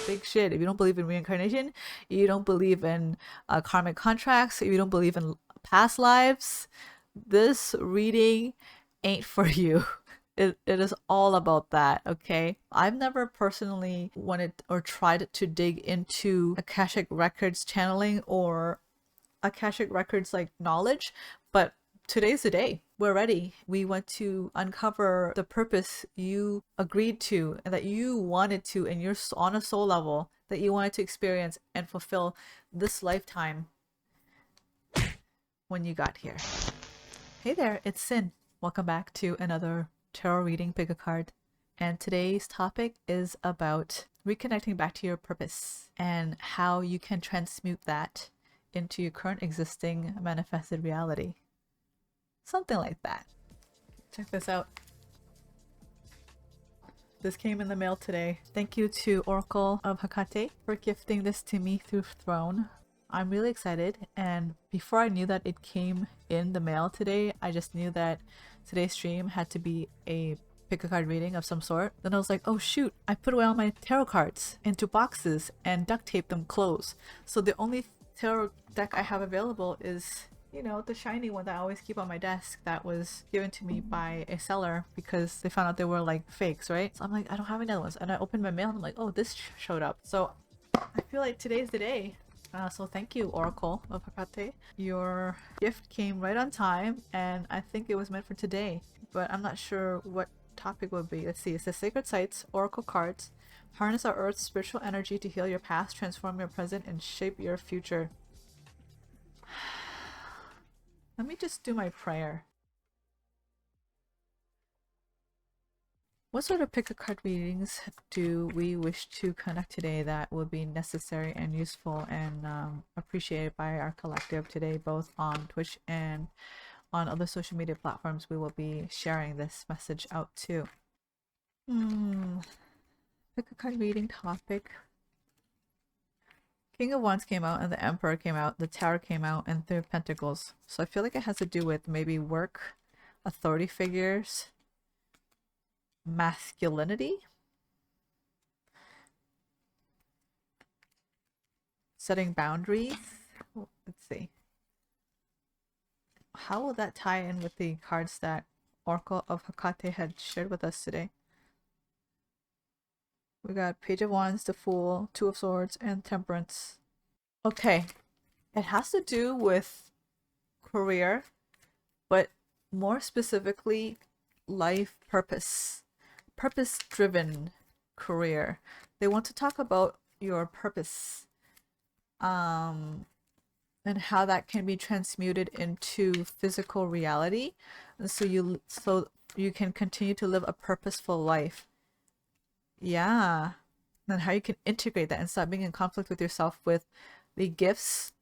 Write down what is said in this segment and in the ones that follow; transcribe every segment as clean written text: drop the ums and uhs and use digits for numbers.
big shit. If you don't believe in reincarnation, you don't believe in karmic contracts, if you don't believe in past lives, this reading ain't for you. It is all about that, okay? I've never personally wanted or tried to dig into Akashic Records channeling or Akashic Records like knowledge, but today's the day. We're ready. We want to uncover the purpose you agreed to and that you wanted to, and you're on a soul level that you wanted to experience and fulfill this lifetime when you got here. Hey there, it's Sin. Welcome back to another tarot reading. Pick a card. And today's topic is about reconnecting back to your purpose and how you can transmute that into your current existing manifested reality. Something like that. Check this out. This came in the mail today. Thank you to Oracle of Hecate for gifting this to me through Throne. I'm really excited, and before I knew that it came in the mail today, I just knew that today's stream had to be a pick a card reading of some sort. Then I was like, oh shoot, I put away all my tarot cards into boxes and duct taped them closed. So the only tarot deck I have available is, you know, the shiny one that I always keep on my desk that was given to me by a seller because they found out they were like fakes, right? So I'm like, I don't have any other ones. And I opened my mail and I'm like, oh, this showed up. So I feel like today's the day. So thank you, Oracle of Hecate. Your gift came right on time, and I think it was meant for today, but I'm not sure what topic would be. Let's see. It says Sacred Sites, Oracle Cards. Harness our Earth's spiritual energy to heal your past, transform your present, and shape your future. Let me just do my prayer. What sort of pick a card readings do we wish to conduct today that will be necessary and useful and appreciated by our collective today, both on Twitch and on other social media platforms? We will be sharing this message out too. Pick a card reading topic. King of Wands came out and the Emperor came out, the Tower came out, and Three of Pentacles. So I feel like it has to do with maybe work, authority figures, masculinity, setting boundaries. Let's see. How will that tie in with the cards that Oracle of Hecate had shared with us today? We got Page of Wands, the Fool, Two of Swords, and Temperance. Okay. It has to do with career, but more specifically, life purpose. Purpose-driven career. They want to talk about your purpose. And how that can be transmuted into physical reality, and so you can continue to live a purposeful life. Yeah. And how you can integrate that and stop being in conflict with yourself, with the gifts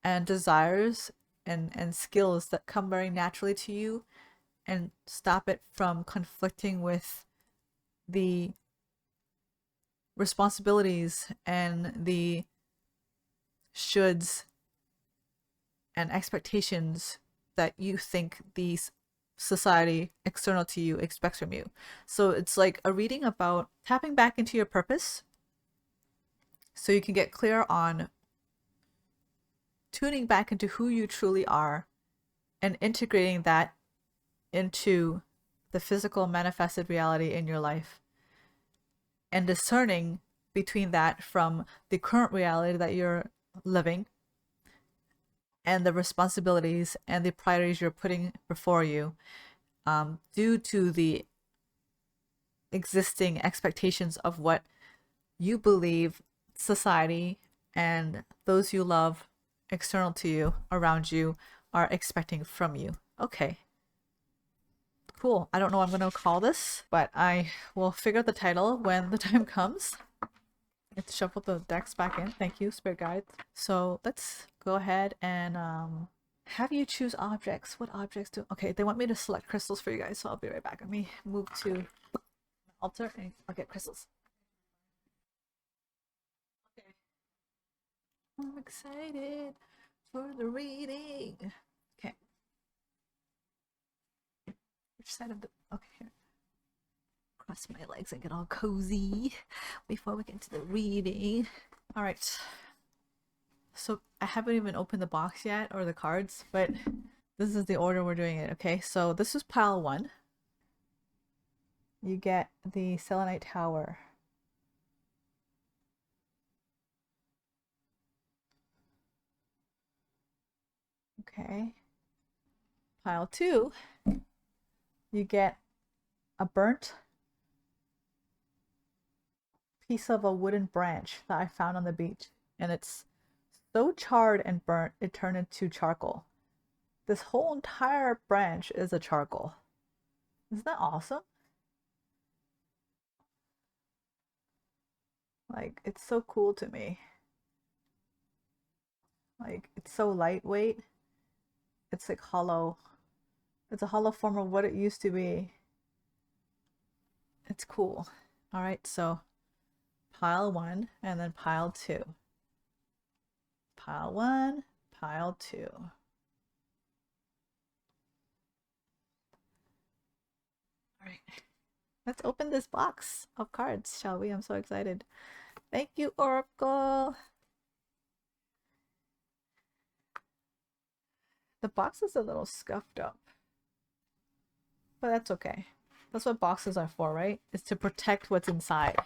and desires and skills that come very naturally to you, and stop it from conflicting with the responsibilities and the shoulds and expectations that you think the society external to you expects from you. So it's like a reading about tapping back into your purpose so you can get clear on tuning back into who you truly are and integrating that into the physical manifested reality in your life, and discerning between that from the current reality that you're living and the responsibilities and the priorities you're putting before you, due to the existing expectations of what you believe society and those you love external to you, around you, are expecting from you. Okay. Cool. I don't know what I'm going to call this, but I will figure out the title when the time comes. Let's shuffle the decks back in. Thank you, Spirit Guides. So let's go ahead and have you choose objects. What objects do... Okay, they want me to select crystals for you guys, so I'll be right back. Let me move to the altar and I'll get crystals. Okay. I'm excited for the reading. Okay. Which side of the... Okay, here. Cross my legs and get all cozy before we get into the reading. All right. So I haven't even opened the box yet or the cards, but this is the order we're doing it. Okay, so this is pile 1. You get the Selenite Tower. Okay. Pile 2, you get a burnt piece of a wooden branch that I found on the beach, and it's so charred and burnt it turned into charcoal. This whole entire branch is a charcoal. Isn't that awesome? Like, it's so cool to me. Like, it's so lightweight. It's like hollow. It's a hollow form of what it used to be. It's cool. All right, so pile 1 and then pile 2. Pile 1, pile 2. All right. Let's open this box of cards, shall we? I'm so excited. Thank you, Oracle. The box is a little scuffed up, but that's okay. That's what boxes are for, right? It's to protect what's inside.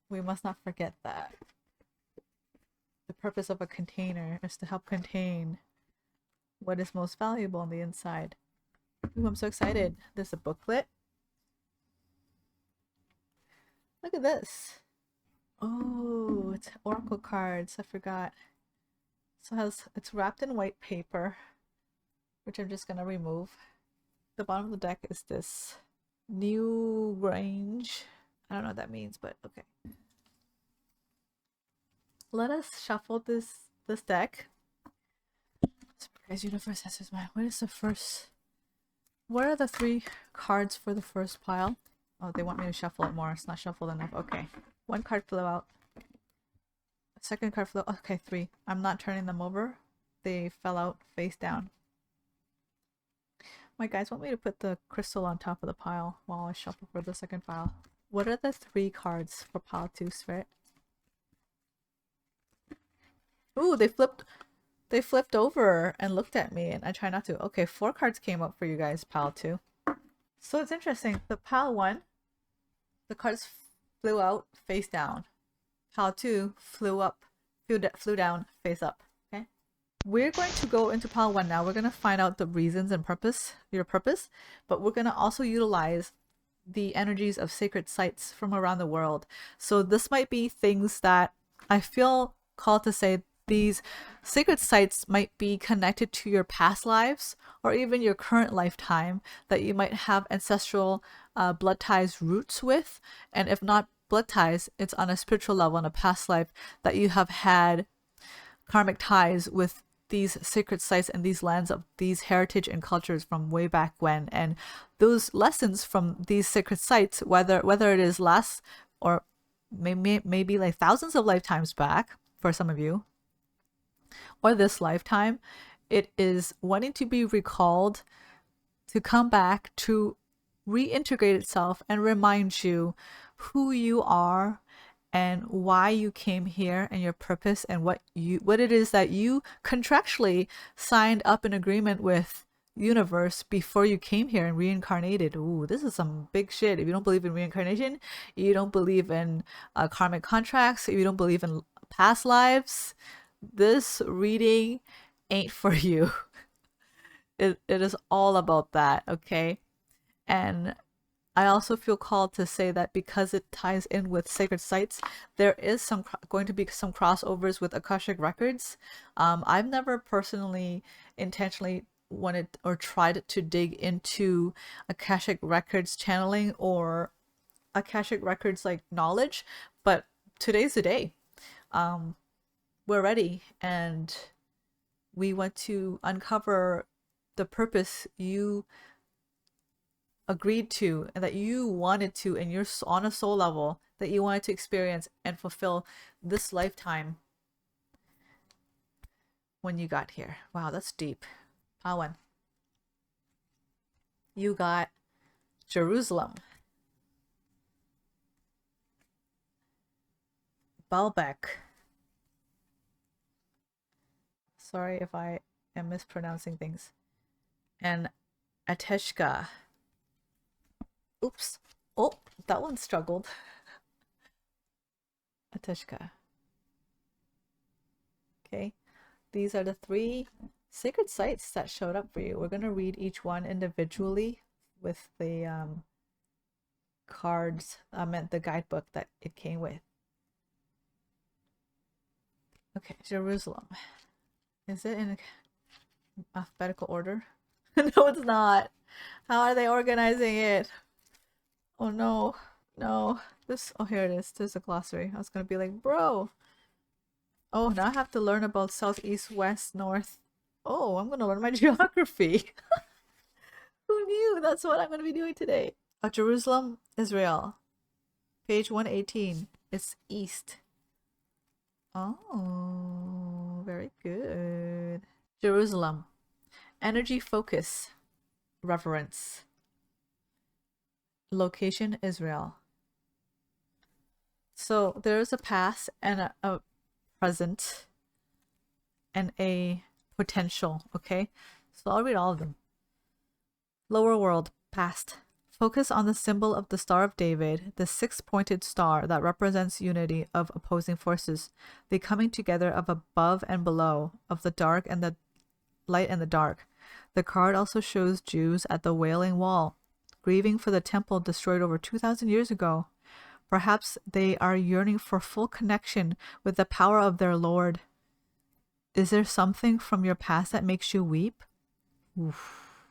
We must not forget that. The purpose of a container is to help contain what is most valuable on the inside. Ooh, I'm so excited. There's a booklet. Look at this. Oh, it's Oracle cards. I forgot. So it's wrapped in white paper, which I'm just gonna remove. The bottom of the deck is this new range. I don't know what that means, but okay. Let us shuffle this deck. Surprise universe answers mine. What are the 3 cards for the first pile? Oh, they want me to shuffle it more. It's not shuffled enough. Okay. 1 card flew out. Second card flew. Okay, 3. I'm not turning them over. They fell out face down. My guys want me to put the crystal on top of the pile while I shuffle for the second pile. What are the 3 cards for pile 2, Spirit? Ooh, they flipped over and looked at me, and I try not to. Okay, 4 cards came up for you guys, pile 2. So it's interesting. The pile 1, the cards flew out face down. Pile 2 flew down face up. Okay. We're going to go into pile 1 now. We're going to find out the reasons and your purpose, but we're going to also utilize the energies of sacred sites from around the world. So this might be things that I feel called to say. These sacred sites might be connected to your past lives or even your current lifetime that you might have ancestral blood ties roots with. And if not blood ties, it's on a spiritual level in a past life that you have had karmic ties with these sacred sites and these lands of these heritage and cultures from way back when. And those lessons from these sacred sites, whether it is last or maybe like thousands of lifetimes back for some of you, or this lifetime, it is wanting to be recalled, to come back, to reintegrate itself and remind you who you are and why you came here and your purpose and what it is that you contractually signed up an agreement with universe before you came here and reincarnated. Ooh, this is some big shit. If you don't believe in reincarnation, you don't believe in karmic contracts, if you don't believe in past lives, this reading ain't for you. It is all about that, okay? And I also feel called to say that because it ties in with sacred sites, there is going to be some crossovers with Akashic records. I've never personally intentionally wanted or tried to dig into Akashic records channeling or Akashic records like knowledge, but today's the day. We're ready, and we want to uncover the purpose you agreed to and that you wanted to, and you're on a soul level that you wanted to experience and fulfill this lifetime when you got here. Wow, that's deep. Pawan. You got Jerusalem. Baalbek. Sorry if I am mispronouncing things. And Ateshka. Oops. Oh, that one struggled. Ateshka. Okay. These are the 3 sacred sites that showed up for you. We're going to read each one individually with the cards, meant the guidebook that it came with. Okay, Jerusalem. Is it in alphabetical order? No, it's not. How are they organizing it? Oh no. No. Oh, here it is. There's a glossary. I was gonna be like, bro. Oh, now I have to learn about south, east, west, north. Oh, I'm gonna learn my geography. Who knew? That's what I'm gonna be doing today. Jerusalem, Israel. Page 118. It's east. Oh, very good. Jerusalem. Energy focus. Reverence. Location, Israel. So there's a past and a present and a potential, okay? So I'll read all of them. Lower world, past. Focus on the symbol of the Star of David, the 6-pointed star that represents unity of opposing forces, the coming together of above and below, of the dark and the light and the dark. The card also shows Jews at the Wailing Wall, grieving for the temple destroyed over 2,000 years ago. Perhaps they are yearning for full connection with the power of their Lord. Is there something from your past that makes you weep? Oof.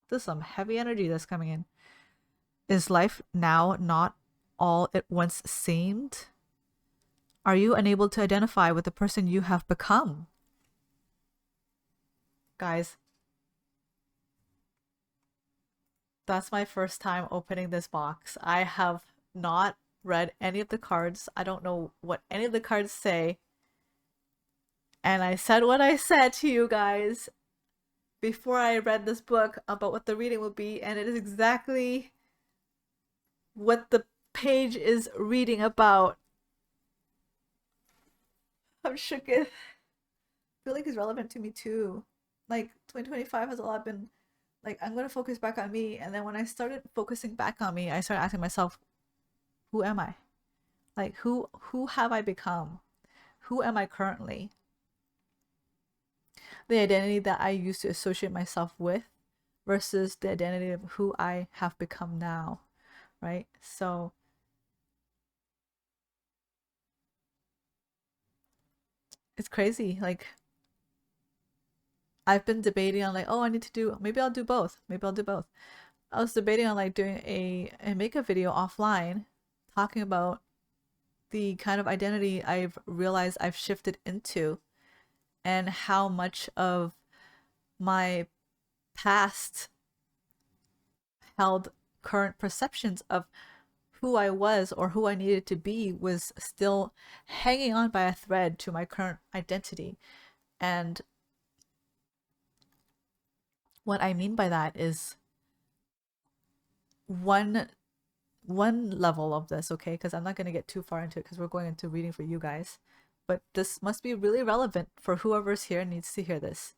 There's some heavy energy that's coming in. Is life now not all it once seemed? Are you unable to identify with the person you have become? Guys, that's my first time opening this box. I have not read any of the cards. I don't know what any of the cards say. And I said what I said to you guys before I read this book about what the reading will be, and it is exactly what the page is reading about. I'm shook. I feel like it's relevant to me too. Like 2025 has a lot been like, I'm gonna focus back on me, and then when I started focusing back on me, I started asking myself, who am I? Like who have I become? Who am I currently? The identity that I used to associate myself with versus the identity of who I have become now, right? So it's crazy. Like I've been debating on like, oh, I need to do, maybe I'll do both. Maybe I'll do both. I was debating on like doing a makeup video offline talking about the kind of identity I've realized I've shifted into and how much of my past held current perceptions of who I was or who I needed to be was still hanging on by a thread to my current identity. And what I mean by that is one level of this, okay? Because I'm not going to get too far into it because we're going into reading for you guys. But this must be really relevant for whoever's here needs to hear this.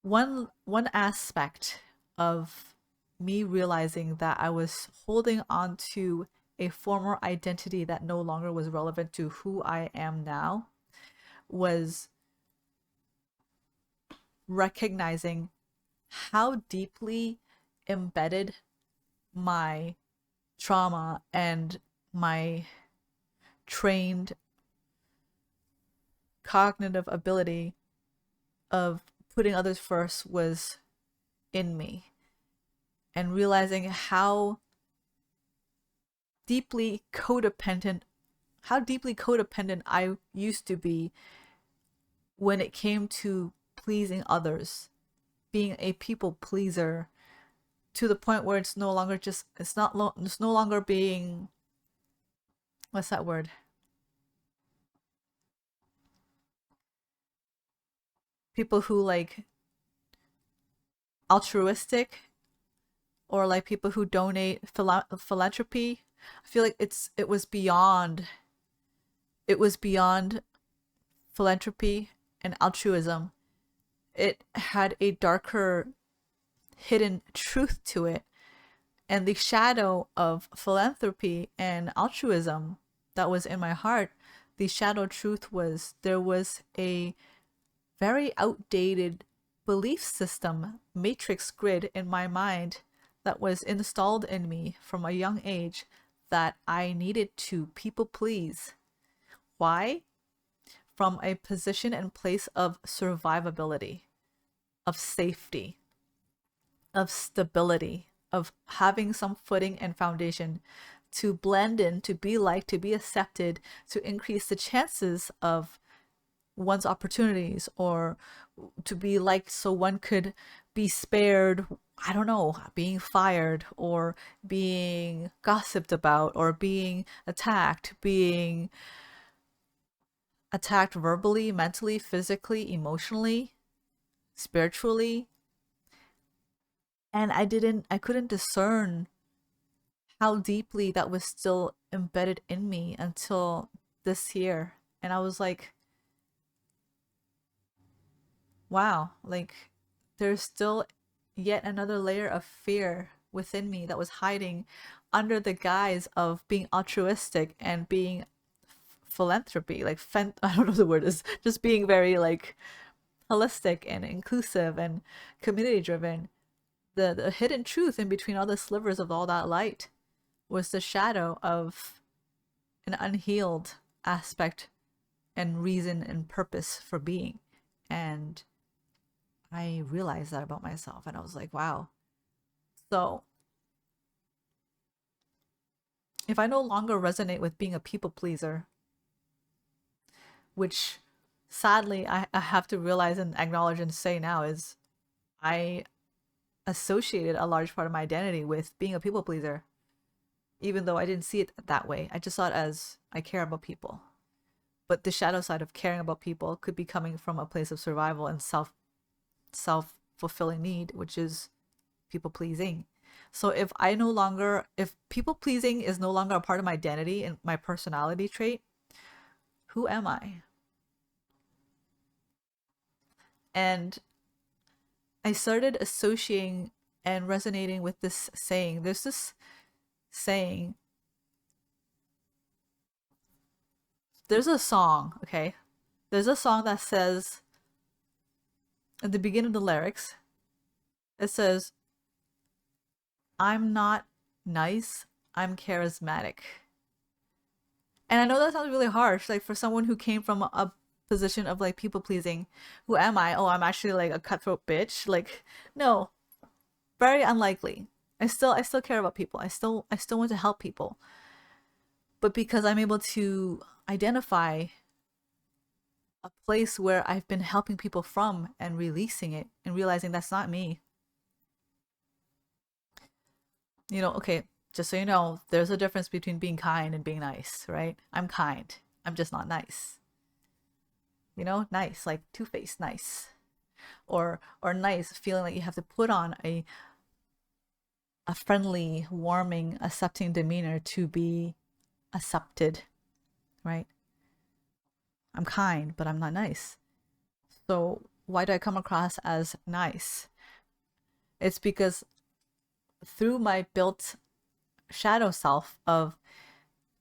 One aspect of me realizing that I was holding on to a former identity that no longer was relevant to who I am now was recognizing how deeply embedded my trauma and my trained cognitive ability of putting others first was in me, and realizing how deeply codependent I used to be when it came to pleasing others, being a people pleaser, to the point where it's no longer just it's no longer being, what's that word, people who like altruistic, or like people who donate philanthropy. I feel like it was beyond It was beyond philanthropy and altruism. It had a darker hidden truth to it. And the shadow of philanthropy and altruism that was in my heart, the shadow truth was there was a very outdated belief system, matrix grid in my mind that was installed in me from a young age that I needed to people please. Why? From a position and place of survivability, of safety, of stability, of having some footing and foundation to blend in, to be liked, to be accepted, to increase the chances of one's opportunities, or to be liked so one could be spared, I don't know, being fired or being gossiped about or being attacked verbally, mentally, physically, emotionally, spiritually. And I couldn't discern how deeply that was still embedded in me until this year. And I was like, wow, like there's still yet another layer of fear within me that was hiding under the guise of being altruistic and being philanthropy, like I don't know the word is, just being very like holistic and inclusive and community driven. The hidden truth in between all the slivers of all that light was the shadow of an unhealed aspect and reason and purpose for being. And I realized that about myself, and I was like, wow. So if I no longer resonate with being a people pleaser, which sadly I have to realize and acknowledge and say now is I associated a large part of my identity with being a people pleaser, even though I didn't see it that way. I just saw it as I care about people. But the shadow side of caring about people could be coming from a place of survival and self fulfilling need, which is people pleasing. So if people pleasing is no longer a part of my identity and my personality trait, who am I? And I started associating and resonating with this saying. There's this saying, there's a song, okay? There's a song that says, at the beginning of the lyrics, it says, I'm not nice, I'm charismatic. And I know that sounds really harsh, like for someone who came from a position of like people pleasing. Who am I? Oh, I'm actually like a cutthroat bitch. Like, no, very unlikely. I still care about people. I still want to help people. But because I'm able to identify a place where I've been helping people from and releasing it and realizing that's not me. Okay, just so you know, there's a difference between being kind and being nice, right? I'm kind. I'm just not nice. Nice, like two-faced nice. Or nice, feeling like you have to put on a friendly, warming, accepting demeanor to be accepted, right? I'm kind, but I'm not nice. So why do I come across as nice? It's because through my built shadow self of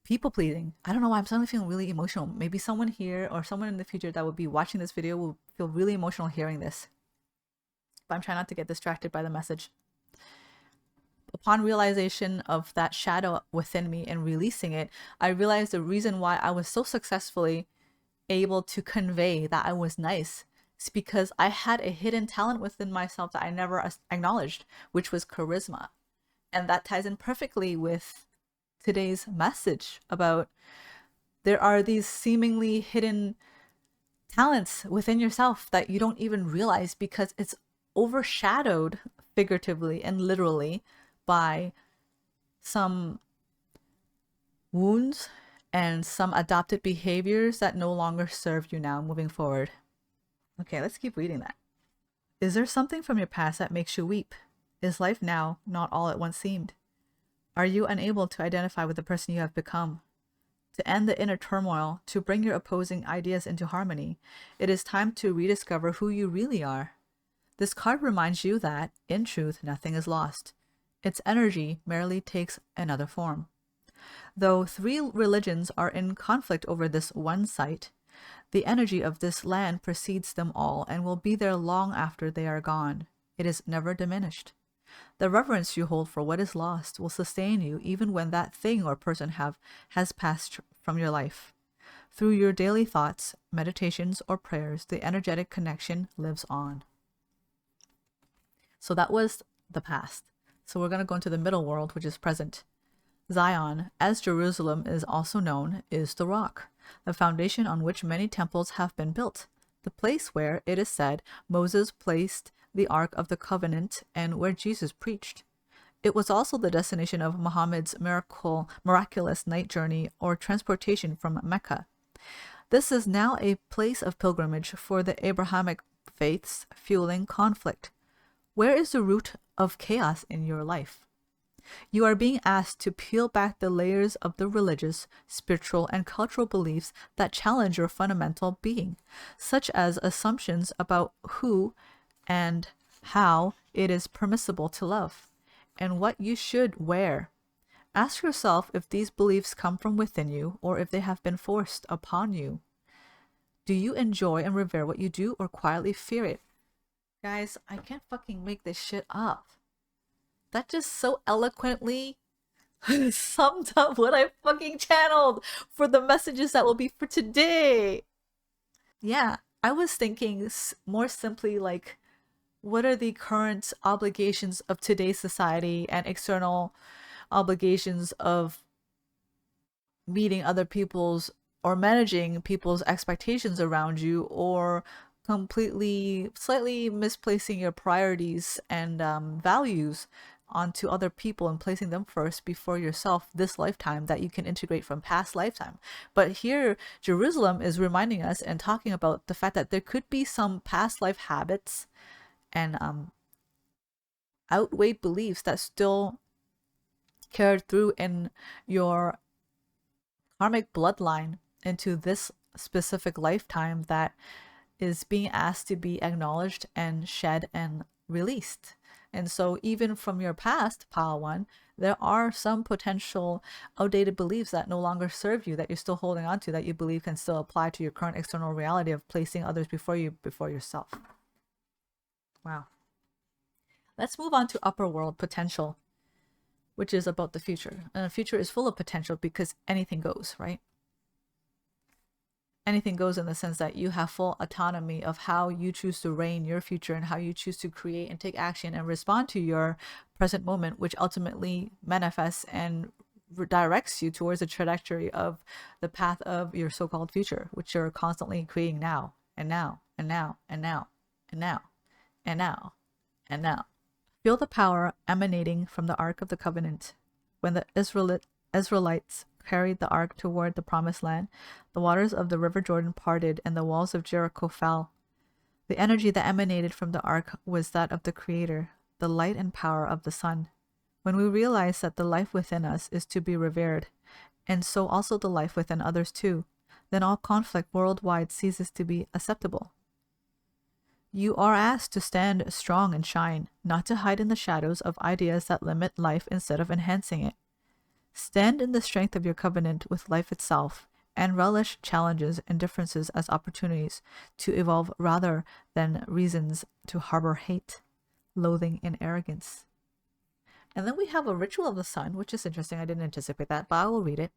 people pleasing, I don't know why I'm suddenly feeling really emotional. Maybe someone here or someone in the future that will be watching this video will feel really emotional hearing this. But I'm trying not to get distracted by the message. Upon realization of that shadow within me and releasing it, I realized the reason why I was so successfully able to convey that I was nice is because I had a hidden talent within myself that I never acknowledged, which was charisma. And that ties in perfectly with today's message about there are these seemingly hidden talents within yourself that you don't even realize because it's overshadowed figuratively and literally by some wounds and some adopted behaviors that no longer serve you now moving forward. Okay, let's keep reading that. Is there something from your past that makes you weep? Is life now not all it once seemed? Are you unable to identify with the person you have become? to end the inner turmoil, to bring your opposing ideas into harmony. It is time to rediscover who you really are. This card reminds you that, in truth, nothing is lost. Its energy merely takes another form. Though 3 religions are in conflict over this one site, the energy of this land precedes them all and will be there long after they are gone. It is never diminished. The reverence you hold for what is lost will sustain you even when that thing or person has passed from your life. Through your daily thoughts, meditations, or prayers, the energetic connection lives on. So that was the past. So we're going to go into the middle world, which is present. Zion, as Jerusalem is also known, is the rock, the foundation on which many temples have been built, the place where, it is said, Moses placed the Ark of the Covenant and where Jesus preached. It was also the destination of Muhammad's miraculous night journey or transportation from Mecca. This is now a place of pilgrimage for the Abrahamic faiths, fueling conflict. Where is the root of chaos in your life? You are being asked to peel back the layers of the religious, spiritual, and cultural beliefs that challenge your fundamental being, such as assumptions about who and how it is permissible to love, and what you should wear. Ask yourself if these beliefs come from within you or if they have been forced upon you. Do you enjoy and revere what you do or quietly fear it? Guys, I can't fucking make this shit up. That just so eloquently summed up what I fucking channeled for the messages that will be for today. Yeah, I was thinking more simply like, what are the current obligations of today's society and external obligations of meeting other people's or managing people's expectations around you, or completely, slightly misplacing your priorities and values onto other people and placing them first before yourself this lifetime that you can integrate from past lifetime. But here, Jerusalem is reminding us and talking about the fact that there could be some past life habits and outweighed beliefs that still carried through in your karmic bloodline into this specific lifetime that is being asked to be acknowledged and shed and released. And so even from your past, Palawan, there are some potential outdated beliefs that no longer serve you, that you're still holding on to, that you believe can still apply to your current external reality of placing others before you, before yourself. Wow. Let's move on to upper world potential, which is about the future. And the future is full of potential because anything goes, right? Anything goes in the sense that you have full autonomy of how you choose to reign your future and how you choose to create and take action and respond to your present moment, which ultimately manifests and redirects you towards the trajectory of the path of your so-called future, which you're constantly creating now and now and now and now and now and now and now. Feel the power emanating from the Ark of the Covenant. When the Israelites carried the ark toward the promised land, the waters of the river Jordan parted and the walls of Jericho fell. The energy that emanated from the ark was that of the Creator, the light and power of the sun. When we realize that the life within us is to be revered, and so also the life within others too, then all conflict worldwide ceases to be acceptable. You are asked to stand strong and shine, not to hide in the shadows of ideas that limit life instead of enhancing it. Stand in the strength of your covenant with life itself, and relish challenges and differences as opportunities to evolve rather than reasons to harbor hate, loathing, and arrogance. And then we have a ritual of the sun, which is interesting. I didn't anticipate that, but I will read it.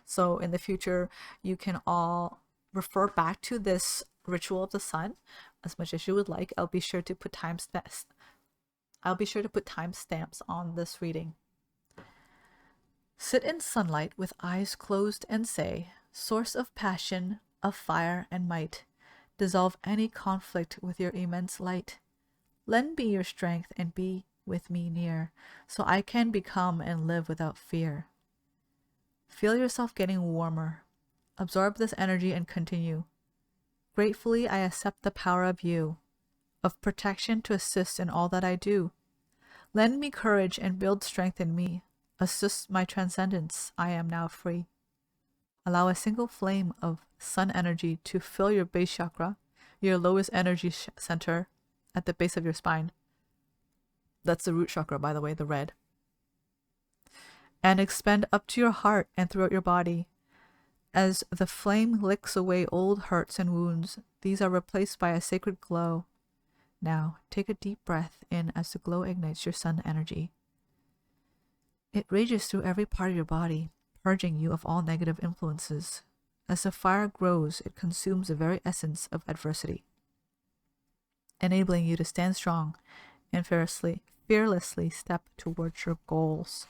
So in the future, you can all refer back to this ritual of the sun as much as you would like. I'll be sure to put timestamps on this reading. Sit in sunlight with eyes closed and say, Source of passion, of fire and might, dissolve any conflict with your immense light. Lend me your strength and be with me near, so I can become and live without fear. Feel yourself getting warmer. Absorb this energy and continue. Gratefully, I accept the power of you, of protection to assist in all that I do. Lend me courage and build strength in me. Assist my transcendence. I am now free. Allow a single flame of sun energy to fill your base chakra, your lowest energy center at the base of your spine. That's the root chakra, by the way, the red. And expand up to your heart and throughout your body. As the flame licks away old hurts and wounds, these are replaced by a sacred glow. Now, take a deep breath in as the glow ignites your sun energy. It rages through every part of your body, purging you of all negative influences. As the fire grows, it consumes the very essence of adversity, enabling you to stand strong and fearlessly step towards your goals.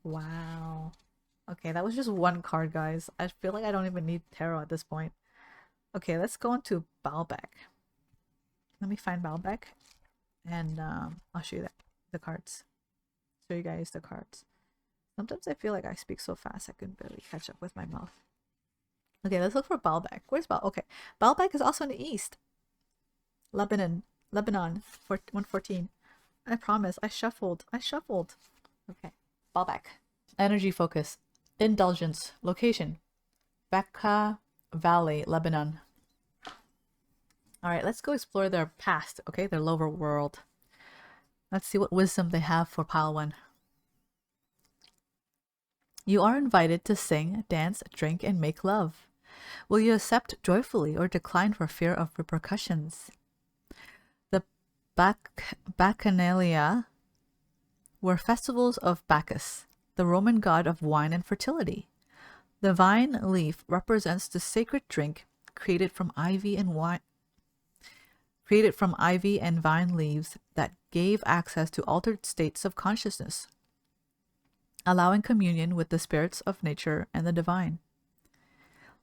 Wow. Okay, that was just one card, guys. I feel like I don't even need tarot at this point. Okay, let's go into Baalbek. Let me find Baalbek, and I'll show you the cards. Show you guys the cards. Sometimes I feel like I speak so fast I can barely catch up with my mouth. Okay, let's look for Baalbek. Where's Baalbek? Okay, Baalbek is also in the east. Lebanon, 114. I promise, I shuffled. Okay, Baalbek. Energy focus. Indulgence. Location. Bekaa Valley, Lebanon. Alright, let's go explore their past, okay? Their lower world. Let's see what wisdom they have for pile 1. You are invited to sing, dance, drink, and make love. Will you accept joyfully or decline for fear of repercussions? The Bacchanalia were festivals of Bacchus, the Roman god of wine and fertility. The vine leaf represents the sacred drink created from ivy and vine leaves that gave access to altered states of consciousness, allowing communion with the spirits of nature and the divine.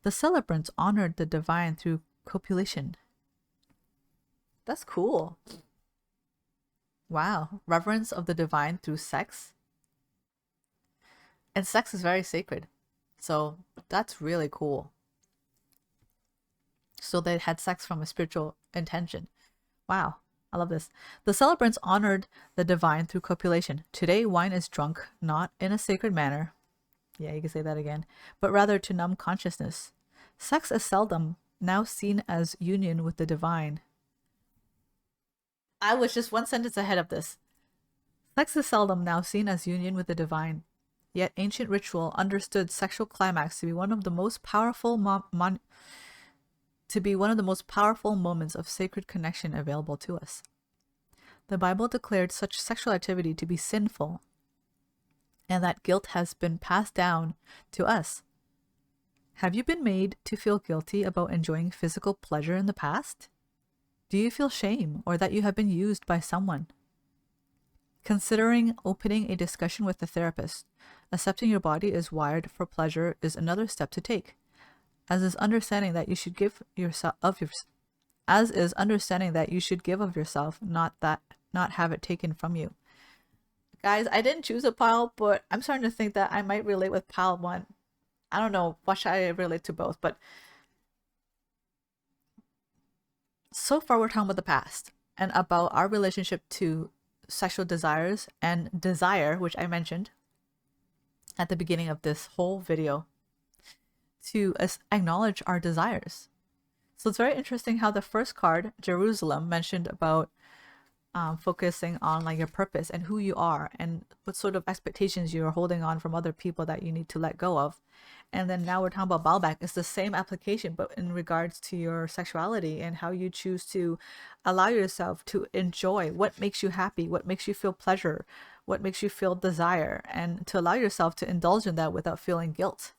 The celebrants honored the divine through copulation. That's cool. Wow. Reverence of the divine through sex. And sex is very sacred. So that's really cool. So they had sex from a spiritual intention. Wow. I love this. The celebrants honored the divine through copulation. Today, wine is drunk not in a sacred manner. Yeah, you can say that again. But rather to numb consciousness. Sex is seldom now seen as union with the divine. I was just one sentence ahead of this. Sex is seldom now seen as union with the divine. Yet ancient ritual understood sexual climax to be one of the most powerful moments of sacred connection available to us. The Bible declared such sexual activity to be sinful, and that guilt has been passed down to us. Have you been made to feel guilty about enjoying physical pleasure in the past? Do you feel shame or that you have been used by someone? Considering opening a discussion with a therapist, accepting your body is wired for pleasure is another step to take, as is understanding that you should give of yourself, not have it taken from you. Guys, I didn't choose a pile, but I'm starting to think that I might relate with pile 1. I don't know, what should I relate to both, but so far we're talking about the past and about our relationship to sexual desires and desire, which I mentioned at the beginning of this whole video, to acknowledge our desires. So it's very interesting how the first card, Jerusalem, mentioned about focusing on like your purpose and who you are and what sort of expectations you're holding on from other people that you need to let go of. And then now we're talking about Baalbek. It's the same application, but in regards to your sexuality and how you choose to allow yourself to enjoy what makes you happy, what makes you feel pleasure, what makes you feel desire, and to allow yourself to indulge in that without feeling guilt.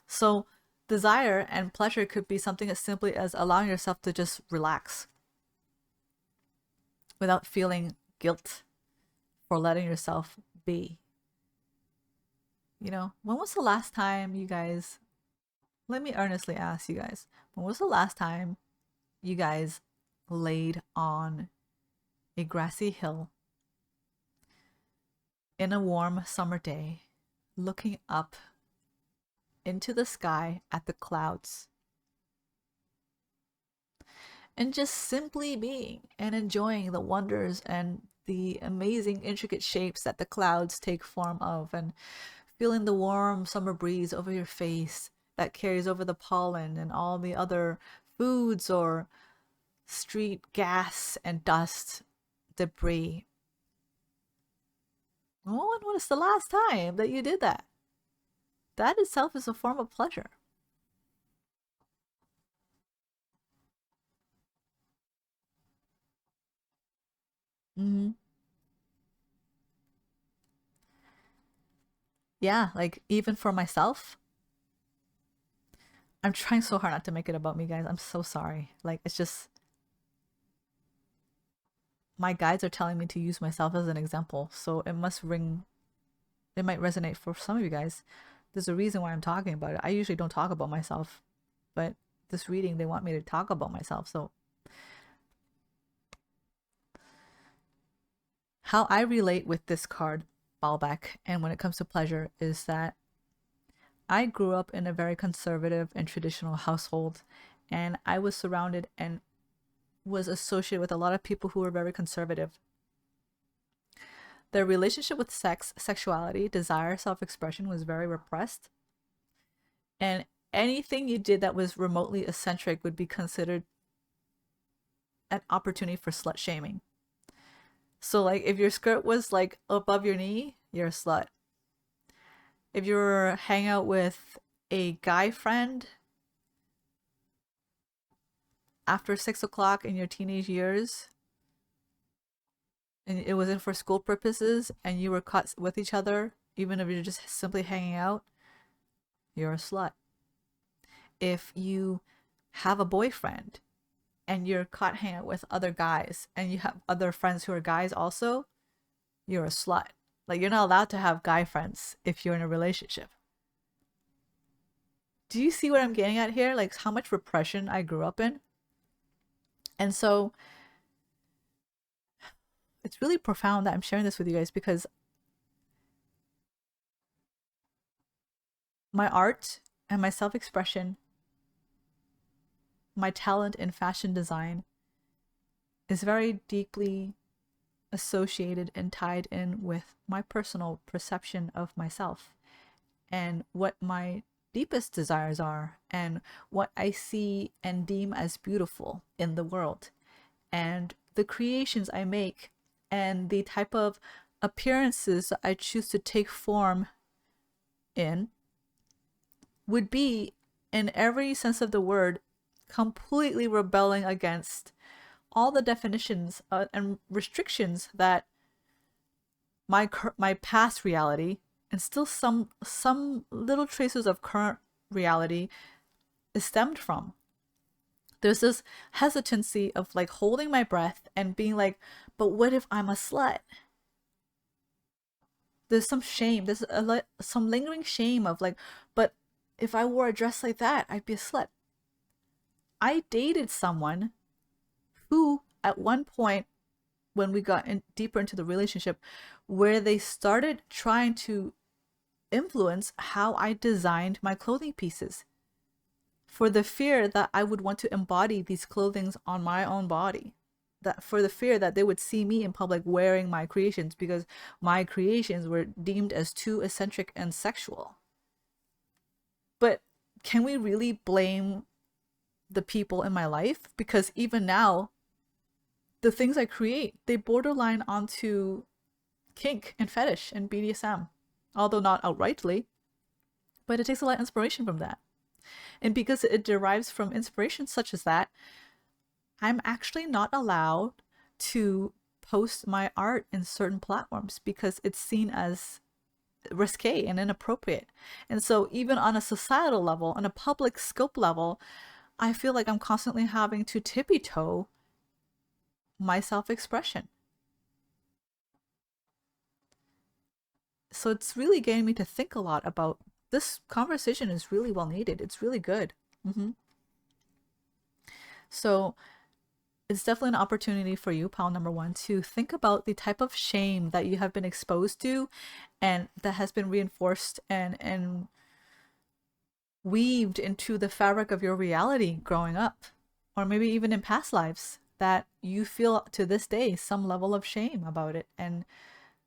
So desire and pleasure could be something as simply as allowing yourself to just relax without feeling guilt for letting yourself be. You know, when was the last time you guys, let me earnestly ask you guys, when was the last time you guys laid on a grassy hill in a warm summer day, looking up into the sky at the clouds, and just simply being and enjoying the wonders and the amazing intricate shapes that the clouds take form of, and feeling the warm summer breeze over your face that carries over the pollen and all the other foods or street gas and dust debris. Oh, and when was the last time that you did that? That itself is a form of pleasure. Hmm. Yeah, like even for myself, I'm trying so hard not to make it about me, guys. I'm so sorry. Like, it's just my guides are telling me to use myself as an example, so it must ring, it might resonate for some of you guys. There's a reason why I'm talking about it. I usually don't talk about myself, but this reading, they want me to talk about myself. So, how I relate with this card, Baalbek, and when it comes to pleasure, is that I grew up in a very conservative and traditional household, and I was surrounded and was associated with a lot of people who were very conservative. Their relationship with sex, sexuality, desire, self expression was very repressed. And anything you did that was remotely eccentric would be considered an opportunity for slut shaming. So, like, if your skirt was like above your knee, you're a slut. If you were hanging out with a guy friend after 6 o'clock in your teenage years, and it wasn't for school purposes, and you were caught with each other, even if you're just simply hanging out, you're a slut. If you have a boyfriend and you're caught hanging out with other guys and you have other friends who are guys also, you're a slut. Like, you're not allowed to have guy friends if you're in a relationship. Do you see what I'm getting at here? Like, how much repression I grew up in? And so it's really profound that I'm sharing this with you guys, because my art and my self expression, my talent in fashion design, is very deeply associated and tied in with my personal perception of myself and what my deepest desires are and what I see and deem as beautiful in the world, and the creations I make and the type of appearances I choose to take form in would be, in every sense of the word, completely rebelling against all the definitions and restrictions that my past reality, and still some little traces of current reality, is stemmed from. There's this hesitancy of like holding my breath and being like, but what if I'm a slut? There's some shame. There's some lingering shame of like, but if I wore a dress like that, I'd be a slut. I dated someone who, at one point, when we got deeper into the relationship, where they started trying to influence how I designed my clothing pieces, for the fear that I would want to embody these clothings on my own body, that for the fear that they would see me in public wearing my creations because my creations were deemed as too eccentric and sexual. But can we really blame the people in my life? Because even now, the things I create, they borderline onto kink and fetish and BDSM, although not outrightly, but it takes a lot of inspiration from that. And because it derives from inspiration such as that, I'm actually not allowed to post my art in certain platforms because it's seen as risque and inappropriate. And so even on a societal level, on a public scope level, I feel like I'm constantly having to tippy toe my self-expression. So it's really getting me to think a lot about this. Conversation is really well needed. It's really good. So it's definitely an opportunity for you, pal number one, to think about the type of shame that you have been exposed to and that has been reinforced and weaved into the fabric of your reality growing up, or maybe even in past lives, that you feel to this day some level of shame about it. And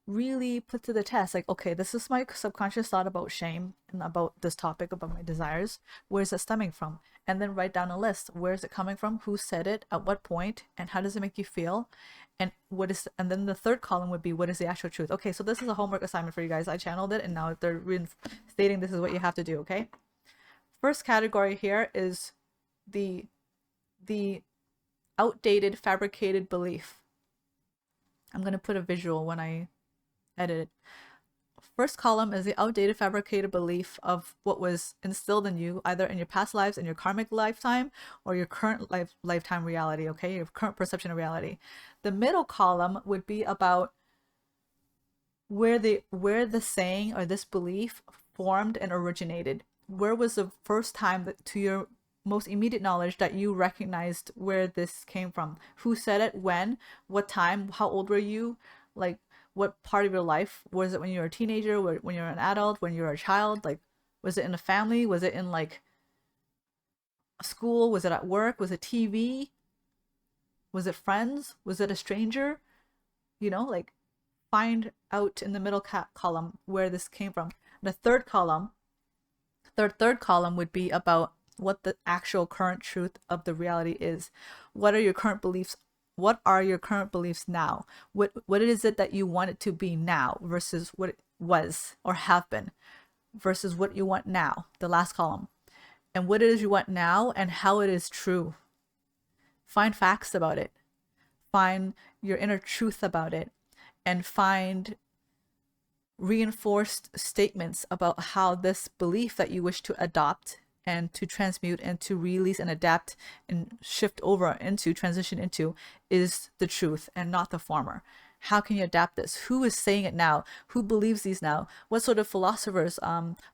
really put to the test, like, okay, this is my subconscious thought about shame and about this topic, about my desires. Where's it stemming from? And then write down a list. Where is it coming from? Who said it? At what point? And how does it make you feel? And what is, and then the third column would be, what is the actual truth? Okay, so this is a homework assignment for you guys. I channeled it and now they're stating this is what you have to do, okay? First category here is the outdated fabricated belief. I'm going to put a visual when I edit it. First column is the outdated fabricated belief of what was instilled in you, either in your past lives, in your karmic lifetime, or your current lifetime reality, okay? Your current perception of reality. The middle column would be about where the saying or this belief formed and originated. Where was the first time that, to your most immediate knowledge, that you recognized where this came from? Who said it? When? What time? How old were you? Like, what part of your life? Was it when you were a teenager? When you were an adult? When you were a child? Like, was it in a family? Was it in like a school? Was it at work? Was it TV? Was it friends? Was it a stranger? You know, like, find out in the middle column where this came from. The third column would be about what the actual current truth of the reality is. What are your current beliefs? What are your current beliefs now? What is it that you want it to be now versus what it was or have been versus what you want now, the last column. And what it is you want now and how it is true. Find facts about it. Find your inner truth about it. And find reinforced statements about how this belief that you wish to adopt and to transmute and to release and adapt and shift over into, transition into, is the truth and not the former. How can you adapt this? Who is saying it now? Who believes these now? What sort of philosophers,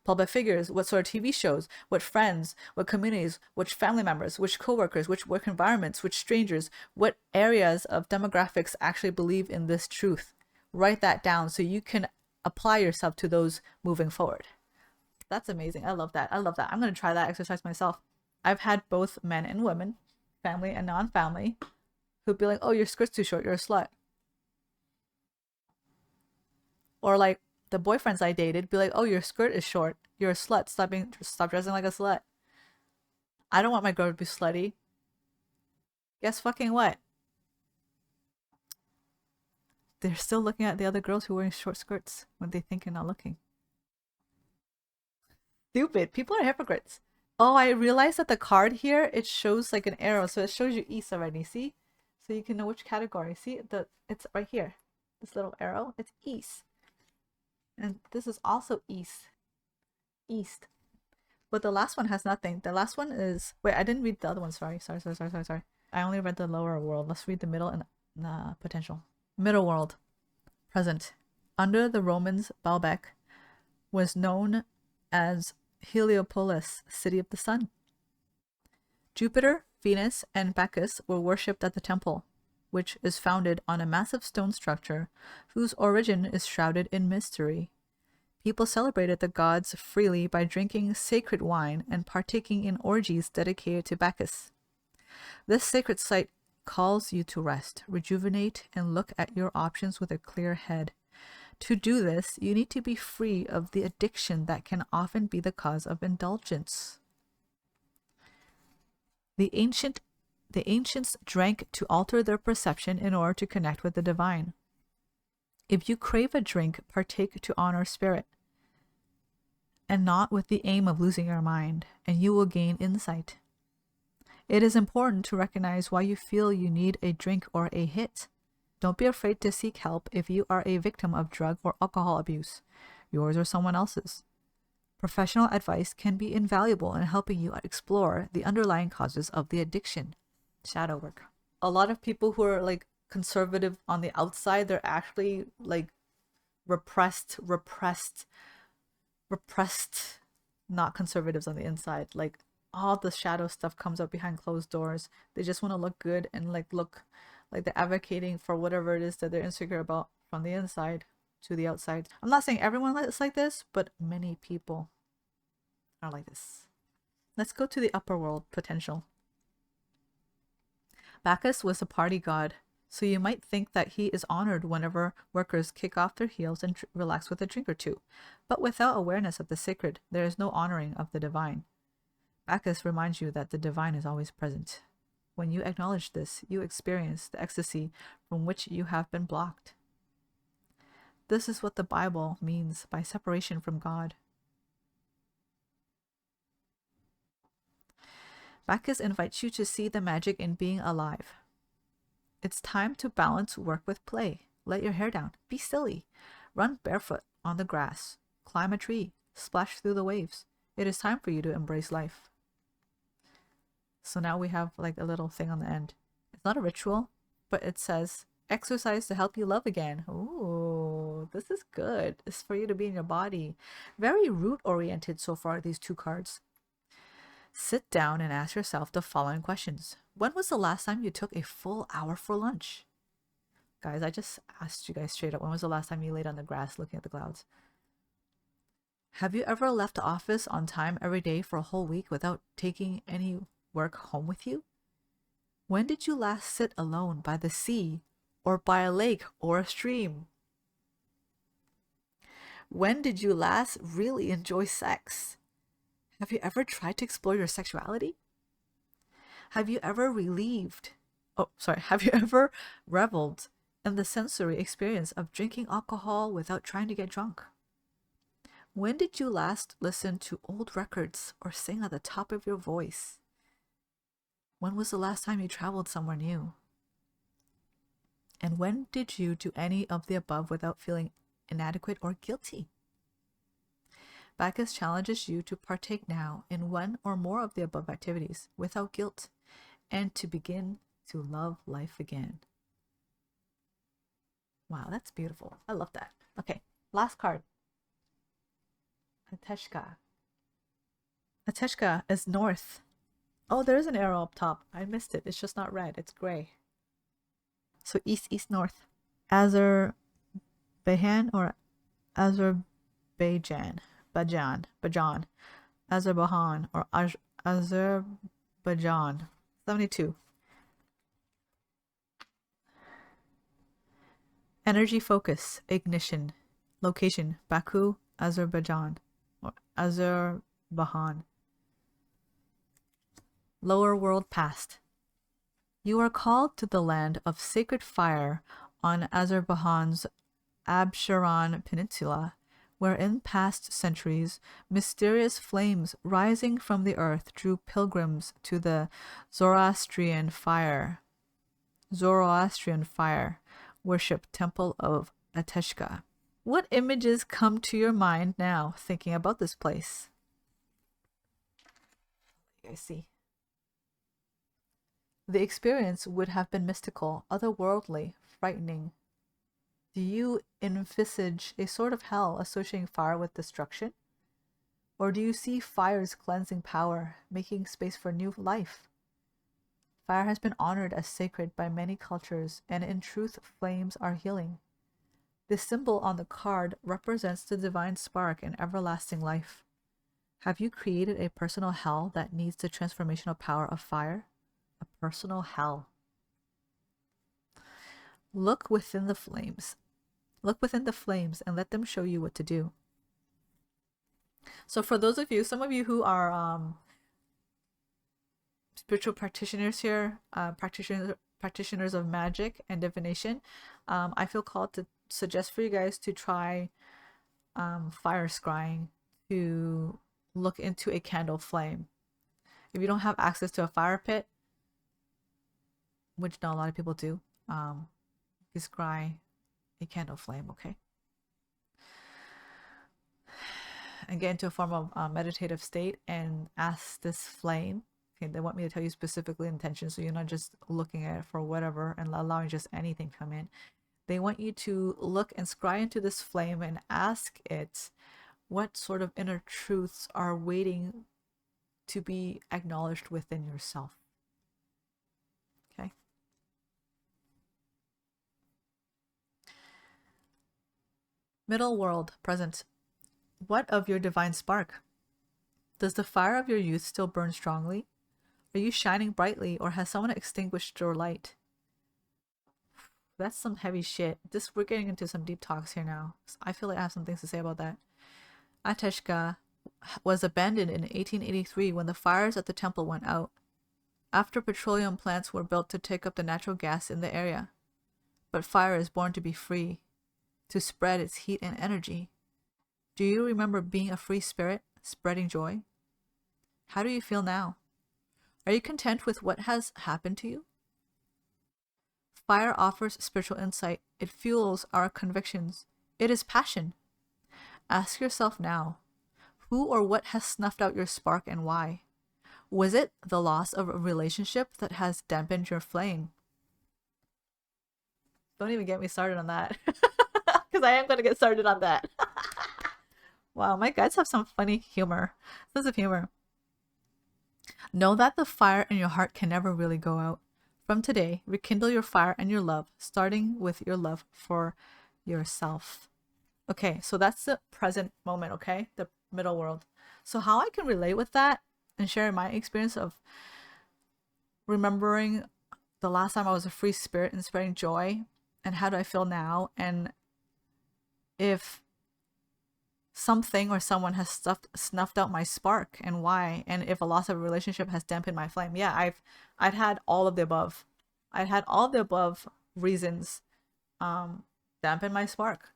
public figures, what sort of TV shows, what friends, what communities, which family members, which coworkers, which work environments, which strangers, what areas of demographics actually believe in this truth? Write that down so you can apply yourself to those moving forward. That's amazing. I love that. I love that. I'm going to try that exercise myself. I've had both men and women, family and non-family, who'd be like, oh, your skirt's too short, you're a slut. Or like the boyfriends I dated be like, oh, your skirt is short, you're a slut, stop dressing like a slut. I don't want my girl to be slutty. Guess fucking what? They're still looking at the other girls who are wearing short skirts when they think you're not looking. Stupid. People are hypocrites. Oh, I realized that the card here, it shows like an arrow, so it shows you east already, see? So you can know which category. See, it's right here. This little arrow, it's east. And this is also east. East. But the last one has nothing. The last one is... Wait, I didn't read the other one. Sorry. I only read the lower world. Let's read the middle and potential. Middle world. Present. Under the Romans, Baalbek was known as Heliopolis, city of the sun. Jupiter, Venus, and Bacchus were worshipped at the temple, which is founded on a massive stone structure whose origin is shrouded in mystery. People celebrated the gods freely by drinking sacred wine and partaking in orgies dedicated to Bacchus. This sacred site calls you to rest, rejuvenate, and look at your options with a clear head. To do this, you need to be free of the addiction that can often be the cause of indulgence. The ancients drank to alter their perception in order to connect with the divine. If you crave a drink, partake to honor spirit, and not with the aim of losing your mind, and you will gain insight. It is important to recognize why you feel you need a drink or a hit. Don't be afraid to seek help if you are a victim of drug or alcohol abuse, yours or someone else's. Professional advice can be invaluable in helping you explore the underlying causes of the addiction. Shadow work. A lot of people who are like conservative on the outside, they're actually like repressed, not conservatives on the inside. Like all the shadow stuff comes up behind closed doors. They just want to look good and like look like they're advocating for whatever it is that they're insecure about from the inside to the outside. I'm not saying everyone is like this, but many people are like this. Let's go to the upper world potential. Bacchus was a party god. So you might think that he is honored whenever workers kick off their heels and relax with a drink or two. But without awareness of the sacred, there is no honoring of the divine. Bacchus reminds you that the divine is always present. When you acknowledge this, you experience the ecstasy from which you have been blocked. This is what the Bible means by separation from God. Bacchus invites you to see the magic in being alive. It's time to balance work with play. Let your hair down. Be silly. Run barefoot on the grass. Climb a tree. Splash through the waves. It is time for you to embrace life. So now we have like a little thing on the end. It's not a ritual, but it says, exercise to help you love again. Ooh, this is good. It's for you to be in your body. Very root oriented so far, these two cards. Sit down and ask yourself the following questions. When was the last time you took a full hour for lunch? Guys, I just asked you guys straight up, when was the last time you laid on the grass looking at the clouds? Have you ever left the office on time every day for a whole week without taking any work home with you? When did you last sit alone by the sea or by a lake or a stream? When did you last really enjoy sex? Have you ever tried to explore your sexuality? Have you ever have you ever reveled in the sensory experience of drinking alcohol without trying to get drunk? When did you last listen to old records or sing at the top of your voice? When was the last time you traveled somewhere new? And when did you do any of the above without feeling inadequate or guilty? Bacchus challenges you to partake now in one or more of the above activities without guilt and to begin to love life again. Wow, that's beautiful. I love that. Okay, last card. Ateshka. Ateshka is north. Oh, there is an arrow up top. I missed it. It's just not red. It's gray. So east, east, north. Azerbaijan or Azerbaijan. Bajan. Azerbaijan or Azerbaijan. 72. Energy focus, ignition. Location, Baku, Azerbaijan or Azerbaijan. Lower world past. You are called to the land of sacred fire on Azerbaijan's Absheron Peninsula, where in past centuries, mysterious flames rising from the earth drew pilgrims to the Zoroastrian fire worship temple of Ateshka. What images come to your mind now thinking about this place? You guys see. The experience would have been mystical, otherworldly, frightening. Do you envisage a sort of hell associating fire with destruction? Or do you see fire's cleansing power, making space for new life? Fire has been honored as sacred by many cultures, and in truth, flames are healing. The symbol on the card represents the divine spark and everlasting life. Have you created a personal hell that needs the transformational power of fire? A personal hell. Look within the flames. Look within the flames and let them show you what to do. So for those of you, some of you who are spiritual practitioners here, practitioners of magic and divination, I feel called to suggest for you guys to try fire scrying, to look into a candle flame. If you don't have access to a fire pit, which not a lot of people do, you scry a candle flame, okay? And get into a form of meditative state and ask this flame. Okay, they want me to tell you specifically intention, so you're not just looking at it for whatever and allowing just anything to come in. They want you to look and scry into this flame and ask it what sort of inner truths are waiting to be acknowledged within yourself. Okay. Middle world, present. What of your divine spark? Does the fire of your youth still burn strongly? Are you shining brightly, or has someone extinguished your light? That's some heavy shit. We're getting into some deep talks here now. I feel like I have some things to say about that. Ateshka was abandoned in 1883 when the fires at the temple went out, after petroleum plants were built to take up the natural gas in the area. But fire is born to be free, to spread its heat and energy. Do you remember being a free spirit, spreading joy? How do you feel now? Are you content with what has happened to you? Fire offers spiritual insight. It fuels our convictions. It is passion. Ask yourself now, who or what has snuffed out your spark and why? Was it the loss of a relationship that has dampened your flame? Don't even get me started on that. Because I am going to get started on that. Wow, my guides have some funny humor. Sense of humor. Know that the fire in your heart can never really go out. From today, rekindle your fire and your love, starting with your love for yourself. Okay, so that's the present moment, okay? The middle world. So how I can relate with that and share my experience of remembering the last time I was a free spirit and spreading joy, and how do I feel now, and if something or someone has snuffed out my spark and why, and if a loss of a relationship has dampened my flame. Yeah, I'd had all of the above. I'd had all of the above reasons dampen my spark.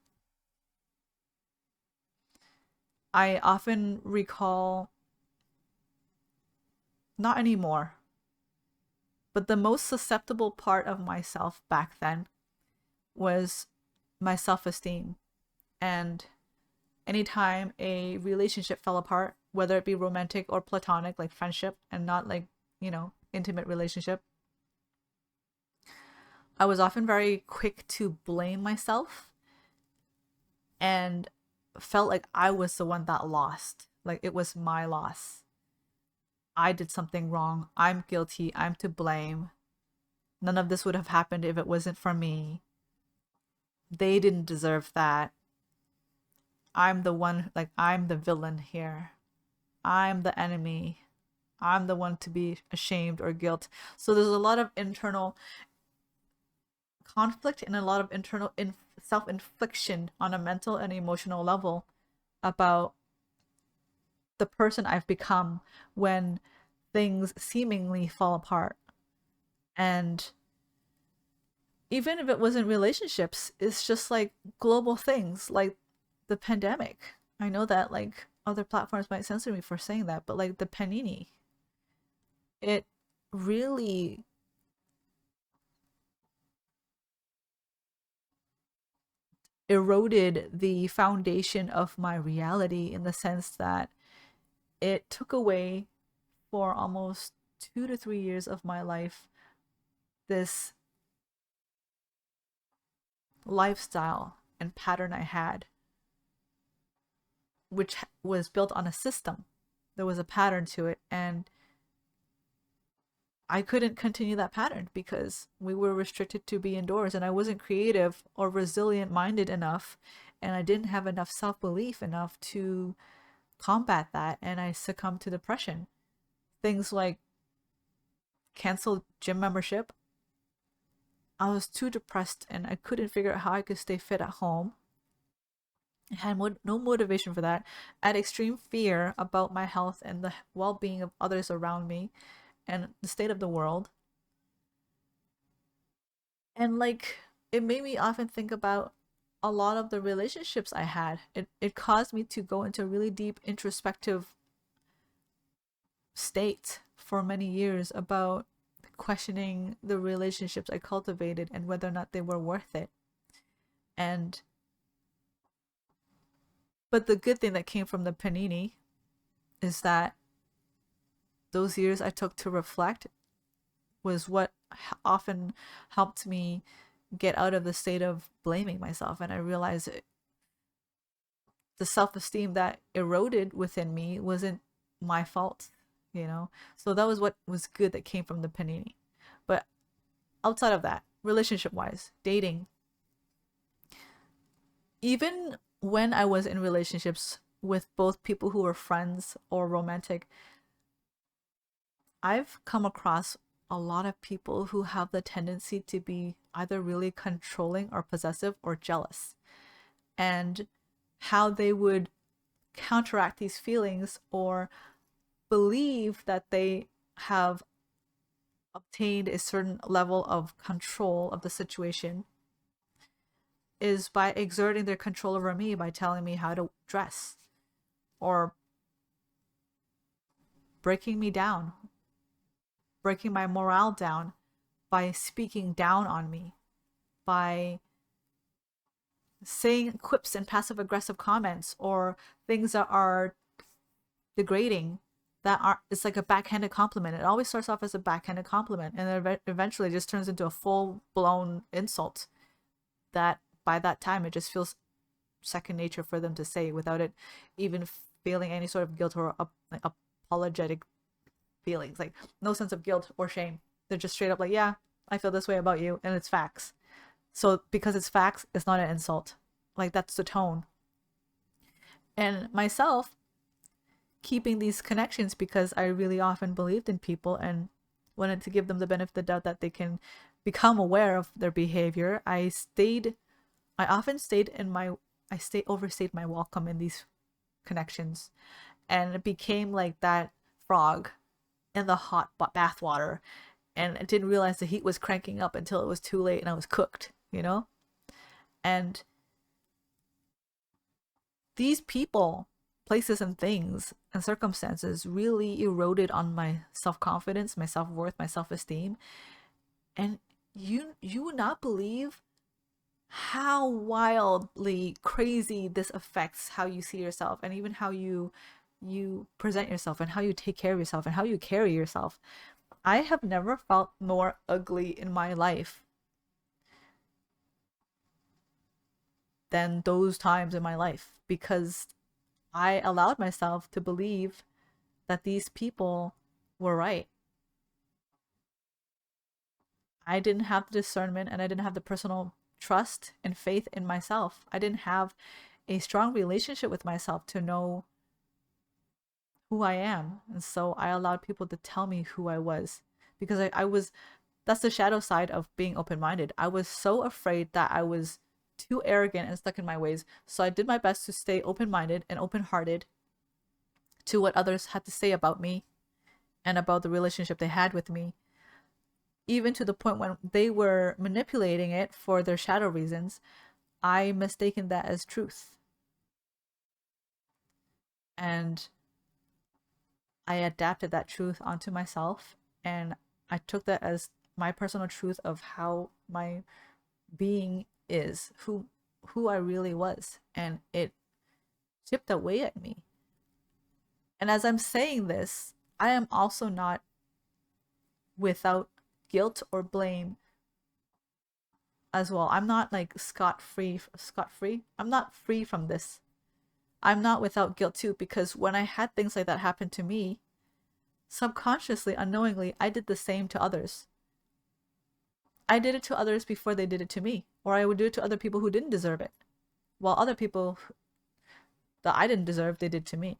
I often recall, not anymore, but the most susceptible part of myself back then was my self-esteem. And anytime a relationship fell apart, whether it be romantic or platonic, like friendship, and not like, intimate relationship, I was often very quick to blame myself and felt like I was the one that lost. Like it was my loss. I did something wrong. I'm guilty. I'm to blame. None of this would have happened if it wasn't for me. They didn't deserve that. I'm the one, like, I'm the villain here. I'm the enemy. I'm the one to be ashamed or guilt. So there's a lot of internal conflict and a lot of internal self-infliction on a mental and emotional level about the person I've become when things seemingly fall apart. And even if it wasn't relationships, it's just like global things like the pandemic. I know that like other platforms might censor me for saying that, but like the panini, it really eroded the foundation of my reality in the sense that it took away for almost 2 to 3 years of my life this lifestyle and pattern I had, which was built on a system. There was a pattern to it, and I couldn't continue that pattern because we were restricted to be indoors, and I wasn't creative or resilient minded enough, and I didn't have enough self belief enough to combat that, and I succumbed to depression. Things like canceled gym membership. I was too depressed and I couldn't figure out how I could stay fit at home. I had no motivation for that. I had extreme fear about my health and the well being of others around me and the state of the world. And like, it made me often think about a lot of the relationships I had. It caused me to go into a really deep introspective state for many years about questioning the relationships I cultivated and whether or not they were worth it. And but the good thing that came from the panini is that those years I took to reflect was what often helped me get out of the state of blaming myself. And I realized the self-esteem that eroded within me wasn't my fault. So that was what was good that came from the panini. But outside of that, relationship wise, dating, even when I was in relationships with both people who were friends or romantic, I've come across a lot of people who have the tendency to be either really controlling or possessive or jealous, and how they would counteract these feelings or believe that they have obtained a certain level of control of the situation is by exerting their control over me by telling me how to dress or breaking me down, breaking my morale down by speaking down on me, by saying quips and passive aggressive comments or things that are degrading, that are, it's like a backhanded compliment. It always starts off as a backhanded compliment and then eventually just turns into a full blown insult that by that time it just feels second nature for them to say without it even feeling any sort of guilt or like apologetic feelings, like no sense of guilt or shame. They're just straight up like, yeah, I feel this way about you and it's facts. So because it's facts, it's not an insult. Like that's the tone. And myself, keeping these connections because I really often believed in people and wanted to give them the benefit of the doubt that they can become aware of their behavior. I often stayed in my, overstayed my welcome in these connections, and it became like that frog in the hot bath water, and I didn't realize the heat was cranking up until it was too late and I was cooked, you know? And these people, places, and things and circumstances really eroded on my self-confidence, my self-worth, my self-esteem. And you would not believe how wildly crazy this affects how you see yourself and even how you present yourself and how you take care of yourself and how you carry yourself. I have never felt more ugly in my life than those times in my life because I allowed myself to believe that these people were right. I didn't have the discernment and I didn't have the personal trust and faith in myself. I didn't have a strong relationship with myself to know who I am. And so I allowed people to tell me who I was because I was, that's the shadow side of being open minded. I was so afraid that I was too arrogant and stuck in my ways. So I did my best to stay open minded and open hearted to what others had to say about me and about the relationship they had with me, even to the point when they were manipulating it for their shadow reasons. I mistaken that as truth. And I adapted that truth onto myself and I took that as my personal truth of how my being is, who I really was, and it chipped away at me. And as I'm saying this, I am also not without guilt or blame as well. I'm not like scot free. I'm not free from this. I'm not without guilt too, because when I had things like that happen to me, subconsciously, unknowingly, I did the same to others. I did it to others before they did it to me, or I would do it to other people who didn't deserve it, while other people that I didn't deserve, they did to me.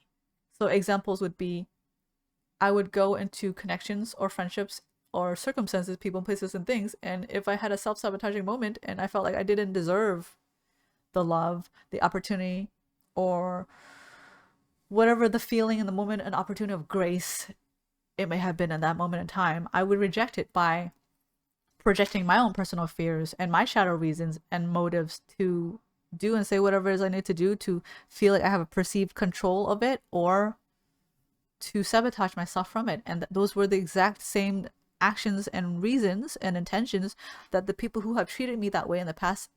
So examples would be I would go into connections or friendships or circumstances, people, places, and things, and if I had a self-sabotaging moment and I felt like I didn't deserve the love, the opportunity, or whatever the feeling in the moment, an opportunity of grace it may have been in that moment in time, I would reject it by projecting my own personal fears and my shadow reasons and motives to do and say whatever it is I need to do to feel like I have a perceived control of it or to sabotage myself from it. And those were the exact same actions and reasons and intentions that the people who have treated me that way in the past,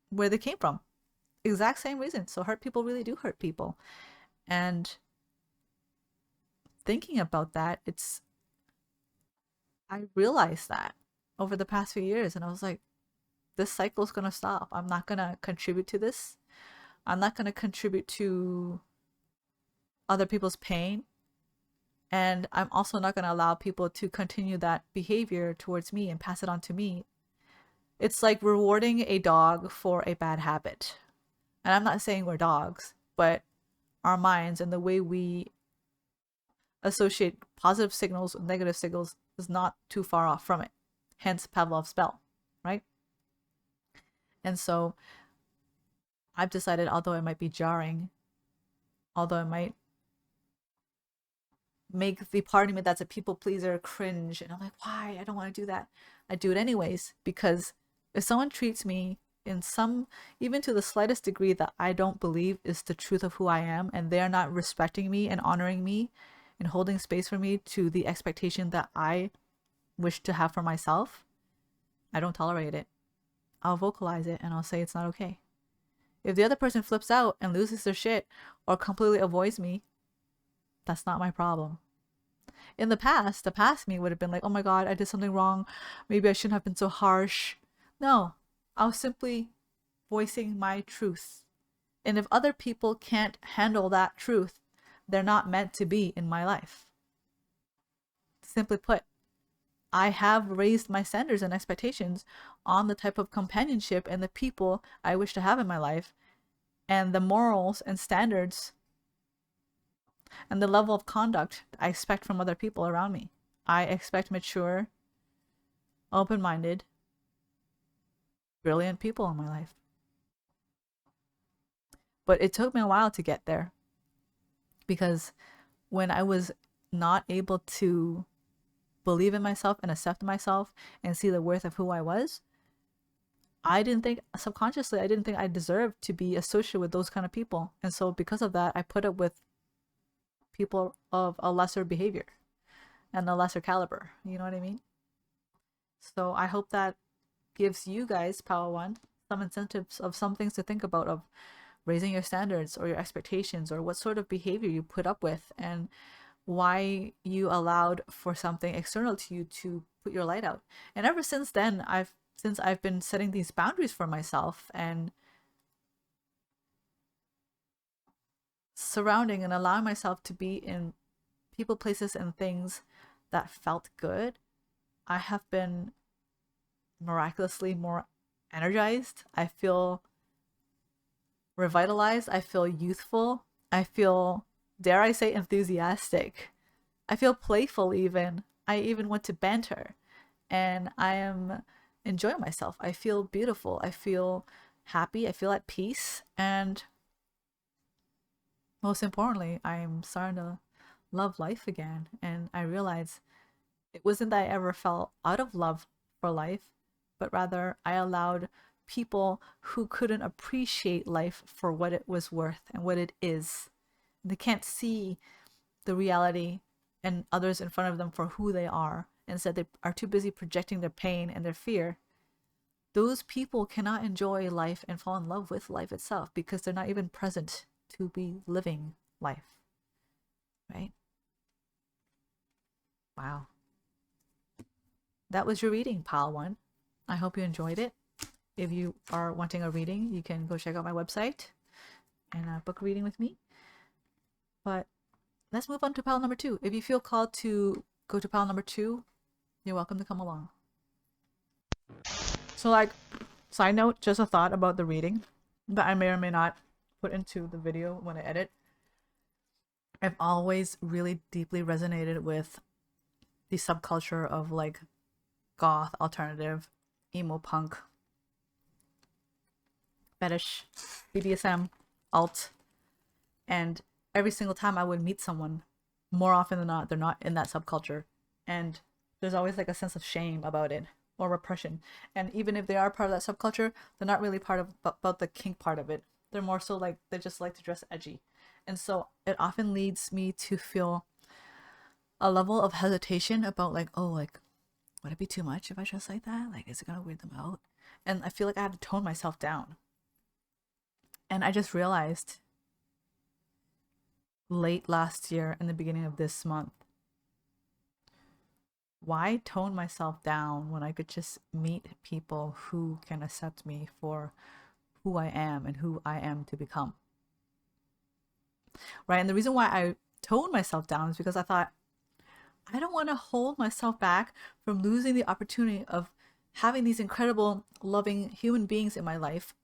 where they came from. Exact same reason. So hurt people really do hurt people. And thinking about that, I realized that over the past few years, and I was like, this cycle is gonna stop. I'm not gonna contribute to this. I'm not gonna contribute to other people's pain. And I'm also not gonna allow people to continue that behavior towards me and pass it on to me. It's like rewarding a dog for a bad habit. And I'm not saying we're dogs, but our minds and the way we associate positive signals with negative is not too far off from it. Hence Pavlov's spell, right? And so I've decided, although it might be jarring, although it might make the part of me that's a people pleaser cringe, and I'm like, why? I don't want to do that. I do it anyways, because if someone treats me in some, even to the slightest degree that I don't believe is the truth of who I am, and they're not respecting me and honoring me and holding space for me to the expectation that I wish to have for myself, I don't tolerate it. I'll vocalize it and I'll say it's not okay. If the other person flips out and loses their shit or completely avoids me, that's not my problem. In the past me would have been like, oh my God, I did something wrong. Maybe I shouldn't have been so harsh. No, I was simply voicing my truth. And if other people can't handle that truth, they're not meant to be in my life. Simply put, I have raised my standards and expectations on the type of companionship and the people I wish to have in my life, and the morals and standards and the level of conduct I expect from other people around me. I expect mature, open-minded, brilliant people in my life. But it took me a while to get there, because when I was not able to believe in myself and accept myself and see the worth of who I was, I didn't think, subconsciously, I didn't think I deserved to be associated with those kind of people. And so because of that, I put up with people of a lesser behavior and a lesser caliber. You know what I mean? So I hope that gives you guys, Power One, some incentives of some things to think about, of raising your standards or your expectations, or what sort of behavior you put up with, and why you allowed for something external to you to put your light out. And ever since then, since I've been setting these boundaries for myself and surrounding and allowing myself to be in people, places, and things that felt good, I have been miraculously more energized. I feel revitalized. I feel youthful. I feel, dare I say, enthusiastic. I feel playful even. I even went to banter, and I am enjoying myself. I feel beautiful. I feel happy. I feel at peace. And most importantly, I'm starting to love life again. And I realize it wasn't that I ever felt out of love for life, but rather I allowed people who couldn't appreciate life for what it was worth and what it is. They can't see the reality and others in front of them for who they are. Instead, they are too busy projecting their pain and their fear. Those people cannot enjoy life and fall in love with life itself, because they're not even present to be living life. Right? Wow. That was your reading, Pile One. I hope you enjoyed it. If you are wanting a reading, you can go check out my website and book a reading with me. But let's move on to pile number 2. If you feel called to go to pile number 2, you're welcome to come along. So, like, side note, just a thought about the reading that I may or may not put into the video when I edit. I've always really deeply resonated with the subculture of like goth, alternative, emo punk, fetish, BDSM, alt, and every single time I would meet someone, more often than not, they're not in that subculture, and there's always like a sense of shame about it or repression. And even if they are part of that subculture, they're not really part of about the kink part of it. They're more so like they just like to dress edgy, and so it often leads me to feel a level of hesitation about like, oh, like, would it be too much if I dress like that? Like, is it gonna weird them out? And I feel like I have to tone myself down. And I just realized late last year and the beginning of this month, why tone myself down when I could just meet people who can accept me for who I am and who I am to become? Right? And the reason why I toned myself down is because I thought, I don't want to hold myself back from losing the opportunity of having these incredible, loving human beings in my life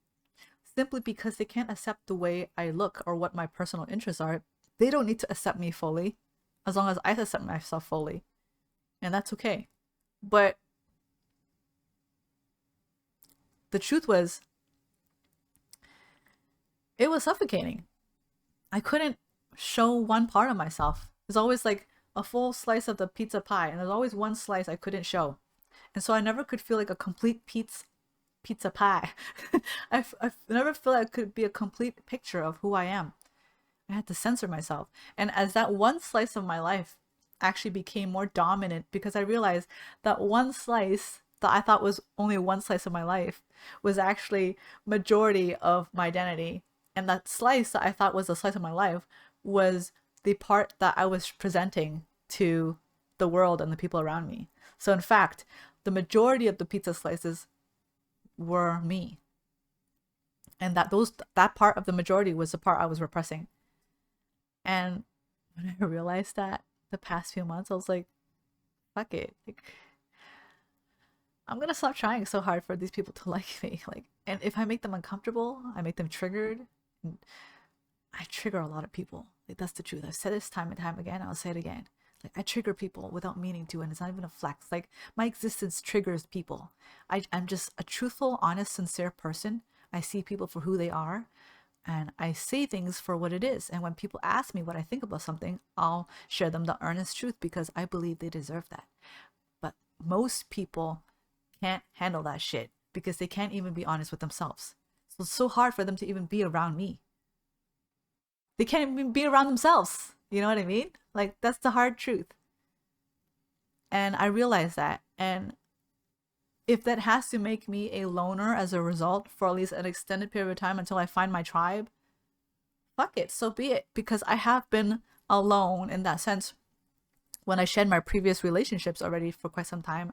simply because they can't accept the way I look or what my personal interests are. They don't need to accept me fully, as long as I accept myself fully. and that's okay. But the truth was, it was suffocating. I couldn't show one part of myself. There's always like a full slice of the pizza pie, and there's always one slice I couldn't show. And so I never could feel like a complete pizza pie. I never feel like I could be a complete picture of who I am. I had to censor myself. And as that one slice of my life actually became more dominant, because I realized that one slice that I thought was only one slice of my life was actually majority of my identity. And that slice that I thought was a slice of my life was the part that I was presenting to the world and the people around me. So in fact, the majority of the pizza slices were me. And that part of the majority was the part I was repressing. And when I realized that the past few months, I was like, fuck it. Like, I'm gonna stop trying so hard for these people to like me. Like, and if I make them uncomfortable, I make them triggered. And I trigger a lot of people. Like, that's the truth. I've said this time and time again. I'll say it again. Like, I trigger people without meaning to, and it's not even a flex. Like, my existence triggers people. I'm just a truthful, honest, sincere person. I see people for who they are, and I say things for what it is. And when people ask me what I think about something, I'll share them the earnest truth because I believe they deserve that. But most people can't handle that shit because they can't even be honest with themselves. So it's so hard for them to even be around me. They can't even be around themselves. You know what I mean? Like, that's the hard truth. And I realize that. And if that has to make me a loner as a result for at least an extended period of time until I find my tribe, fuck it, so be it. Because I have been alone in that sense when I shed my previous relationships already for quite some time.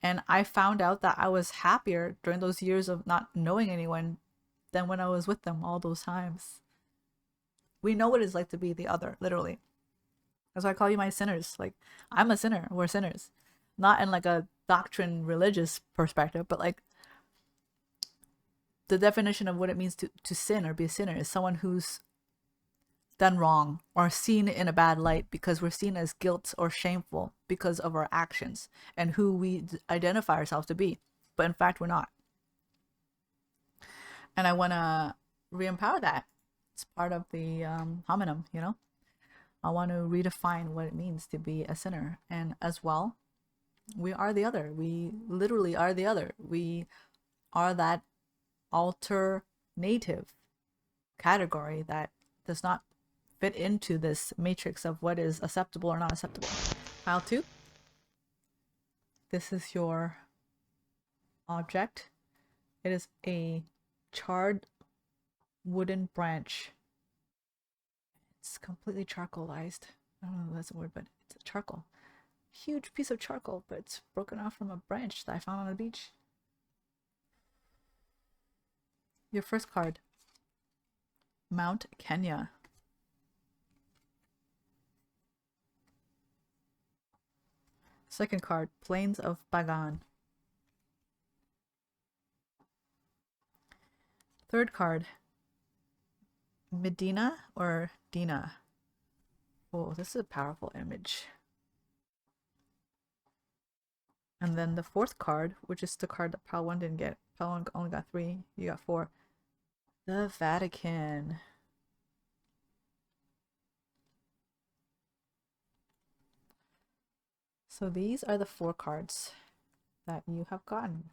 And I found out that I was happier during those years of not knowing anyone than when I was with them all those times. We know what it's like to be the other, literally. That's why I call you my sinners. Like, I'm a sinner. We're sinners. Not in like a doctrine religious perspective, but like the definition of what it means to sin or be a sinner is someone who's done wrong or seen in a bad light because we're seen as guilt or shameful because of our actions and who we identify ourselves to be. But in fact, we're not. And I want to re-empower that. It's part of the hominum, you know? I want to redefine what it means to be a sinner. And as well, we are the other. We literally are the other. We are that alternative category that does not fit into this matrix of what is acceptable or not acceptable. Pile 2. This is your object. It is a charred wooden branch. It's completely charcoalized. I don't know if that's a word, but it's charcoal. Huge piece of charcoal, but it's broken off from a branch that I found on the beach. Your first card, Mount Kenya. Second card, Plains of Bagan. Third card, Medina or Dina. Oh, this is a powerful image. And then the fourth card, which is the card that Pal 1 didn't get. Pal 1 only got 3, you got 4. The Vatican. So these are the 4 cards that you have gotten.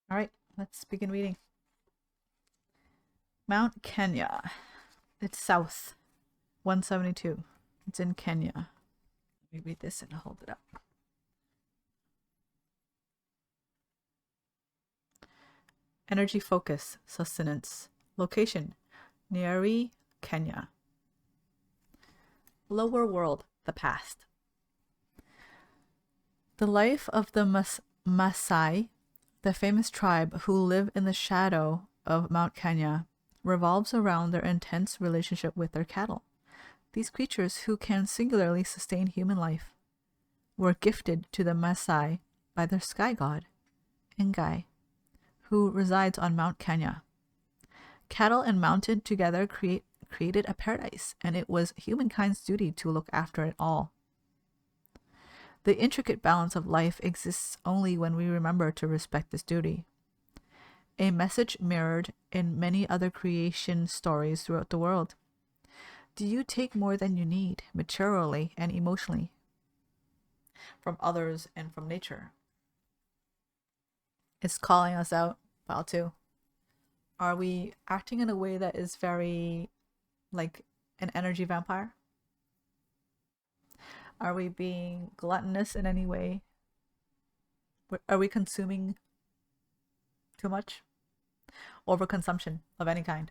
All right, let's begin reading. Mount Kenya. It's south. 172. It's in Kenya. Let me read this and hold it up. Energy focus, sustenance. Location, Nyeri, Kenya. Lower world, the past. The life of the Maasai, the famous tribe who live in the shadow of Mount Kenya, revolves around their intense relationship with their cattle. These creatures who can singularly sustain human life were gifted to the Maasai by their sky god, Ngai, who resides on Mount Kenya. Cattle and mountain together created a paradise, and it was humankind's duty to look after it all. The intricate balance of life exists only when we remember to respect this duty. A message mirrored in many other creation stories throughout the world. Do you take more than you need, materially and emotionally, from others and from nature? It's calling us out, pile 2. Are we acting in a way that is very like an energy vampire? Are we being gluttonous in any way? Are we consuming too much? Overconsumption of any kind.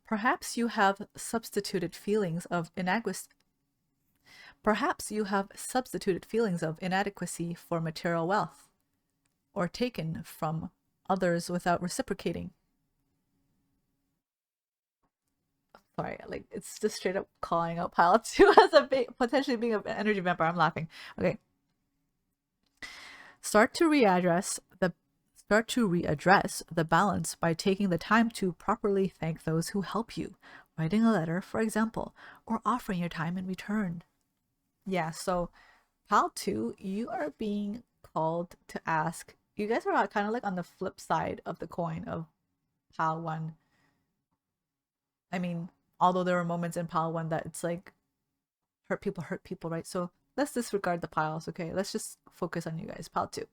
Perhaps you have substituted feelings of inadequacy. Perhaps you have substituted feelings of inadequacy for material wealth, or taken from others without reciprocating. Sorry, like it's just straight up calling out pile 2 as a potentially being an energy vampire. I'm laughing. Okay. Start to readdress the balance by taking the time to properly thank those who help you, writing a letter, for example, or offering your time in return. Yeah, so pile 2, you are being called to ask. You guys are kind of like on the flip side of the coin of pile 1. I mean, although there are moments in pile 1 that it's like hurt people, right? So let's disregard the piles, okay? Let's just focus on you guys. Pile 2.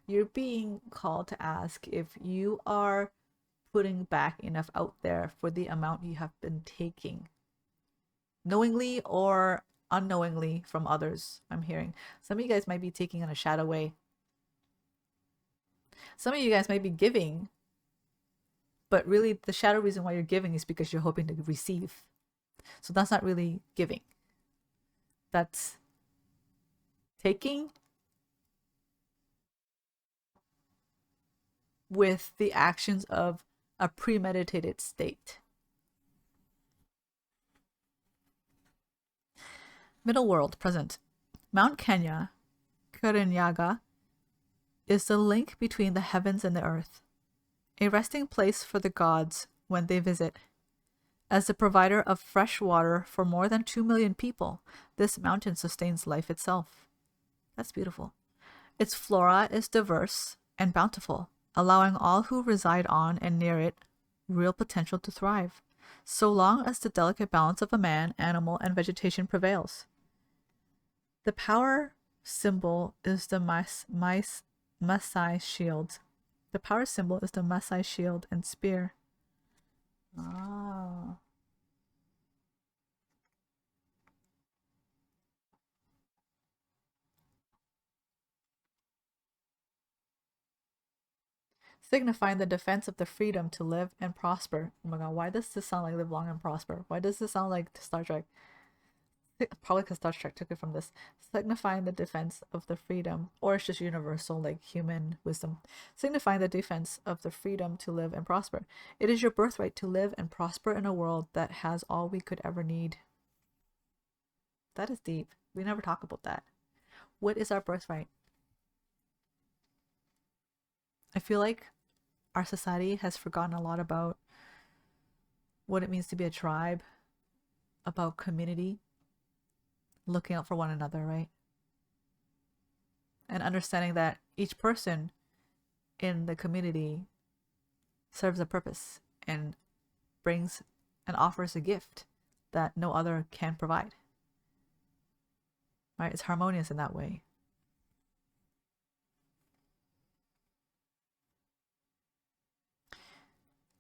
You're being called to ask if you are putting back enough out there for the amount you have been taking, knowingly or unknowingly, from others. I'm hearing some of you guys might be taking in a shadow way. Some of you guys might be giving, but really the shadow reason why you're giving is because you're hoping to receive. So that's not really giving. That's taking with the actions of a premeditated state. Middle world, present. Mount Kenya, Kirinyaga, is the link between the heavens and the earth, a resting place for the gods when they visit. As the provider of fresh water for more than 2 million people, this mountain sustains life itself. That's beautiful. Its flora is diverse and bountiful, allowing all who reside on and near it real potential to thrive, so long as the delicate balance of a man, animal, and vegetation prevails. The power symbol is the Maasai shield. The power symbol is the Maasai shield and spear. Ah. Signifying the defense of the freedom to live and prosper. Oh my god, why does this sound like live long and prosper? Why does this sound like Star Trek? Probably because Star Trek took it from this. Signifying the defense of the freedom, or it's just universal, like human wisdom. Signifying the defense of the freedom to live and prosper. It is your birthright to live and prosper in a world that has all we could ever need. That is deep. We never talk about that. What is our birthright? I feel like our society has forgotten a lot about what it means to be a tribe, about community, looking out for one another, right? And understanding that each person in the community serves a purpose and brings and offers a gift that no other can provide. Right? It's harmonious in that way.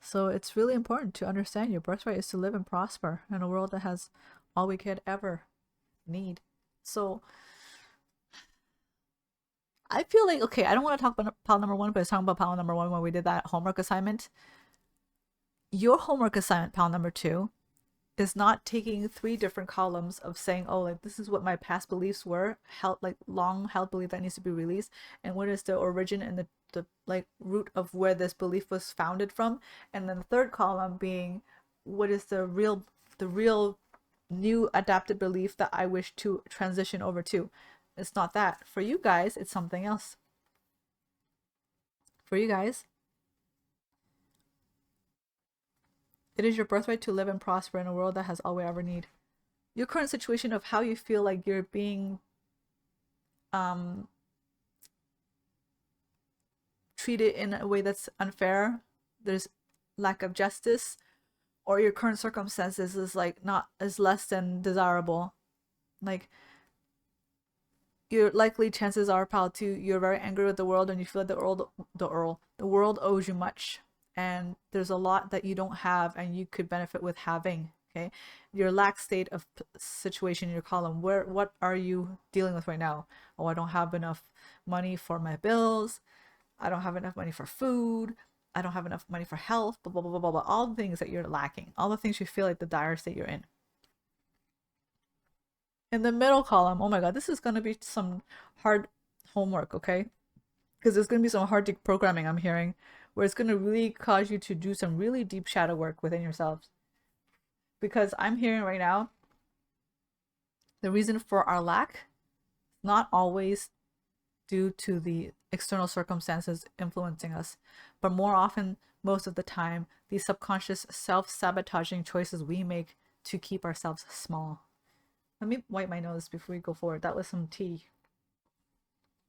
So it's really important to understand your birthright is to live and prosper in a world that has all we could ever need. So I feel like, okay, I don't want to talk about pile number 1, but I was talking about pile number 1 when we did that homework assignment. Your homework assignment, pile number 2, is not taking 3 different columns of saying, oh, like this is what my past beliefs were, held like long held belief that needs to be released, and what is the origin and the like root of where this belief was founded from, and then the third column being what is the real new adapted belief that I wish to transition over to. It's not that. For you guys, it's something else. For you guys, it is your birthright to live and prosper in a world that has all we ever need. Your current situation of how you feel like you're being treated in a way that's unfair, there's lack of justice, or your current circumstances is like not as less than desirable. Like, you're likely, chances are, pal, too, you're very angry with the world and you feel like the world owes you much, and there's a lot that you don't have and you could benefit with having. Okay, your lack state of situation in your column, what are you dealing with right now? Oh, I don't have enough money for my bills, I don't have enough money for food, I don't have enough money for health, blah blah blah blah blah, all the things that you're lacking, all the things you feel like the dire state you're in. In the middle column, oh my god, this is going to be some hard homework, okay? Because there's going to be some hard deprogramming I'm hearing, where it's going to really cause you to do some really deep shadow work within yourselves. Because I'm hearing right now, the reason for our lack, not always due to the external circumstances influencing us, but more often, most of the time, these subconscious self-sabotaging choices we make to keep ourselves small. Let me wipe my nose before we go forward. That was some tea.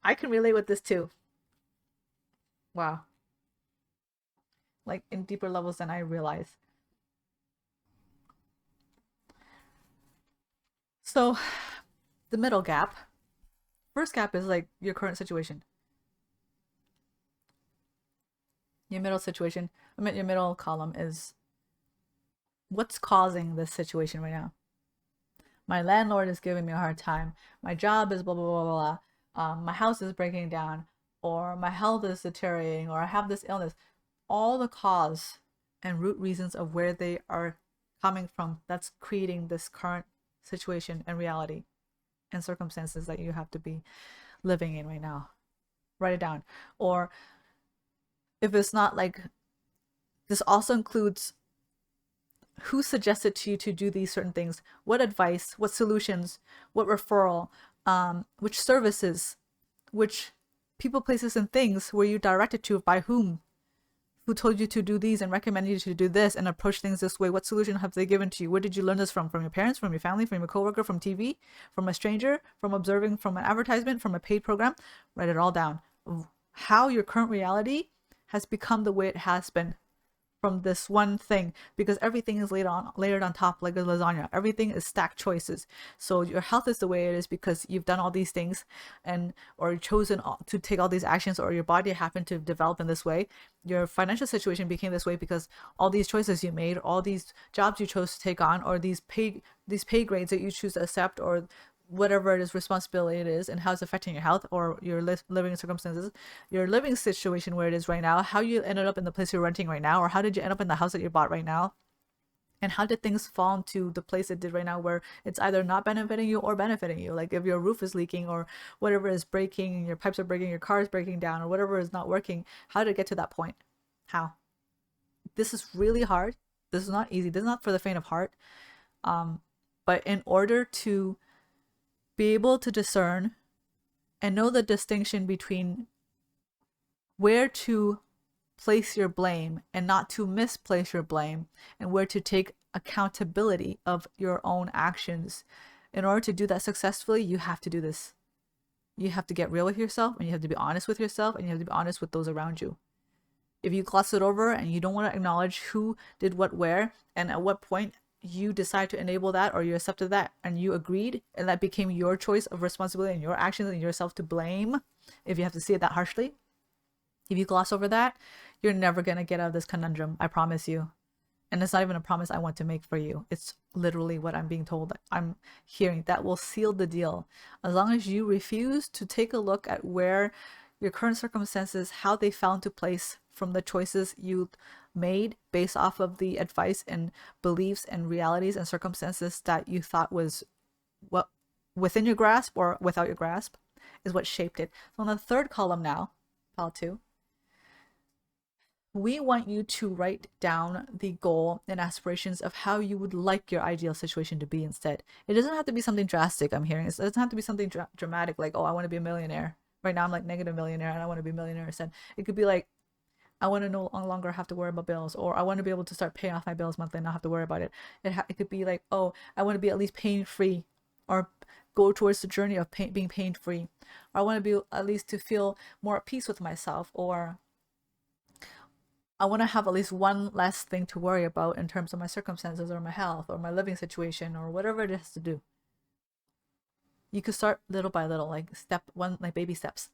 I can relate with this too. Wow. Like in deeper levels than I realize. So, the middle gap. First gap is like your current situation. Your middle situation, your middle column is what's causing this situation right now. My landlord is giving me a hard time. My job is blah, blah, blah, blah, blah. My house is breaking down, or my health is deteriorating, or I have this illness. All the cause and root reasons of where they are coming from, that's creating this current situation and reality and circumstances that you have to be living in right now. Write it down. Or if it's not like, this also includes who suggested to you to do these certain things, what advice, what solutions, what referral, which services, which people, places, and things were you directed to, by whom, who told you to do these and recommended you to do this and approach things this way. What solution have they given to you? Where did you learn this from your parents, from your family, from your coworker, from TV, from a stranger, from observing, from an advertisement, from a paid program? Write it all down. How your current reality has become the way it has been from this one thing, because everything is layered on top like a lasagna. Everything is stacked choices. So your health is the way it is because you've done all these things, and or chosen to take all these actions, or your body happened to develop in this way. Your financial situation became this way because all these choices you made, all these jobs you chose to take on, or these pay grades that you choose to accept, or whatever it is, responsibility it is, and how it's affecting your health or your living circumstances, your living situation where it is right now, how you ended up in the place you're renting right now, or how did you end up in the house that you bought right now, and how did things fall into the place it did right now, where it's either not benefiting you or benefiting you. Like if your roof is leaking, or whatever is breaking, your pipes are breaking, your car is breaking down, or whatever is not working, how did it get to that point? How? This is really hard. This is not easy. This is not for the faint of heart. But in order to be able to discern and know the distinction between where to place your blame and not to misplace your blame, and where to take accountability of your own actions, in order to do that successfully, you have to do this. You have to get real with yourself, and you have to be honest with yourself, and you have to be honest with those around you. If you gloss it over and you don't want to acknowledge who did what where and at what point you decide to enable that, or you accepted that and you agreed, and that became your choice of responsibility and your actions and yourself to blame, if you have to see it that harshly, if you gloss over that, you're never going to get out of this conundrum. I promise you. And it's not even a promise I want to make for you. It's literally what I'm being told. I'm hearing that will seal the deal. As long as you refuse to take a look at where your current circumstances, how they fell into place from the choices you made based off of the advice and beliefs and realities and circumstances that you thought was what within your grasp or without your grasp, is what shaped it. So on the third column now, pile 2, we want you to write down the goal and aspirations of how you would like your ideal situation to be instead. It doesn't have to be something drastic, I'm hearing. It doesn't have to be something dramatic, like, oh, I want to be a millionaire. Right now I'm like negative millionaire and I want to be a millionaire instead. It could be like, I want to no longer have to worry about bills, or I want to be able to start paying off my bills monthly and not have to worry about it. It could be like, oh, I want to be at least pain free, or go towards the journey of being pain free. Or I want to be at least to feel more at peace with myself, or I want to have at least one less thing to worry about in terms of my circumstances or my health or my living situation or whatever it has to do. You could start little by little, like step one, like baby steps.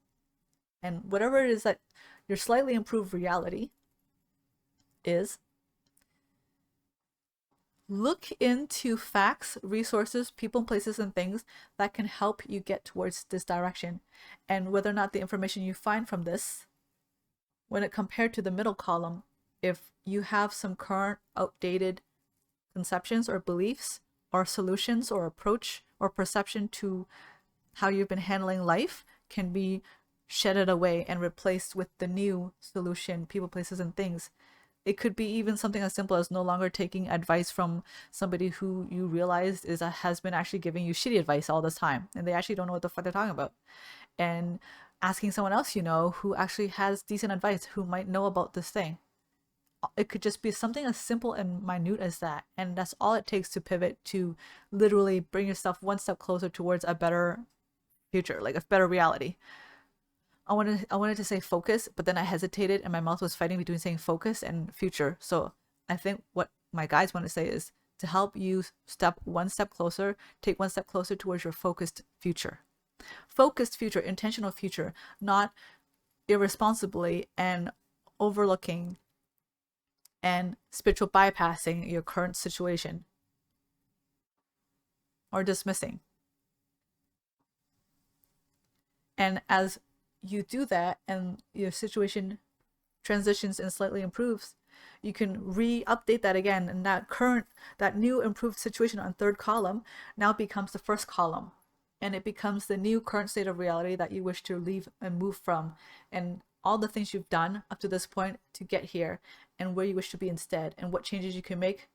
And whatever it is that your slightly improved reality is, look into facts, resources, people, places, and things that can help you get towards this direction. And whether or not the information you find from this, when it compared to the middle column, if you have some current outdated conceptions or beliefs or solutions or approach or perception to how you've been handling life, can be shedded away and replaced with the new solution, people, places, and things. It could be even something as simple as no longer taking advice from somebody who you realized has been actually giving you shitty advice all this time, and they actually don't know what the fuck they're talking about. And asking someone else you know who actually has decent advice, who might know about this thing. It could just be something as simple and minute as that, and that's all it takes to pivot, to literally bring yourself one step closer towards a better future, like a better reality. I wanted to say focus, but then I hesitated and my mouth was fighting between saying focus and future. So I think what my guides want to say is to help you step one step closer, take one step closer towards your focused future. Focused future, intentional future, not irresponsibly and overlooking and spiritual bypassing your current situation or dismissing. And as you do that and your situation transitions and slightly improves, you can re-update that again, and that new improved situation on third column now becomes the first column, and it becomes the new current state of reality that you wish to leave and move from, and all the things you've done up to this point to get here, and where you wish to be instead, and what changes you can make,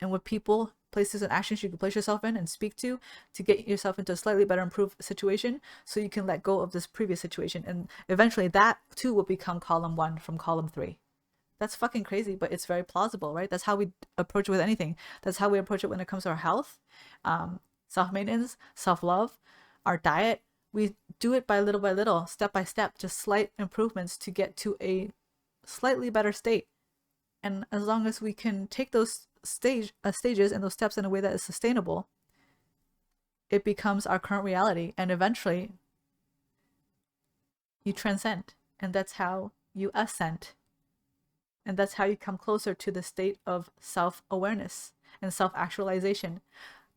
and what people, places, and actions you can place yourself in and speak to get yourself into a slightly better improved situation, so you can let go of this previous situation. And eventually that too will become column 1 from column 3. That's fucking crazy, but it's very plausible, right? That's how we approach it with anything. That's how we approach it when it comes to our health, self-maintenance, self-love, our diet. We do it by little, step by step, just slight improvements to get to a slightly better state. And as long as we can take those stages and those steps in a way that is sustainable, it becomes our current reality, and eventually you transcend, and that's how you ascend, and that's how you come closer to the state of self-awareness and self-actualization.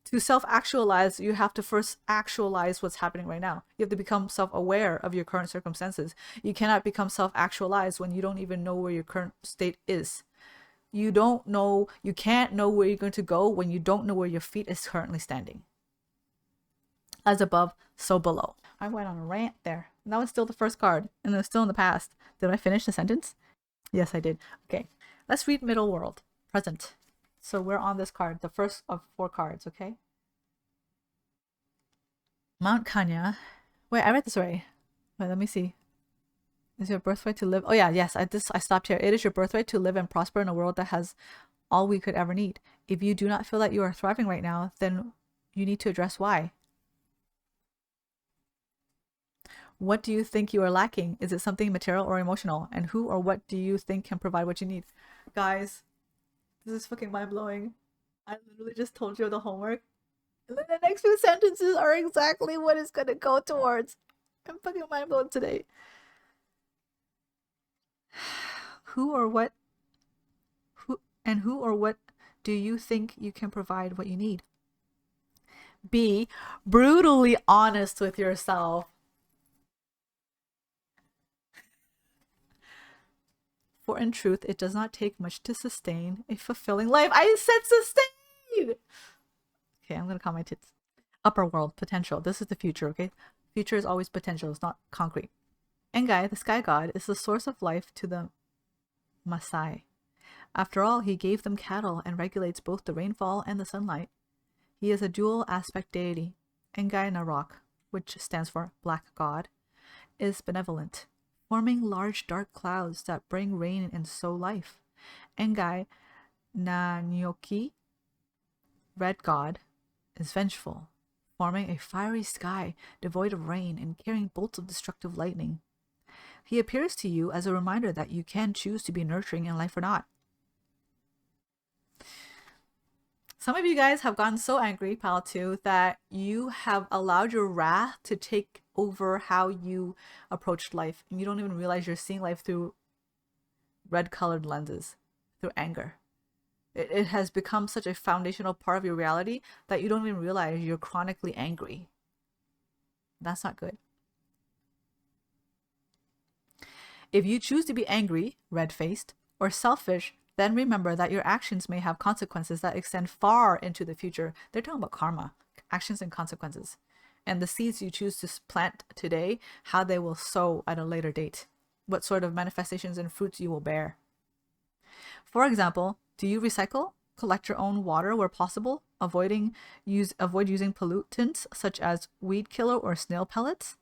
To self-actualize, you have to first actualize what's happening right now. You have to become self-aware of your current circumstances. You cannot become self-actualized when you don't even know where your current state is. You can't know where you're going to go when you don't know where your feet is currently standing. As above, so below. I went on a rant there. And that was still the first card, and it was still in the past. Did I finish the sentence? Yes, I did. Okay, let's read middle world, present. So we're on this card, the first of 4 cards, okay? Mount Kanya. Wait, I read this already. Wait, let me see. Is your birthright to live? Oh yeah, yes, I stopped here. It is your birthright to live and prosper in a world that has all we could ever need. If you do not feel that you are thriving right now, then you need to address why. What do you think you are lacking? Is it something material or emotional? And who or what do you think can provide what you need? Guys, this is fucking mind-blowing. I literally just told you the homework. And then the next few sentences are exactly what it's gonna go towards. I'm fucking mind-blown today. Who or what do you think you can provide what you need? Be brutally honest with yourself. For in truth, it does not take much to sustain a fulfilling life. I said sustain! Okay, I'm gonna count my tits. Upper world, potential. This is the future, okay? Future is always potential, it's not concrete. Engai, the sky god, is the source of life to the Masai. After all, he gave them cattle and regulates both the rainfall and the sunlight. He is a dual aspect deity. Engai Narok, which stands for Black God, is benevolent, forming large dark clouds that bring rain and sow life. Engai Nanyoki, Red God, is vengeful, forming a fiery sky devoid of rain and carrying bolts of destructive lightning. He appears to you as a reminder that you can choose to be nurturing in life or not. Some of you guys have gotten so angry, Pal 2, that you have allowed your wrath to take over how you approach life, and you don't even realize you're seeing life through red-colored lenses, through anger. It has become such a foundational part of your reality that you don't even realize you're chronically angry. That's not good. If you choose to be angry, red-faced, or selfish, then remember that your actions may have consequences that extend far into the future. They're talking about karma, actions and consequences. And the seeds you choose to plant today, how they will sow at a later date. What sort of manifestations and fruits you will bear. For example, do you recycle? Collect your own water where possible? Avoid using pollutants such as weed killer or snail pellets?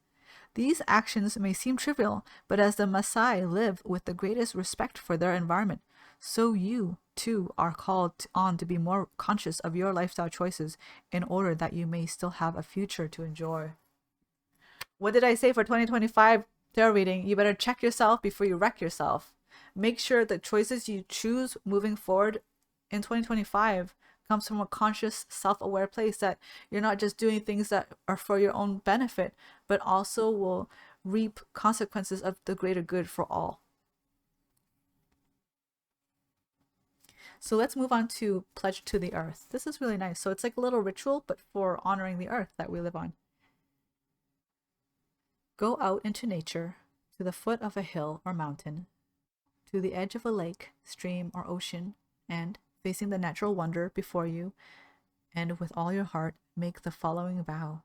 These actions may seem trivial, but as the Maasai live with the greatest respect for their environment, so you, too, are called on to be more conscious of your lifestyle choices in order that you may still have a future to enjoy. What did I say for 2025 tarot reading? You better check yourself before you wreck yourself. Make sure the choices you choose moving forward in 2025 comes from a conscious, self-aware place, that you're not just doing things that are for your own benefit, but also will reap consequences of the greater good for all. So let's move on to Pledge to the Earth. This is really nice. So it's like a little ritual, but for honoring the earth that we live on. Go out into nature, to the foot of a hill or mountain, to the edge of a lake, stream, or ocean, and, facing the natural wonder before you, and with all your heart, make the following vow.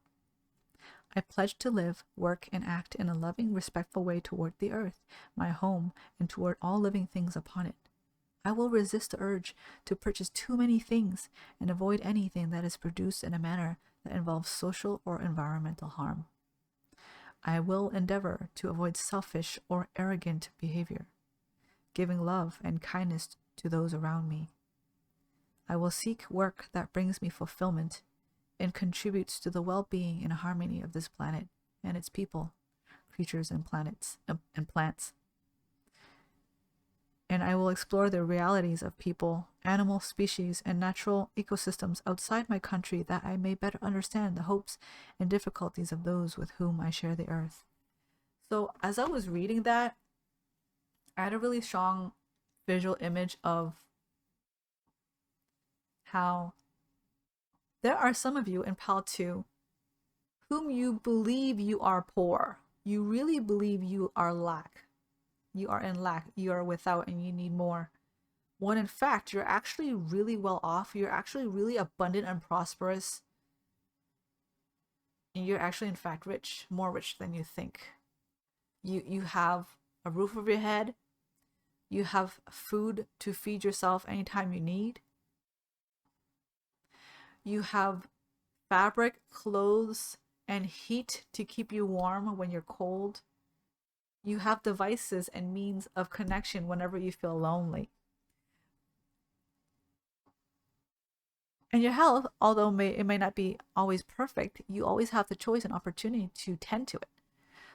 I pledge to live, work, and act in a loving, respectful way toward the earth, my home, and toward all living things upon it. I will resist the urge to purchase too many things and avoid anything that is produced in a manner that involves social or environmental harm. I will endeavor to avoid selfish or arrogant behavior, giving love and kindness to those around me. I will seek work that brings me fulfillment and contributes to the well-being and harmony of this planet and its people, creatures, and plants. And I will explore the realities of people, animal species, and natural ecosystems outside my country that I may better understand the hopes and difficulties of those with whom I share the earth. So as I was reading that, I had a really strong visual image of how there are some of you in Pal 2 whom you believe you are poor. You really believe you are lack. You are in lack. You are without and you need more. When in fact, you're actually really well off. You're actually really abundant and prosperous. And you're actually in fact rich, more rich than you think. You have a roof over your head. You have food to feed yourself anytime you need. You have fabric, clothes, and heat to keep you warm when you're cold. You have devices and means of connection whenever you feel lonely. And your health, although it may not be always perfect, you always have the choice and opportunity to tend to it.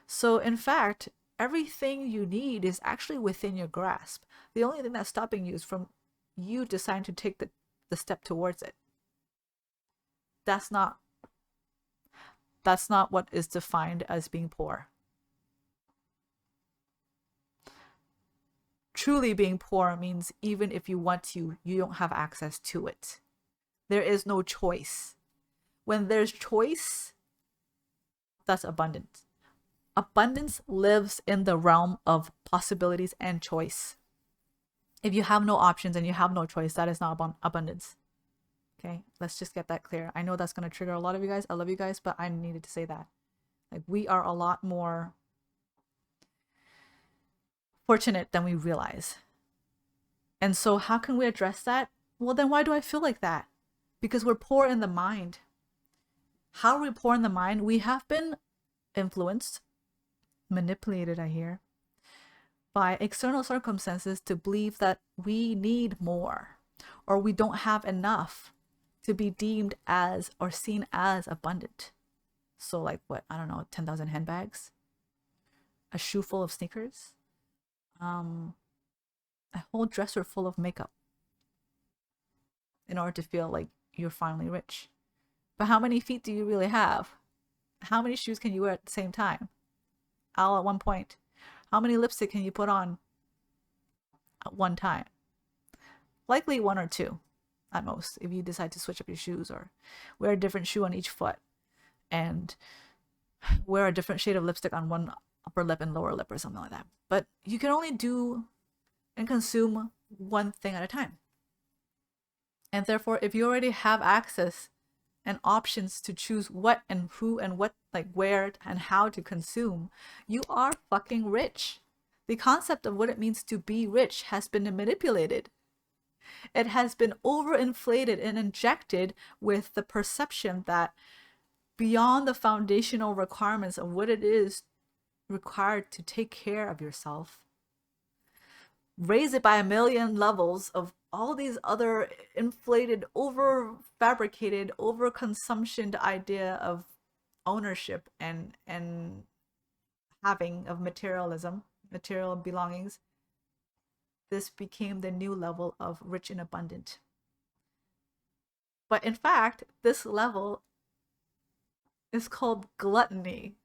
So in fact, everything you need is actually within your grasp. The only thing that's stopping you is from you deciding to take the step towards it. That's not what is defined as being poor. Truly being poor means even if you want to, you don't have access to it. There is no choice. When there's choice, that's abundance. Abundance lives in the realm of possibilities and choice. If you have no options and you have no choice, that is not abundance. Okay, let's just get that clear. I know that's going to trigger a lot of you guys. I love you guys, but I needed to say that. Like, we are a lot more fortunate than we realize. And so how can we address that? Well, then why do I feel like that? Because we're poor in the mind. How are we poor in the mind? We have been influenced, manipulated, I hear, by external circumstances to believe that we need more or we don't have enough to be deemed as or seen as abundant. So, like, what? I don't know, 10,000 handbags, a shoe full of sneakers, um, a whole dresser full of makeup in order to feel like you're finally rich. But how many feet do you really have? How many shoes can you wear at the same time? All at one point. How many lipstick can you put on at one time? Likely one or two at most, if you decide to switch up your shoes or wear a different shoe on each foot and wear a different shade of lipstick on one upper lip and lower lip or something like that. But you can only do and consume one thing at a time. And therefore, if you already have access and options to choose what and who and what, like where and how to consume, you are fucking rich. The concept of what it means to be rich has been manipulated. It has been overinflated and injected with the perception that beyond the foundational requirements of what it is required to take care of yourself, raise it by a million levels of all these other inflated, over fabricated, over consumption idea of ownership and having of materialism, material belongings. This became the new level of rich and abundant. But in fact, this level is called gluttony.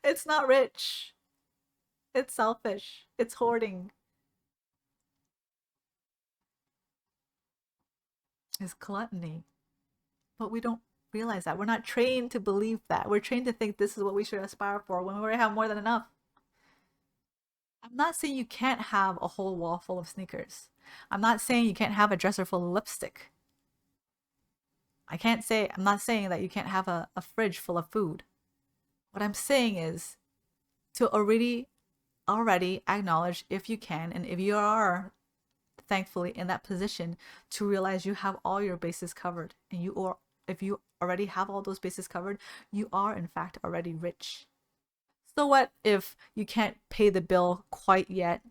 It's not rich. It's selfish. It's hoarding. It's gluttony. But we don't realize that. We're not trained to believe that. We're trained to think this is what we should aspire for when we already have more than enough. I'm not saying you can't have a whole wall full of sneakers. I'm not saying you can't have a dresser full of lipstick. I'm not saying that you can't have a fridge full of food. What I'm saying is to already acknowledge, if you can, and if you are thankfully in that position, to realize you have all your bases covered. And if you already have all those bases covered, you are in fact already rich. So what if you can't pay the bill quite yet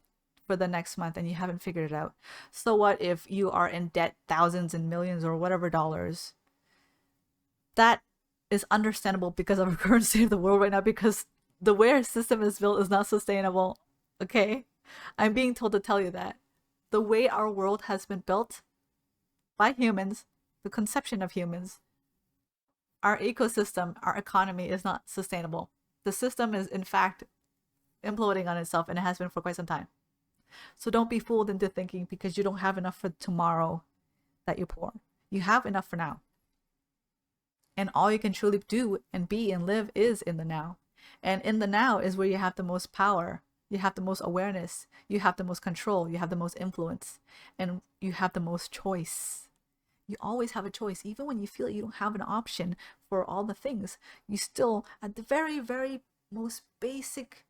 for the next month and you haven't figured it out? So what if you are in debt thousands and millions or whatever dollars? That is understandable because of our current state of the world right now, because the way our system is built is not sustainable. Okay? I'm being told to tell you that. The way our world has been built by humans, the conception of humans, our ecosystem, our economy is not sustainable. The system is in fact imploding on itself, and it has been for quite some time. So don't be fooled into thinking because you don't have enough for tomorrow that you're poor. You have enough for now. And all you can truly do and be and live is in the now. And in the now is where you have the most power, you have the most awareness, you have the most control, you have the most influence, and you have the most choice. You always have a choice. Even when you feel you don't have an option for all the things, you still, at the very, very most basic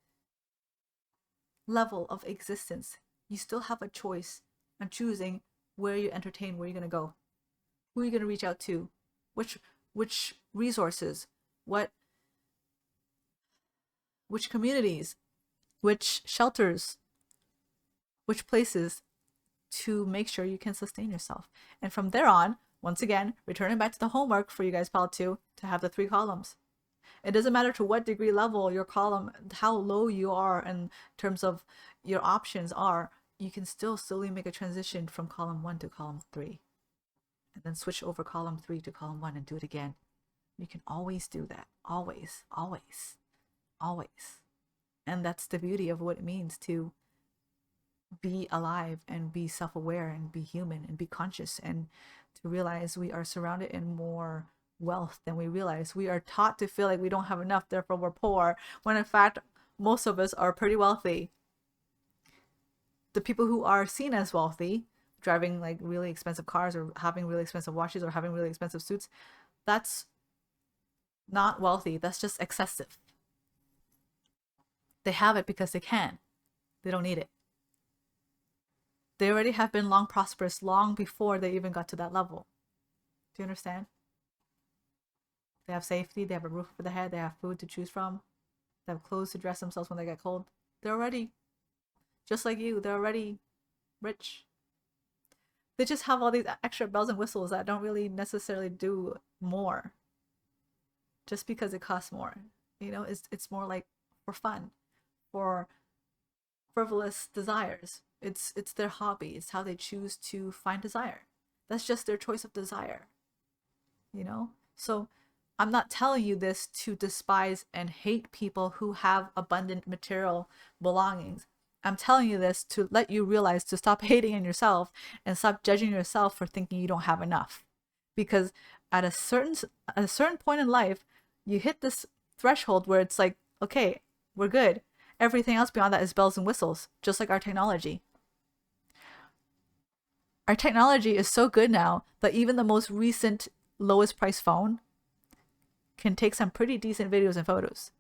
level of existence, you still have a choice on choosing where you entertain, where you're going to go, who you're going to reach out to, which resources, which communities, which shelters, which places, to make sure you can sustain yourself. And from there on, once again, returning back to the homework for you guys, pile 2, to have the 3 columns. It doesn't matter to what degree level your column, how low you are in terms of your options are, you can still slowly make a transition from column 1 to column 3. And then switch over column 3 to column 1 and do it again. You can always do that. Always, always, always. And that's the beauty of what it means to be alive and be self-aware and be human and be conscious, and to realize we are surrounded in more wealth than we realize. We are taught to feel like we don't have enough, therefore we're poor, when in fact most of us are pretty wealthy. The people who are seen as wealthy, driving like really expensive cars or having really expensive watches or having really expensive suits, that's not wealthy. That's just excessive. They have it because they can. They don't need it. They already have been long prosperous long before they even got to that level. Do you understand? They have safety, they have a roof over their head, they have food to choose from, they have clothes to dress themselves when they get cold. They're already, just like you, they're already rich. They just have all these extra bells and whistles that don't really necessarily do more just because it costs more. It's more like for fun, for frivolous desires. It's their hobby. It's how they choose to find desire. That's just their choice of desire. So I'm not telling you this to despise and hate people who have abundant material belongings. I'm telling you this to let you realize to stop hating in yourself and stop judging yourself for thinking you don't have enough. Because at a certain point in life, you hit this threshold where it's like, okay, we're good. Everything else beyond that is bells and whistles, just like our technology. Our technology is so good now that even the most recent lowest price phone can take some pretty decent videos and photos.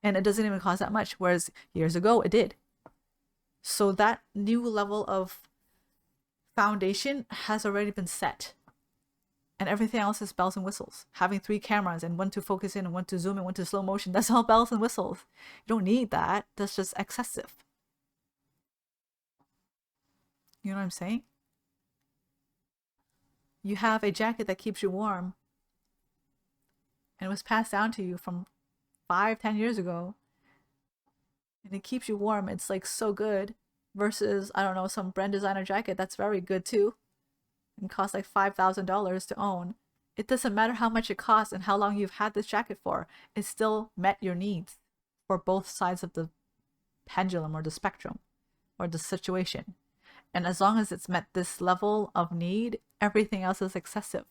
And it doesn't even cost that much, whereas years ago it did. So that new level of foundation has already been set. And everything else is bells and whistles. Having 3 cameras and one to focus in and one to zoom and one to slow motion, that's all bells and whistles. You don't need that. That's just excessive. You know what I'm saying? You have a jacket that keeps you warm and it was passed down to you from 5-10 years ago, and it keeps you warm. It's like so good versus, I don't know, some brand designer jacket that's very good too and costs like $5,000 to own. It doesn't matter how much it costs and how long you've had this jacket for, it still met your needs for both sides of the pendulum or the spectrum or the situation. And as long as it's met this level of need, everything else is excessive.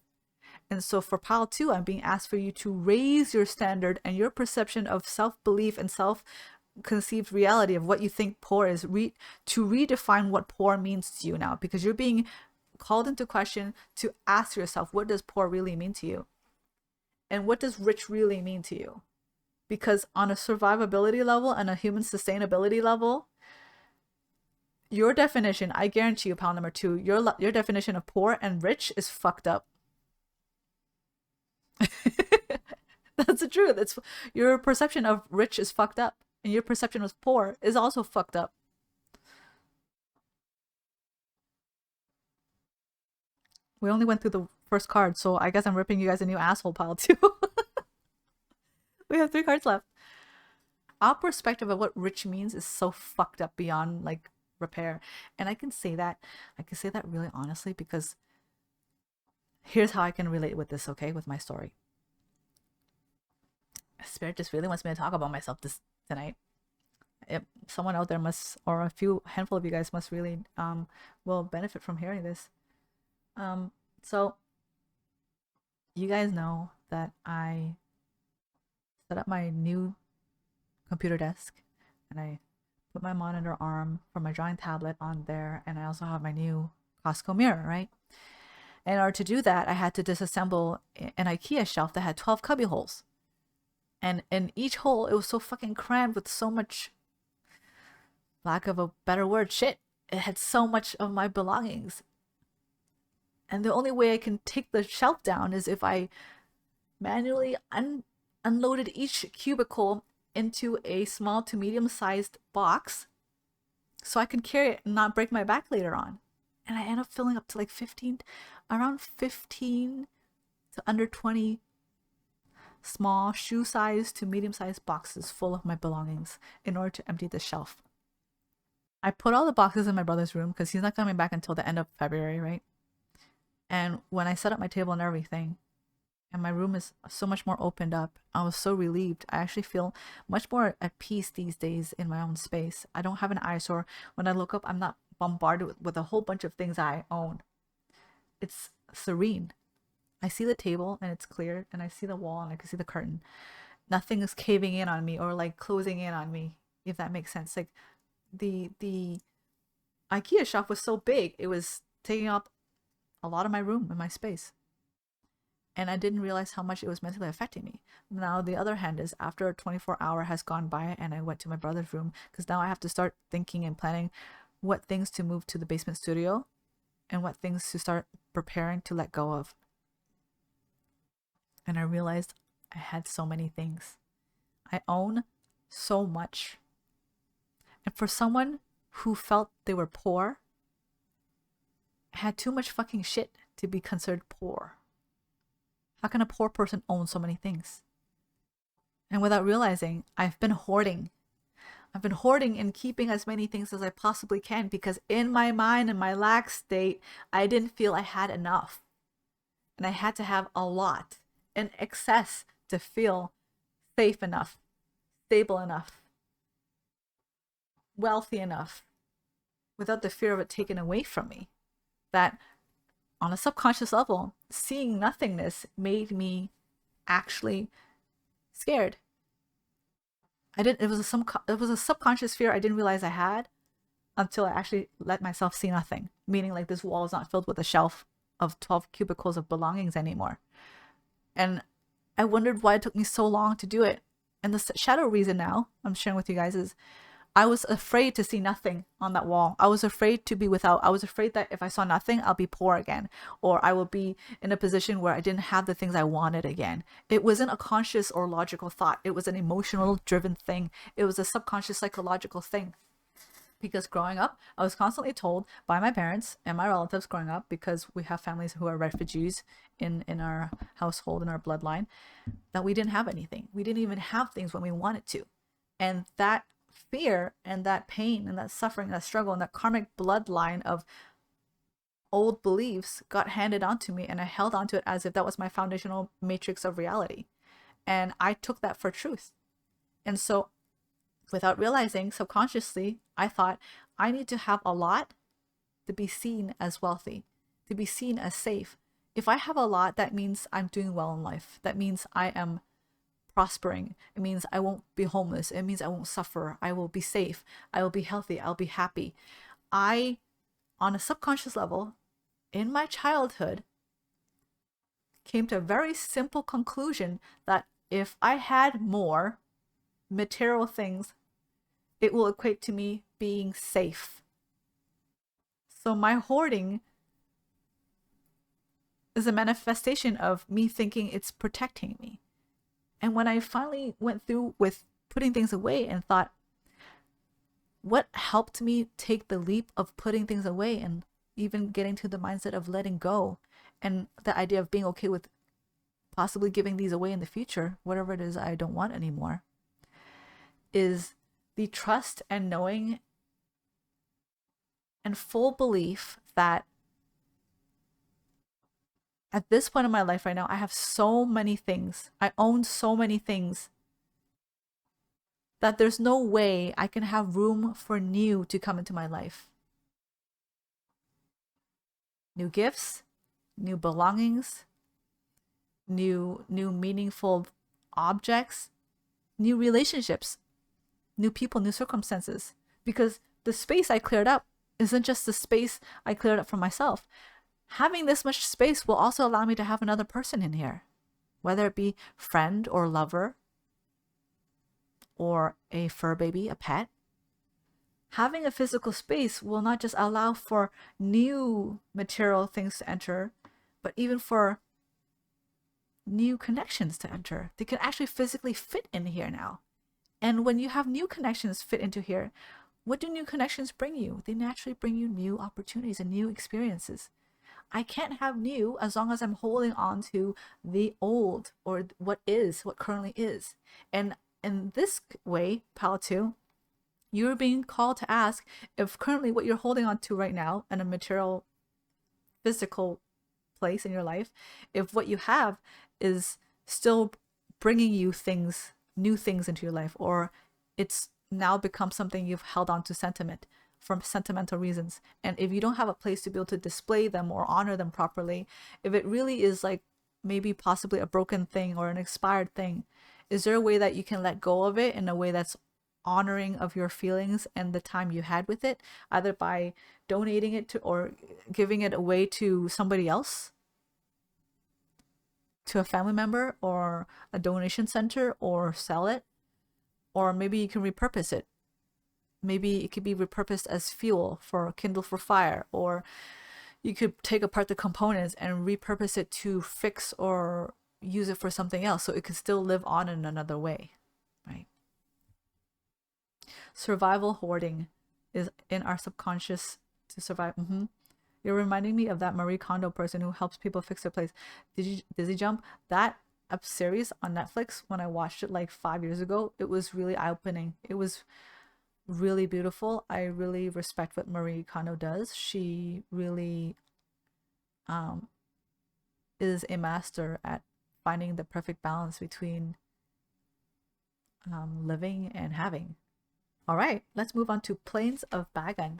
And so for pile 2, I'm being asked for you to raise your standard and your perception of self-belief and self-conceived reality of what you think poor is, to redefine what poor means to you now, because you're being called into question to ask yourself, what does poor really mean to you? And what does rich really mean to you? Because on a survivability level and a human sustainability level, your definition, I guarantee you, pile number 2, your definition of poor and rich is fucked up. That's the truth. It's your perception of rich is fucked up, and your perception of poor is also fucked up. We only went through the first card, so I guess I'm ripping you guys a new asshole pile too. We have 3 cards left. Our perspective of what rich means is so fucked up beyond like repair. And I can say that really honestly because here's how I can relate with this, okay, with my story. Spirit just really wants me to talk about myself tonight. Someone out there must, or a handful of you guys must really will benefit from hearing this. So you guys know that I set up my new computer desk and I put my monitor arm for my drawing tablet on there, and I also have my new Costco mirror, right? In order to do that, I had to disassemble an IKEA shelf that had 12 cubby holes. And in each hole, it was so fucking crammed with so much, lack of a better word, shit. It had so much of my belongings. And the only way I can take the shelf down is if I manually unloaded each cubicle into a small to medium-sized box so I can carry it and not break my back later on. And I end up filling up to like around 15 to under 20 small shoe-sized to medium-sized boxes full of my belongings in order to empty the shelf. I put all the boxes in my brother's room because he's not coming back until the end of February, right? And when I set up my table and everything, and my room is so much more opened up, I was so relieved. I actually feel much more at peace these days in my own space. I don't have an eyesore. When I look up, I'm not bombarded with a whole bunch of things I own. It's serene. I see the table and it's clear, and I see the wall and I can see the curtain. Nothing is caving in on me or like closing in on me, if that makes sense. Like the IKEA shop was so big, it was taking up a lot of my room and my space. and I didn't realize how much it was mentally affecting me. Now, the other hand is after a 24-hour has gone by and I went to my brother's room, because now I have to start thinking and planning what things to move to the basement studio and what things to start preparing to let go of. And I realized I had so many things. I own so much. And for someone who felt they were poor, I had too much fucking shit to be considered poor. How can a poor person own so many things? And without realizing, I've been hoarding. I've been hoarding and keeping as many things as I possibly can, because in my mind, in my lack state, I didn't feel I had enough. And I had to have a lot in excess to feel safe enough, stable enough, wealthy enough, without the fear of it taken away from me. That on a subconscious level, seeing nothingness made me actually scared. It was a subconscious fear I didn't realize I had until I actually let myself see nothing. Meaning, like, this wall is not filled with a shelf of 12 cubicles of belongings anymore. And I wondered why it took me so long to do it. And the shadow reason now I'm sharing with you guys is I was afraid to see nothing on that wall. I was afraid to be without. I was afraid that if I saw nothing, I'll be poor again, or I will be in a position where I didn't have the things I wanted again. It wasn't a conscious or logical thought. It was an emotional driven thing. It was a subconscious psychological thing. Because growing up, I was constantly told by my parents and my relatives growing up, because we have families who are refugees in our household, in our bloodline, that we didn't have anything. We didn't even have things when we wanted to. And that fear and that pain and that suffering and that struggle and that karmic bloodline of old beliefs got handed on to me, and I held on to it as if that was my foundational matrix of reality. And I took that for truth. And so, without realizing, subconsciously, I thought I need to have a lot to be seen as wealthy, to be seen as safe. If I have a lot, that means I'm doing well in life. That means I am prospering. It means I won't be homeless. It means I won't suffer. I will be safe. I will be healthy. I'll be happy. I, on a subconscious level, in my childhood, came to a very simple conclusion that if I had more material things, it will equate to me being safe. So my hoarding is a manifestation of me thinking it's protecting me. And when I finally went through with putting things away and thought, what helped me take the leap of putting things away and even getting to the mindset of letting go, and the idea of being okay with possibly giving these away in the future, whatever it is I don't want anymore, is the trust and knowing and full belief that at this point in my life right now, I have so many things. I own so many things that there's no way I can have room for new to come into my life. New gifts, new belongings, new meaningful objects, new relationships, new people, new circumstances. Because the space I cleared up isn't just the space I cleared up for myself. Having this much space will also allow me to have another person in here, whether it be friend or lover or a fur baby, a pet. Having a physical space will not just allow for new material things to enter, but even for new connections to enter. They can actually physically fit in here now. And when you have new connections fit into here, what do new connections bring you? They naturally bring you new opportunities and new experiences. I can't have new as long as I'm holding on to the old, or what currently is. And in this way, Pal 2, you're being called to ask if currently what you're holding on to right now in a material, physical place in your life, if what you have is still bringing you things, new things into your life, or it's now become something you've held on to for sentimental reasons. And if you don't have a place to be able to display them or honor them properly, if it really is like maybe possibly a broken thing or an expired thing, is there a way that you can let go of it in a way that's honoring of your feelings and the time you had with it, either by donating it to or giving it away to somebody else? to a family member or a donation center or sell it, or maybe you can repurpose it. Maybe it could be repurposed as fuel for Kindle for Fire, or you could take apart the components and repurpose it to fix or use it for something else so it could still live on in another way, right? Survival hoarding is in our subconscious to survive. You're reminding me of that Marie Kondo person who helps people fix their place. Dizzy Jump? That series on Netflix, when I watched it like 5 years ago, it was really eye-opening. It was really beautiful. I really respect what Marie Kondo does. She really is a master at finding the perfect balance between living and having. All right, let's move on to Plains of Bagan.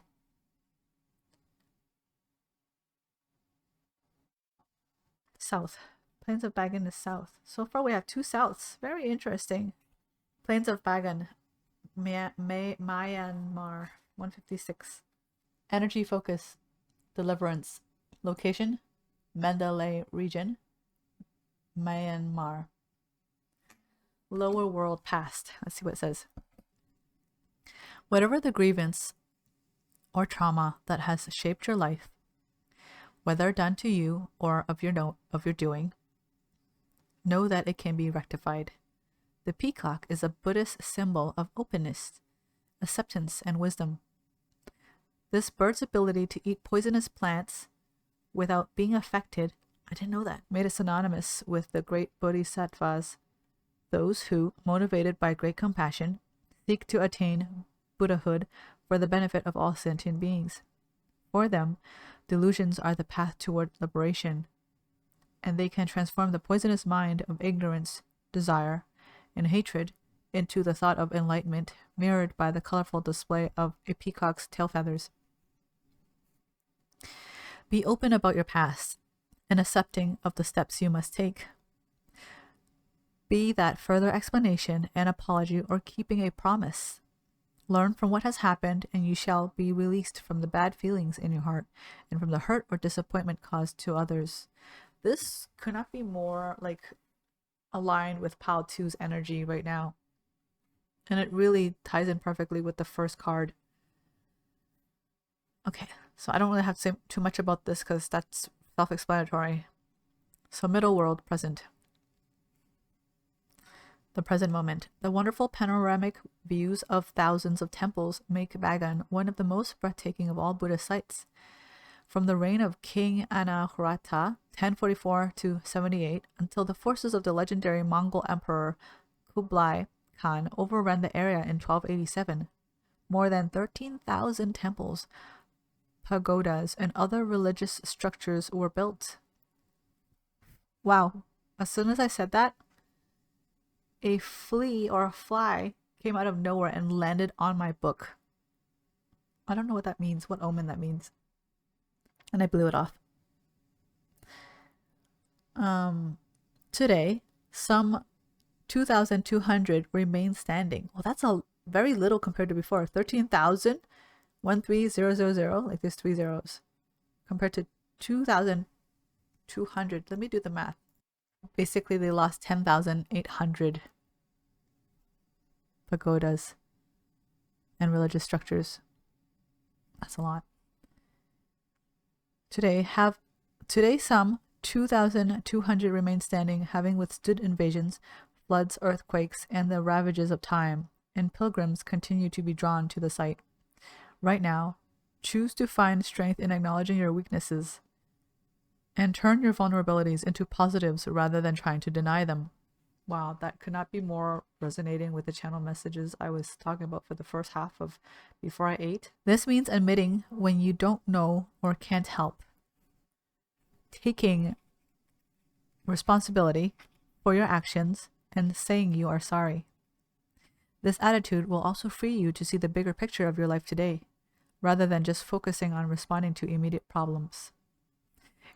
South. Plains of Bagan is south. So far we have 2 souths. Very interesting. Plains of Bagan, Myanmar, 156. Energy focus, deliverance. Location, Mandalay region, Myanmar. Lower world past. Let's see what it says. Whatever the grievance or trauma that has shaped your life, whether done to you or of your doing, know that it can be rectified. The peacock is a Buddhist symbol of openness, acceptance, and wisdom. This bird's ability to eat poisonous plants without being affected, I didn't know that, made it synonymous with the great bodhisattvas, those who, motivated by great compassion, seek to attain Buddhahood for the benefit of all sentient beings. For them, delusions are the path toward liberation, and they can transform the poisonous mind of ignorance, desire, and hatred into the thought of enlightenment, mirrored by the colorful display of a peacock's tail feathers. Be open about your past and accepting of the steps you must take. Be that further explanation, an apology, or keeping a promise. Learn from what has happened, and you shall be released from the bad feelings in your heart and from the hurt or disappointment caused to others. This could not be more like aligned with Pal 2's energy right now. And it really ties in perfectly with the first card. Okay, so I don't really have to say too much about this because that's self-explanatory. So middle world, present. The present moment. The wonderful panoramic views of thousands of temples make Bagan one of the most breathtaking of all Buddhist sites. From the reign of King Anahurata, 1044 to 78, until the forces of the legendary Mongol Emperor Kublai Khan overran the area in 1287, more than 13,000 temples, pagodas, and other religious structures were built. Wow. As soon as I said that, a flea or a fly came out of nowhere and landed on my book. I don't know what that means, what omen that means. And I blew it off. Today, some 2,200 remain standing. Well, that's a very little compared to before. 13,000, 13000, like there's 3 zeros. Compared to 2,200. Let me do the math. Basically, they lost 10,800 pagodas and religious structures. That's a lot. Today, some 2,200 remain standing, having withstood invasions, floods, earthquakes, and the ravages of time, and pilgrims continue to be drawn to the site. Right now, choose to find strength in acknowledging your weaknesses and turn your vulnerabilities into positives rather than trying to deny them. Wow, that could not be more resonating with the channel messages I was talking about for the first half of Before I Ate. This means admitting when you don't know or can't help, taking responsibility for your actions, and saying you are sorry. This attitude will also free you to see the bigger picture of your life today, rather than just focusing on responding to immediate problems.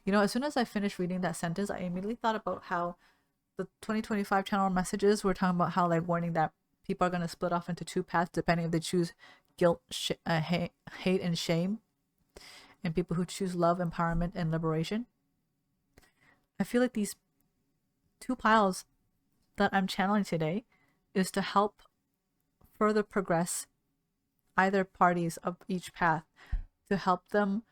You know, as soon as I finished reading that sentence, I immediately thought about how the 2025 channel messages were talking about how, like, warning that people are going to split off into 2 paths depending if they choose guilt, hate, and shame, and people who choose love, empowerment, and liberation. I feel like these two piles that I'm channeling today is to help further progress either parties of each path, to help them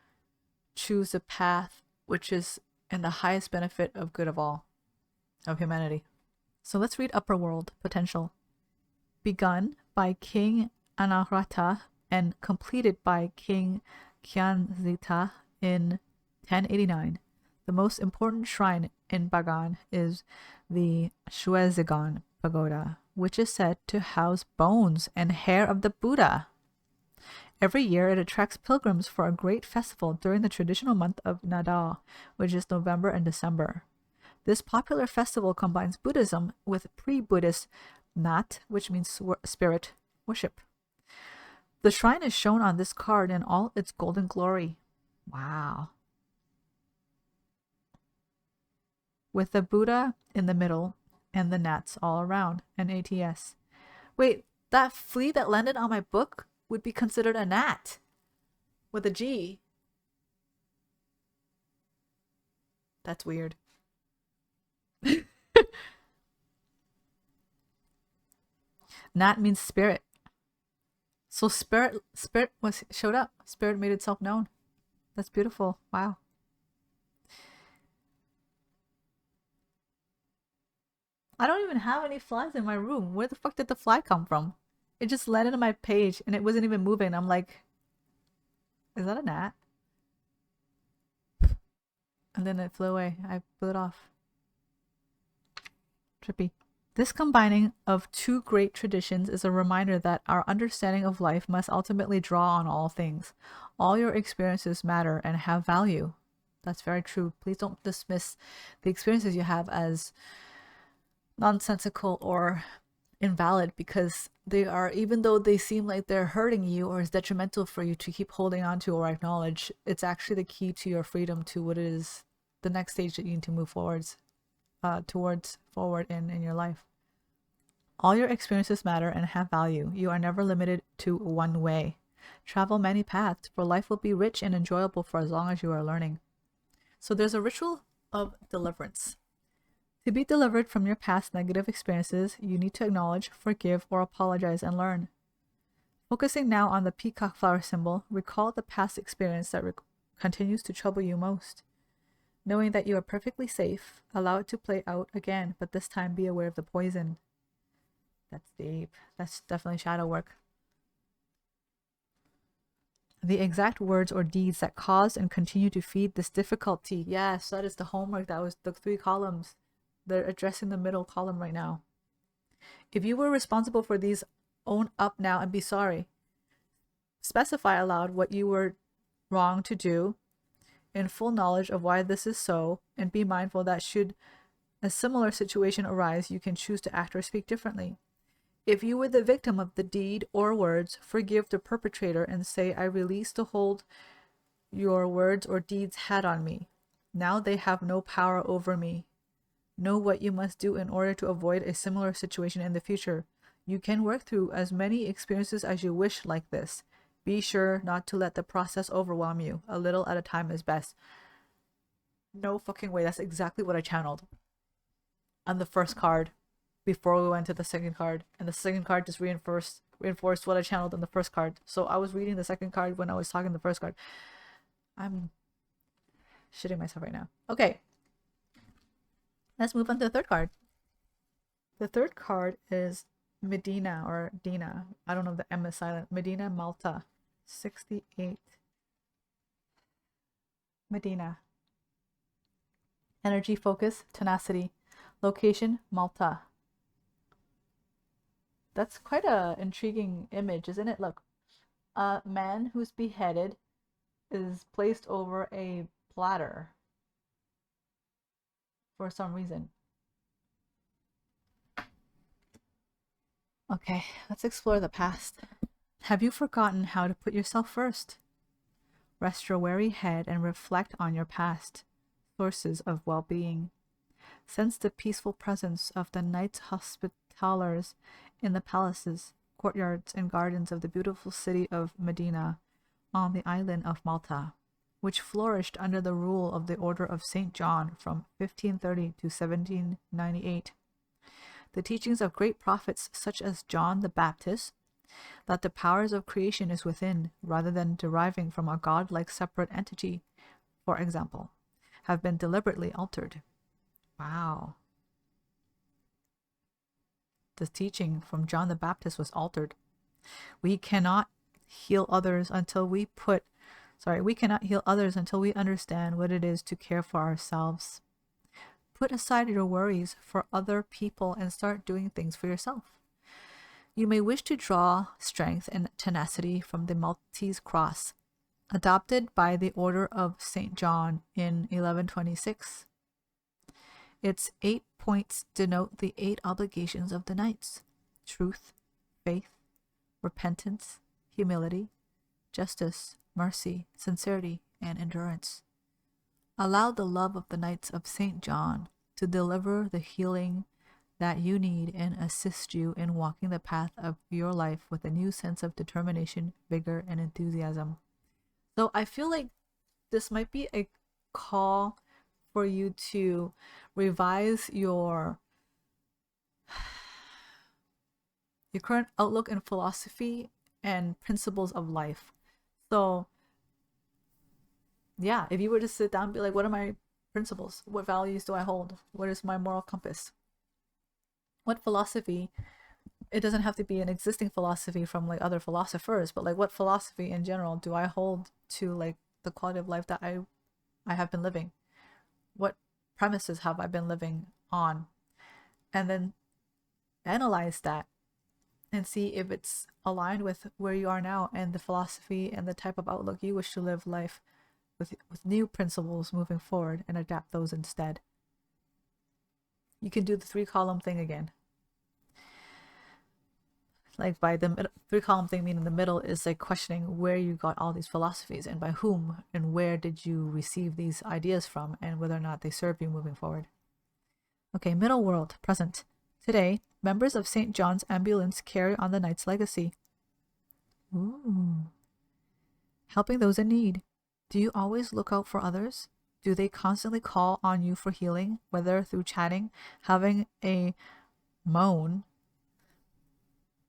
choose a path which is in the highest benefit of good of all, of humanity. So let's read Upper World Potential. Begun by King Anahata and completed by King Kyanzita in 1089. The most important shrine in Bagan is the Shuezigon Pagoda, which is said to house bones and hair of the Buddha. Every year it attracts pilgrims for a great festival during the traditional month of Nada, which is November and December. This popular festival combines Buddhism with pre-Buddhist Nat, which means spirit, worship. The shrine is shown on this card in all its golden glory. Wow. With the Buddha in the middle and the Nats all around, an ATS. Wait, that flea that landed on my book would be considered a Nat with a G. That's weird. Nat means spirit. So spirit showed up. Spirit made itself known. That's beautiful. Wow. I don't even have any flies in my room. Where the fuck did the fly come from? It just landed on my page and it wasn't even moving. I'm like, is that a gnat? And then it flew away. I blew it off. Trippy. This combining of two great traditions is a reminder that our understanding of life must ultimately draw on all things. All your experiences matter and have value. That's very true. Please don't dismiss the experiences you have as nonsensical or invalid, because they are, even though they seem like they're hurting you or is detrimental for you to keep holding on to or acknowledge, it's actually the key to your freedom, to what is the next stage that you need to move towards forward in your life. All your experiences matter and have value. You are never limited to one way. Travel many paths, for life will be rich and enjoyable for as long as you are learning. So there's a ritual of deliverance. To be delivered from your past negative experiences, you need to acknowledge, forgive, or apologize and learn. Focusing now on the peacock flower symbol, recall the past experience that continues to trouble you most. Knowing that you are perfectly safe, allow it to play out again, but this time be aware of the poison. That's deep. That's definitely shadow work. The exact words or deeds that caused and continue to feed this difficulty. Yes, that is the homework. That was the 3 columns. They're addressing the middle column right now. If you were responsible for these, own up now and be sorry. Specify aloud what you were wrong to do, in full knowledge of why this is so, and be mindful that should a similar situation arise, you can choose to act or speak differently. If you were the victim of the deed or words, forgive the perpetrator and say, I release the hold your words or deeds had on me. Now they have no power over me. Know what you must do in order to avoid a similar situation in the future. You can work through as many experiences as you wish like this. Be sure not to let the process overwhelm you. A little at a time is best. No fucking way. That's exactly what I channeled on the first card before we went to the second card. And the second card just reinforced what I channeled on the first card. So I was reading the second card when I was talking the first card. I'm shitting myself right now. Okay. Let's move on to the third card. The third card is Medina or Dina. I don't know if the M is silent. Medina, Malta. 68. Medina. Energy, focus, tenacity. Location, Malta. That's quite a intriguing image, isn't it? Look, a man who's beheaded is placed over a platter for some reason. Okay, let's explore the past. Have you forgotten how to put yourself first? Rest your weary head and reflect on your past sources of well-being. Sense the peaceful presence of the knights hospitallers in the palaces, courtyards, and gardens of the beautiful city of Medina on the island of Malta. which flourished under the rule of the Order of St. John from 1530 to 1798. The teachings of great prophets such as John the Baptist, that the powers of creation is within, rather than deriving from a godlike separate entity, for example, have been deliberately altered. Wow. The teaching from John the Baptist was altered. We cannot heal others until we understand what it is to care for ourselves. Put aside your worries for other people and start doing things for yourself. You may wish to draw strength and tenacity from the Maltese cross, adopted by the Order of St. John in 1126. Its 8 points denote the 8 obligations of the knights: truth, faith, repentance, humility, justice, mercy, sincerity, and endurance. Allow the love of the Knights of St. John to deliver the healing that you need and assist you in walking the path of your life with a new sense of determination, vigor, and enthusiasm. So I feel like this might be a call for you to revise your current outlook and philosophy and principles of life. So yeah, if you were to sit down and be like, what are my principles? What values do I hold? What is my moral compass? What philosophy? It doesn't have to be an existing philosophy from like other philosophers, but like what philosophy in general do I hold to like the quality of life that I have been living? What premises have I been living on? And then analyze that and see if it's aligned with where you are now and the philosophy and the type of outlook you wish to live life with new principles moving forward, and adapt those instead. You can do the 3-column thing again. Like by the 3-column thing, meaning the middle is like questioning where you got all these philosophies and by whom and where did you receive these ideas from and whether or not they serve you moving forward. Okay, middle world, present. Today, members of St. John's Ambulance carry on the knight's legacy. Ooh. Helping those in need. Do you always look out for others? Do they constantly call on you for healing, whether through chatting, having a moan?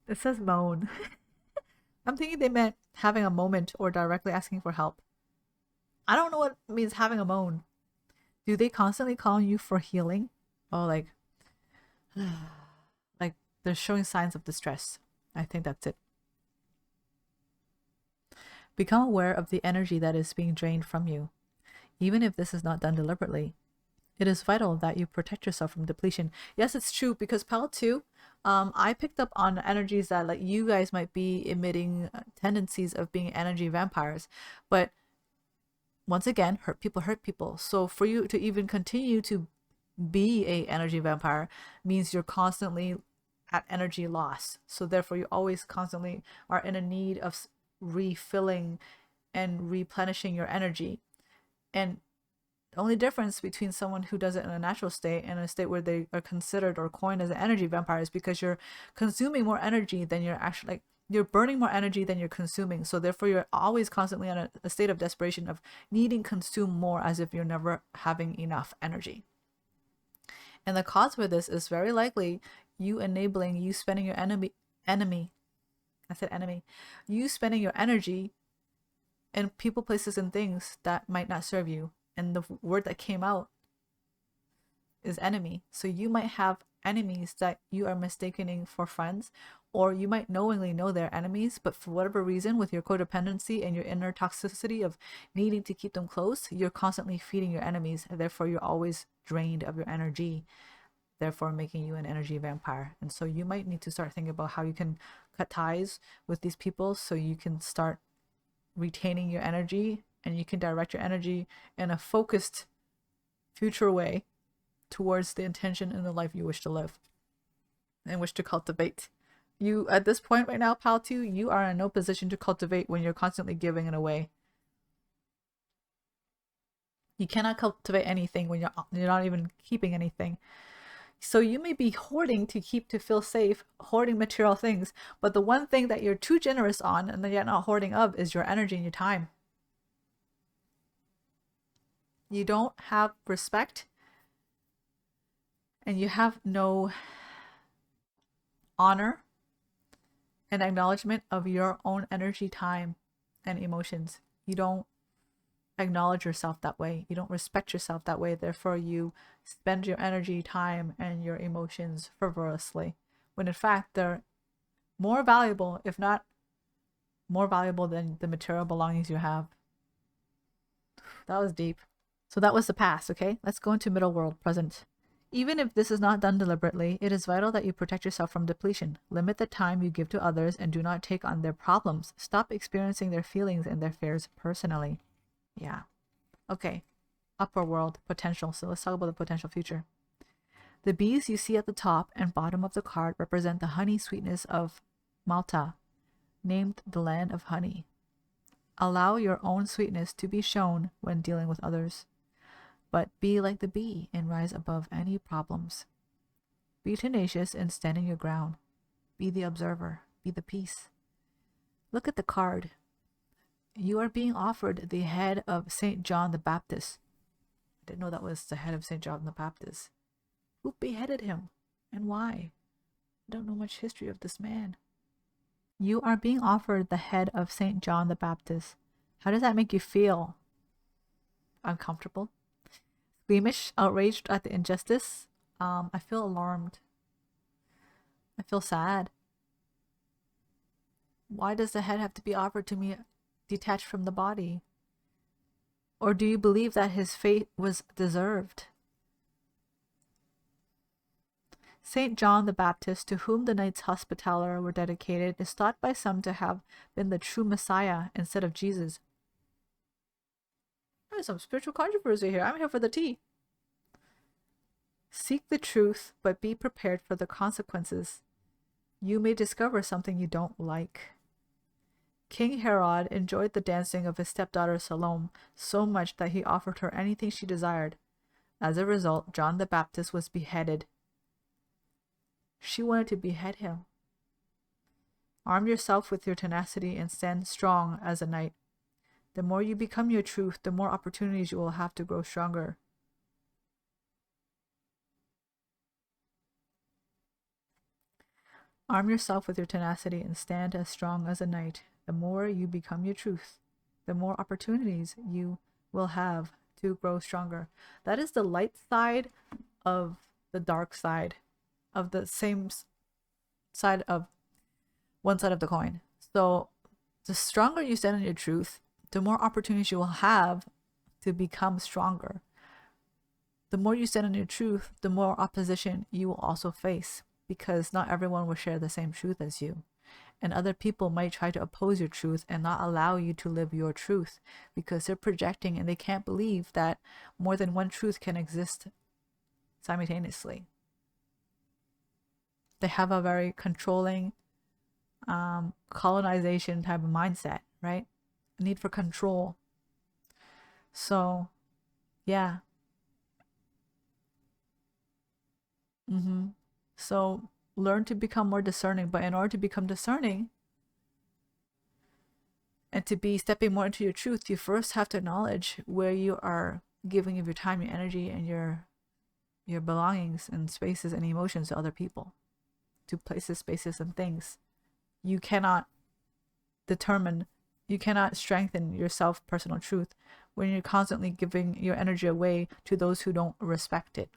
It says moan. I'm thinking they meant having a moment or directly asking for help. I don't know what it means having a moan. Do they constantly call on you for healing? Oh, like they're showing signs of distress. I think that's it. Become aware of the energy that is being drained from you, even if this is not done deliberately. It is vital that you protect yourself from depletion. Yes, it's true, because Pal 2, I picked up on energies that like you guys might be emitting tendencies of being energy vampires, but once again, hurt people. So for you to even continue to be a energy vampire means you're constantly at energy loss. So therefore you always constantly are in a need of refilling and replenishing your energy. And the only difference between someone who does it in a natural state and a state where they are considered or coined as an energy vampire is because you're consuming more energy than you're actually, like, you're burning more energy than you're consuming. So therefore you're always constantly in a state of desperation of needing consume more, as if you're never having enough energy. And the cause for this is very likely you spending your you spending your energy in people, places, and things that might not serve you. And the word that came out is enemy. So you might have enemies that you are mistaking for friends, or you might knowingly know they're enemies, but for whatever reason, with your codependency and your inner toxicity of needing to keep them close, you're constantly feeding your enemies, and therefore you're always drained of your energy, therefore making you an energy vampire. And so you might need to start thinking about how you can cut ties with these people so you can start retaining your energy, and you can direct your energy in a focused future way towards the intention and the life you wish to live and wish to cultivate. You, at this point right now, Pal 2, you are in no position to cultivate when you're constantly giving it away. You cannot cultivate anything when you're not even keeping anything. So you may be hoarding to feel safe, hoarding material things, but the one thing that you're too generous on and that you're not hoarding of is your energy and your time. You don't have respect and you have no honor and acknowledgement of your own energy, time, and emotions. You don't acknowledge yourself that way. You don't respect yourself that way. Therefore, you spend your energy, time, and your emotions frivolously, when in fact they're more valuable, if not more valuable than the material belongings you have. That was deep. So that was the past, okay? Let's go into middle world, present. Even if this is not done deliberately, it is vital that you protect yourself from depletion. Limit the time you give to others and do not take on their problems. Stop experiencing their feelings and their fears personally. Yeah. Okay. Upper world, potential. So let's talk about the potential future. The bees you see at the top and bottom of the card represent the honey sweetness of Malta, named the land of honey. Allow your own sweetness to be shown when dealing with others. But be like the bee and rise above any problems. Be tenacious and stand in your ground. Be the observer. Be the peace. Look at the card. You are being offered the head of St. John the Baptist. I didn't know that was the head of St. John the Baptist. Who beheaded him and why? I don't know much history of this man. You are being offered the head of St. John the Baptist. How does that make you feel? Uncomfortable? Squeamish? Outraged at the injustice? I feel alarmed. I feel sad. Why does the head have to be offered to me detached from the body? Or do you believe that his fate was deserved? St. John the Baptist, to whom the Knights Hospitaller were dedicated, is thought by some to have been the true Messiah instead of Jesus. There's some spiritual controversy here. I'm here for the tea. Seek the truth, but be prepared for the consequences. You may discover something you don't like. King Herod enjoyed the dancing of his stepdaughter Salome so much that he offered her anything she desired. As a result, John the Baptist was beheaded. She wanted to behead him. Arm yourself with your tenacity and stand strong as a knight. The more you become your truth, the more opportunities you will have to grow stronger. Arm yourself with your tenacity and stand as strong as a knight. The more you become your truth, the more opportunities you will have to grow stronger. That is the light side of the dark side of the same side of one side of the coin. So the stronger you stand in your truth, the more opportunities you will have to become stronger. The more you stand in your truth, the more opposition you will also face, because not everyone will share the same truth as you. And other people might try to oppose your truth and not allow you to live your truth because they're projecting and they can't believe that more than one truth can exist simultaneously. They have a very controlling colonization type of mindset, right? A need for control. So, yeah. So learn to become more discerning. But in order to become discerning and to be stepping more into your truth, you first have to acknowledge where you are giving of your time, your energy, and your belongings and spaces and emotions to other people, to places, spaces, and things. You cannot strengthen your personal truth when you're constantly giving your energy away to those who don't respect it.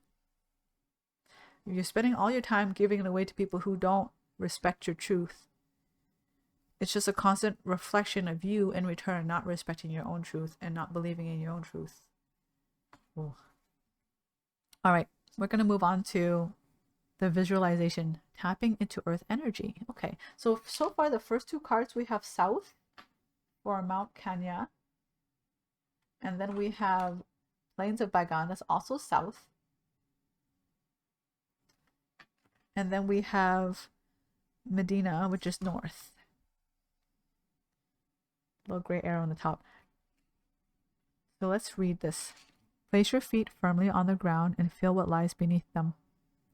If you're spending all your time giving it away to people who don't respect your truth, it's just a constant reflection of you in return not respecting your own truth and not believing in your own truth. Ooh. All right, we're going to move on to the visualization, tapping into earth energy. Okay, so far the first two cards we have South for Mount Kenya, and then we have Plains of Bagan, that's also South. And then we have Medina, which is north. Little gray arrow on the top. So let's read this. Place your feet firmly on the ground and feel what lies beneath them.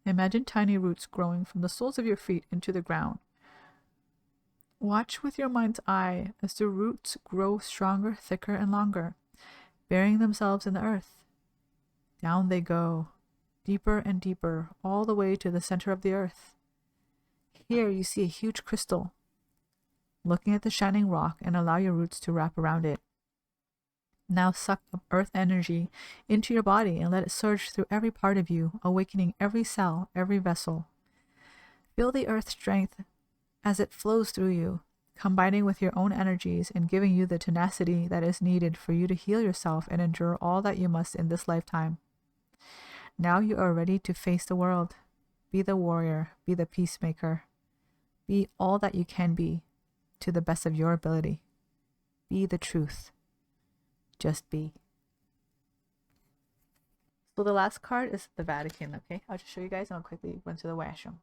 Imagine tiny roots growing from the soles of your feet into the ground. Watch with your mind's eye as the roots grow stronger, thicker, and longer, burying themselves in the earth. Down they go, deeper and deeper, all the way to the center of the earth. Here you see a huge crystal. Looking at the shining rock and allow your roots to wrap around it. Now suck up earth energy into your body and let it surge through every part of you, awakening every cell, every vessel. Feel the earth strength as it flows through you, combining with your own energies and giving you the tenacity that is needed for you to heal yourself and endure all that you must in this lifetime. Now you are ready to face the world. Be the warrior, be the peacemaker. Be all that you can be to the best of your ability. Be the truth. Just be. So the last card is the Vatican, okay? I'll just show you guys and I'll quickly run to the washroom.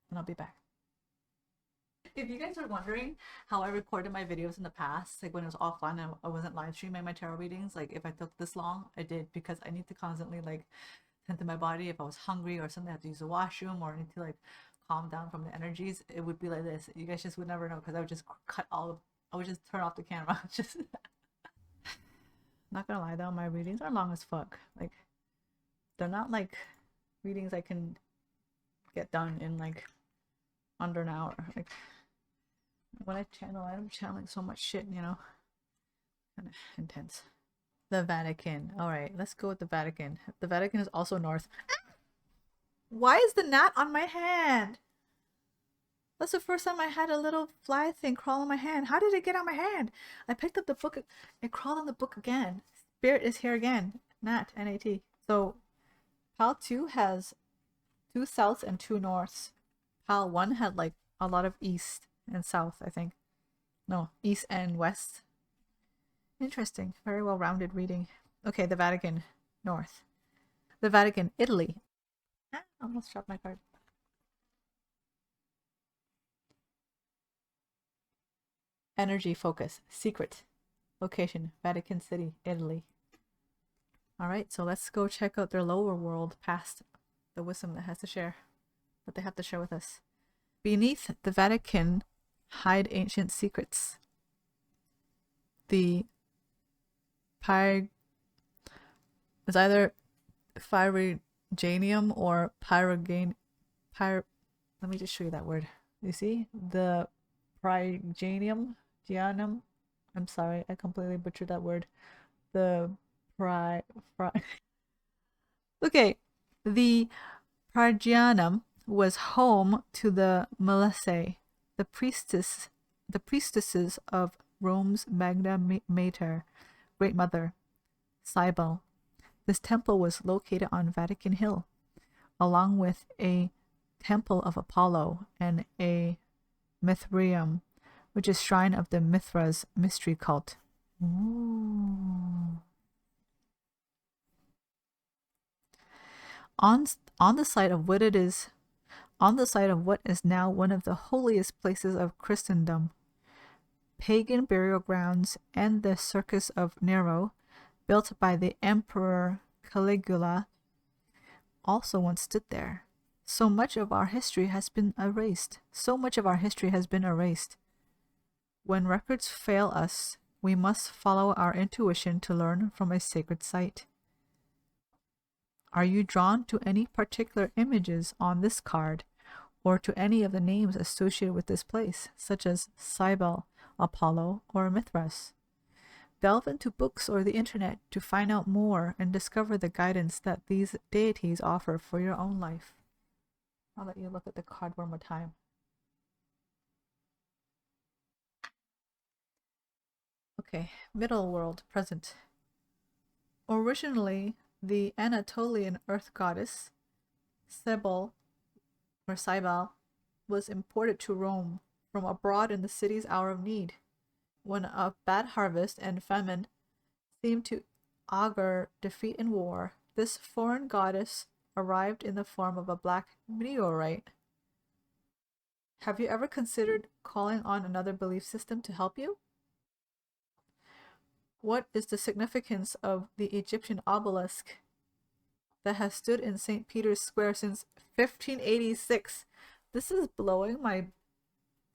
And I'll be back. If you guys are wondering how I recorded my videos in the past, like when it was offline and I wasn't live streaming my tarot readings, like if I took this long, I did because I need to constantly like tend to my body. If I was hungry or something, I have to use the washroom or I need to like calm down from the energies, it would be like this. You guys just would never know because I would just I would just turn off the camera. Just not gonna lie though, my readings are long as fuck. Like they're not like readings I can get done in like under an hour. Like when I channel, I'm channeling so much shit, you know, kind of intense. The Vatican. All right, let's go with the Vatican. The Vatican is also north. Why is the gnat on my hand? That's the first time I had a little fly thing crawl on my hand. How did it get on my hand? I picked up the book. It crawled on the book again. Spirit is here again. Nat, N-A-T. So, Pal 2 has 2 souths and 2 norths. Pal 1 had like a lot of east and south, I think. No, east and west. Interesting. Very well-rounded reading. Okay, the Vatican, north. The Vatican, Italy. Ah, almost dropped my card. Energy focus, secret. Location, Vatican City, Italy. Alright, so let's go check out their lower world past the wisdom that has to share. What they have to share with us. Beneath the Vatican hide ancient secrets. The is either Phryganium or let me just show you that word. You see? The Phryganium? Gianum? I'm sorry, I completely butchered that word. The Okay. The Phrygianum was home to the Melisae, the priestesses of Rome's Magna Mater, Great Mother, Cybele. This temple was located on Vatican Hill, along with a temple of Apollo and a Mithraeum, which is shrine of the Mithras mystery cult. Ooh. On the site of what is now one of the holiest places of Christendom, pagan burial grounds and the Circus of Nero, built by the Emperor Caligula, also once stood there. So much of our history has been erased. When records fail us, we must follow our intuition to learn from a sacred site. Are you drawn to any particular images on this card, or to any of the names associated with this place, such as Cybele, Apollo, or Mithras? Delve into books or the internet to find out more and discover the guidance that these deities offer for your own life. I'll let you look at the card one more time. Okay, middle world, present. Originally, the Anatolian earth goddess, Cybele, was imported to Rome from abroad in the city's hour of need. When a bad harvest and famine seemed to augur defeat in war, this foreign goddess arrived in the form of a black meteorite. Have you ever considered calling on another belief system to help you? What is the significance of the Egyptian obelisk that has stood in St. Peter's Square since 1586? This is blowing my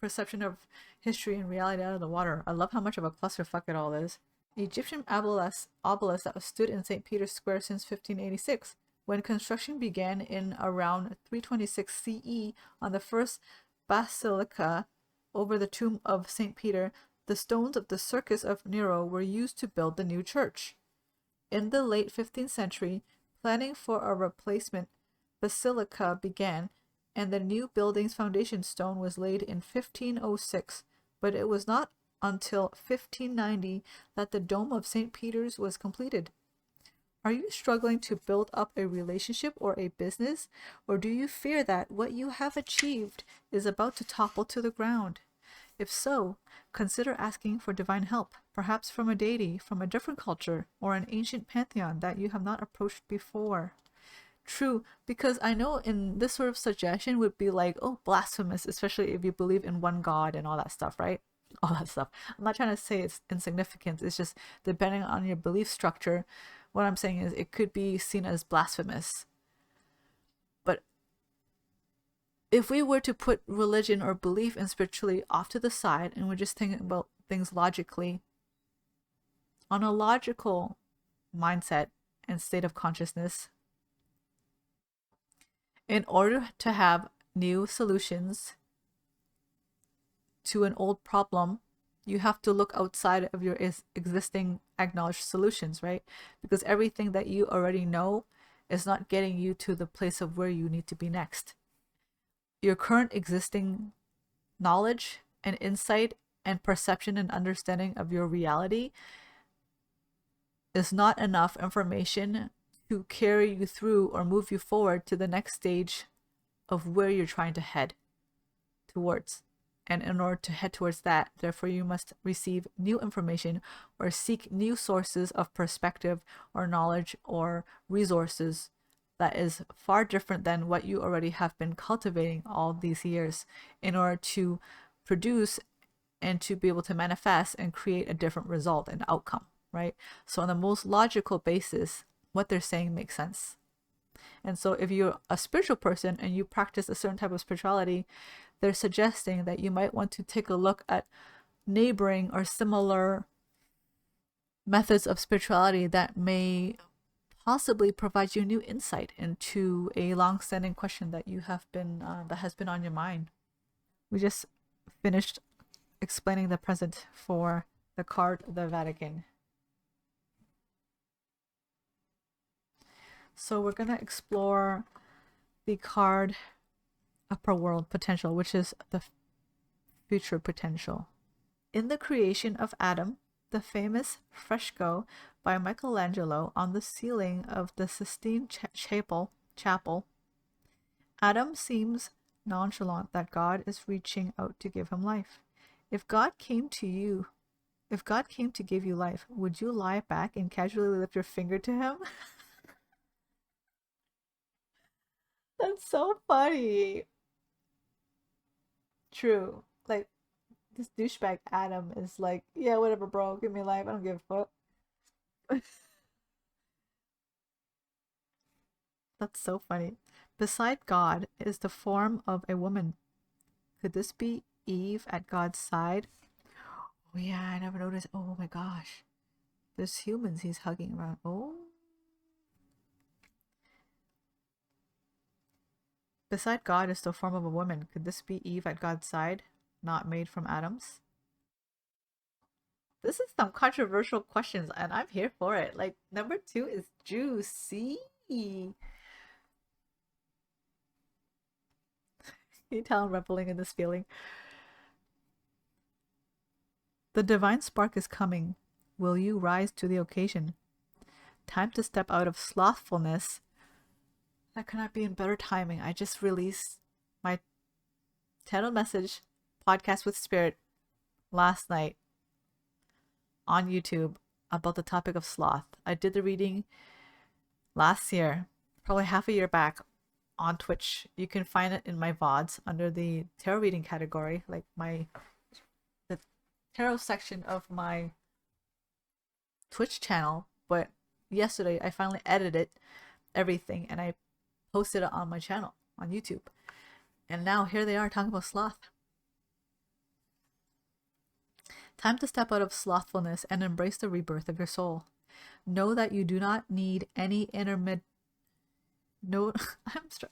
perception of history and reality out of the water. I love how much of a clusterfuck it all is. Egyptian obelisk that was stood in St. Peter's Square since 1586. When construction began in around 326 CE on the first basilica over the tomb of St. Peter, the stones of the Circus of Nero were used to build the new church. In the late 15th century, planning for a replacement basilica began, and the new building's foundation stone was laid in 1506, but it was not until 1590 that the dome of St. Peter's was completed. Are you struggling to build up a relationship or a business, or do you fear that what you have achieved is about to topple to the ground? If so, consider asking for divine help, perhaps from a deity from a different culture or an ancient pantheon that you have not approached before. True, because I know in this sort of suggestion would be like, oh, blasphemous, especially if you believe in one God and all that stuff, right? All that stuff. I'm not trying to say it's insignificant. It's just depending on your belief structure. What I'm saying is it could be seen as blasphemous. But if we were to put religion or belief in spirituality off to the side and we're just thinking about things logically, on a logical mindset and state of consciousness, in order to have new solutions to an old problem, you have to look outside of your existing acknowledged solutions, right? Because everything that you already know is not getting you to the place of where you need to be next. Your current existing knowledge and insight and perception and understanding of your reality is not enough information to carry you through or move you forward to the next stage of where you're trying to head towards. And in order to head towards that, therefore, you must receive new information or seek new sources of perspective or knowledge or resources that is far different than what you already have been cultivating all these years in order to produce and to be able to manifest and create a different result and outcome, right? So on the most logical basis, what they're saying makes sense. And so if you're a spiritual person and you practice a certain type of spirituality, they're suggesting that you might want to take a look at neighboring or similar methods of spirituality that may possibly provide you new insight into a long-standing question that you have been that has been on your mind. We just finished explaining the present for the card of the Vatican. So we're gonna explore the card upper world potential, which is the future potential. In the creation of Adam, the famous fresco by Michelangelo on the ceiling of the Sistine Chapel, Adam seems nonchalant that God is reaching out to give him life. If God came to give you life, would you lie back and casually lift your finger to him? That's so funny. True. Like, this douchebag Adam is like, yeah, whatever, bro. Give me life. I don't give a fuck. That's so funny. Beside God is the form of a woman. Could this be Eve at God's side? Oh, yeah, I never noticed. Oh my gosh. There's humans he's hugging around. Oh. Beside God is the form of a woman. Could this be Eve at God's side, not made from atoms? This is some controversial questions, and I'm here for it. Like, number 2 is juicy. Can you tell I'm reveling in this feeling? The divine spark is coming. Will you rise to the occasion? Time to step out of slothfulness. That could not be in better timing. I just released my channel message podcast with Spirit last night on YouTube about the topic of sloth. I did the reading last year, probably half a year back, on Twitch. You can find it in my VODs under the tarot reading category, like the tarot section of my Twitch channel. But yesterday I finally edited everything and I posted it on my channel on YouTube. And now here they are talking about sloth. Time to step out of slothfulness and embrace the rebirth of your soul. Know that you do not need any intermediate. No,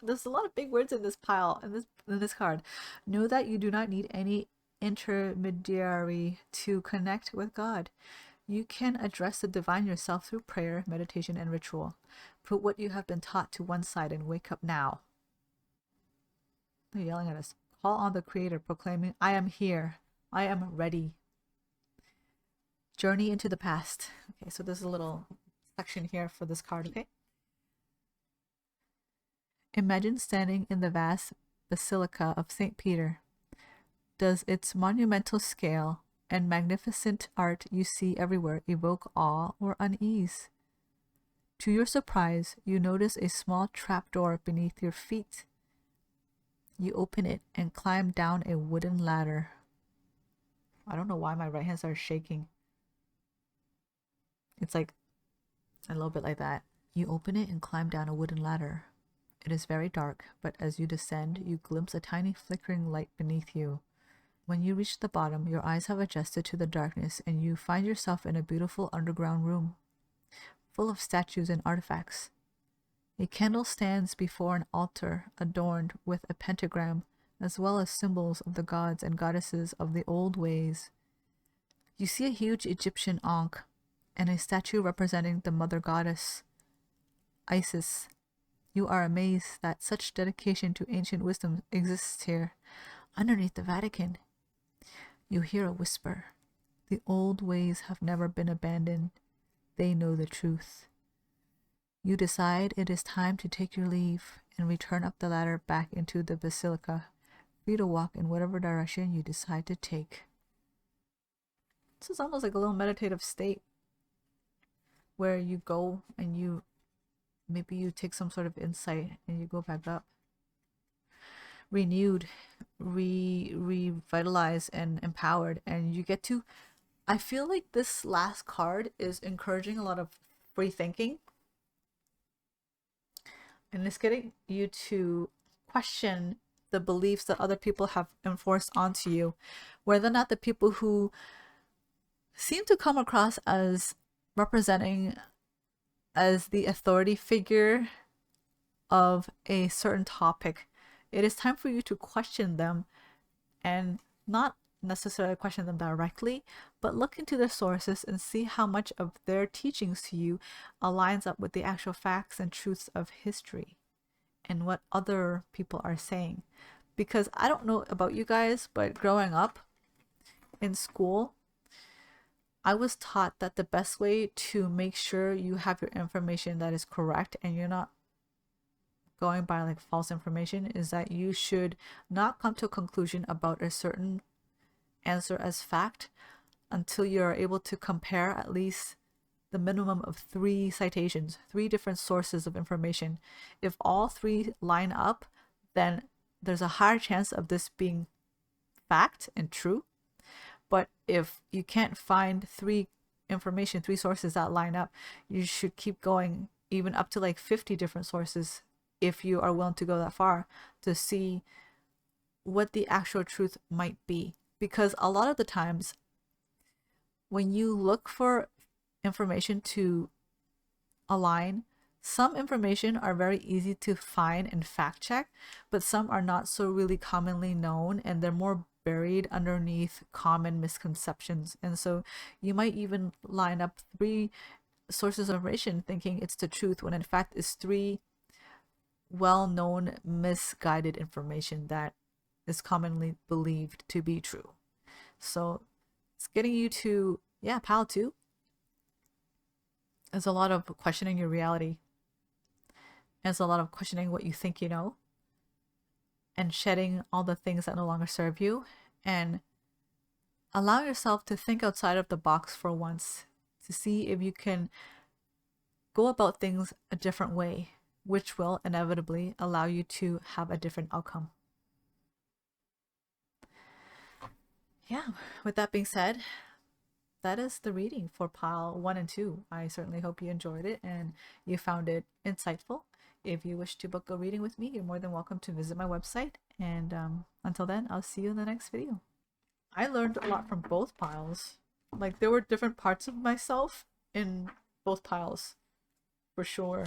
there's a lot of big words in this pile in this card. Know that you do not need any intermediary to connect with God. You can address the divine yourself through prayer, meditation, and ritual. Put what you have been taught to one side and wake up now. They're yelling at us. Call on the Creator, proclaiming, I am here. I am ready. Journey into the past. Okay, so there's a little section here for this card, okay? Imagine standing in the vast Basilica of St. Peter. Does its monumental scale and magnificent art you see everywhere evoke awe or unease? To your surprise, you notice a small trapdoor beneath your feet. You open it and climb down a wooden ladder. I don't know why my right hand starts shaking. It's like a little bit like that. You open it and climb down a wooden ladder. It is very dark, but as you descend, you glimpse a tiny flickering light beneath you. When you reach the bottom, your eyes have adjusted to the darkness and you find yourself in a beautiful underground room, full of statues and artifacts. A candle stands before an altar adorned with a pentagram, as well as symbols of the gods and goddesses of the old ways. You see a huge Egyptian ankh and a statue representing the mother goddess, Isis. You are amazed that such dedication to ancient wisdom exists here, underneath the Vatican. You hear a whisper. The old ways have never been abandoned. They know the truth. You decide it is time to take your leave and return up the ladder back into the basilica, free to walk in whatever direction you decide to take. This is almost like a little meditative state where you go and maybe you take some sort of insight and you go back up. Renewed, revitalized, and empowered. And you get to, I feel like this last card is encouraging a lot of free thinking. And it's getting you to question the beliefs that other people have enforced onto you. Whether or not the people who seem to come across as representing as the authority figure of a certain topic, it is time for you to question them, and not necessarily question them directly, but look into their sources and see how much of their teachings to you aligns up with the actual facts and truths of history and what other people are saying. Because I don't know about you guys, but growing up in school, I was taught that the best way to make sure you have your information that is correct and you're not going by like false information is that you should not come to a conclusion about a certain answer as fact until you're able to compare at least the minimum of 3 citations, 3 different sources of information. If all 3 line up, then there's a higher chance of this being fact and true. But if you can't find 3 sources that line up, you should keep going, even up to like 50 different sources if you are willing to go that far, to see what the actual truth might be. Because a lot of the times when you look for information to align, some information are very easy to find and fact check, but some are not so really commonly known and they're more buried underneath common misconceptions. And so you might even line up 3 sources of information thinking it's the truth when in fact it's 3 well-known misguided information that is commonly believed to be true. So it's getting you to, pile 2 is a lot of questioning your reality. It's a lot of questioning what you think you know and shedding all the things that no longer serve you and allow yourself to think outside of the box for once, to see if you can go about things a different way, which will inevitably allow you to have a different outcome. Yeah, with that being said, that is the reading for pile 1 and 2. I certainly hope you enjoyed it and you found it insightful. If you wish to book a reading with me, you're more than welcome to visit my website. And until then, I'll see you in the next video. I learned a lot from both piles. Like, there were different parts of myself in both piles, for sure.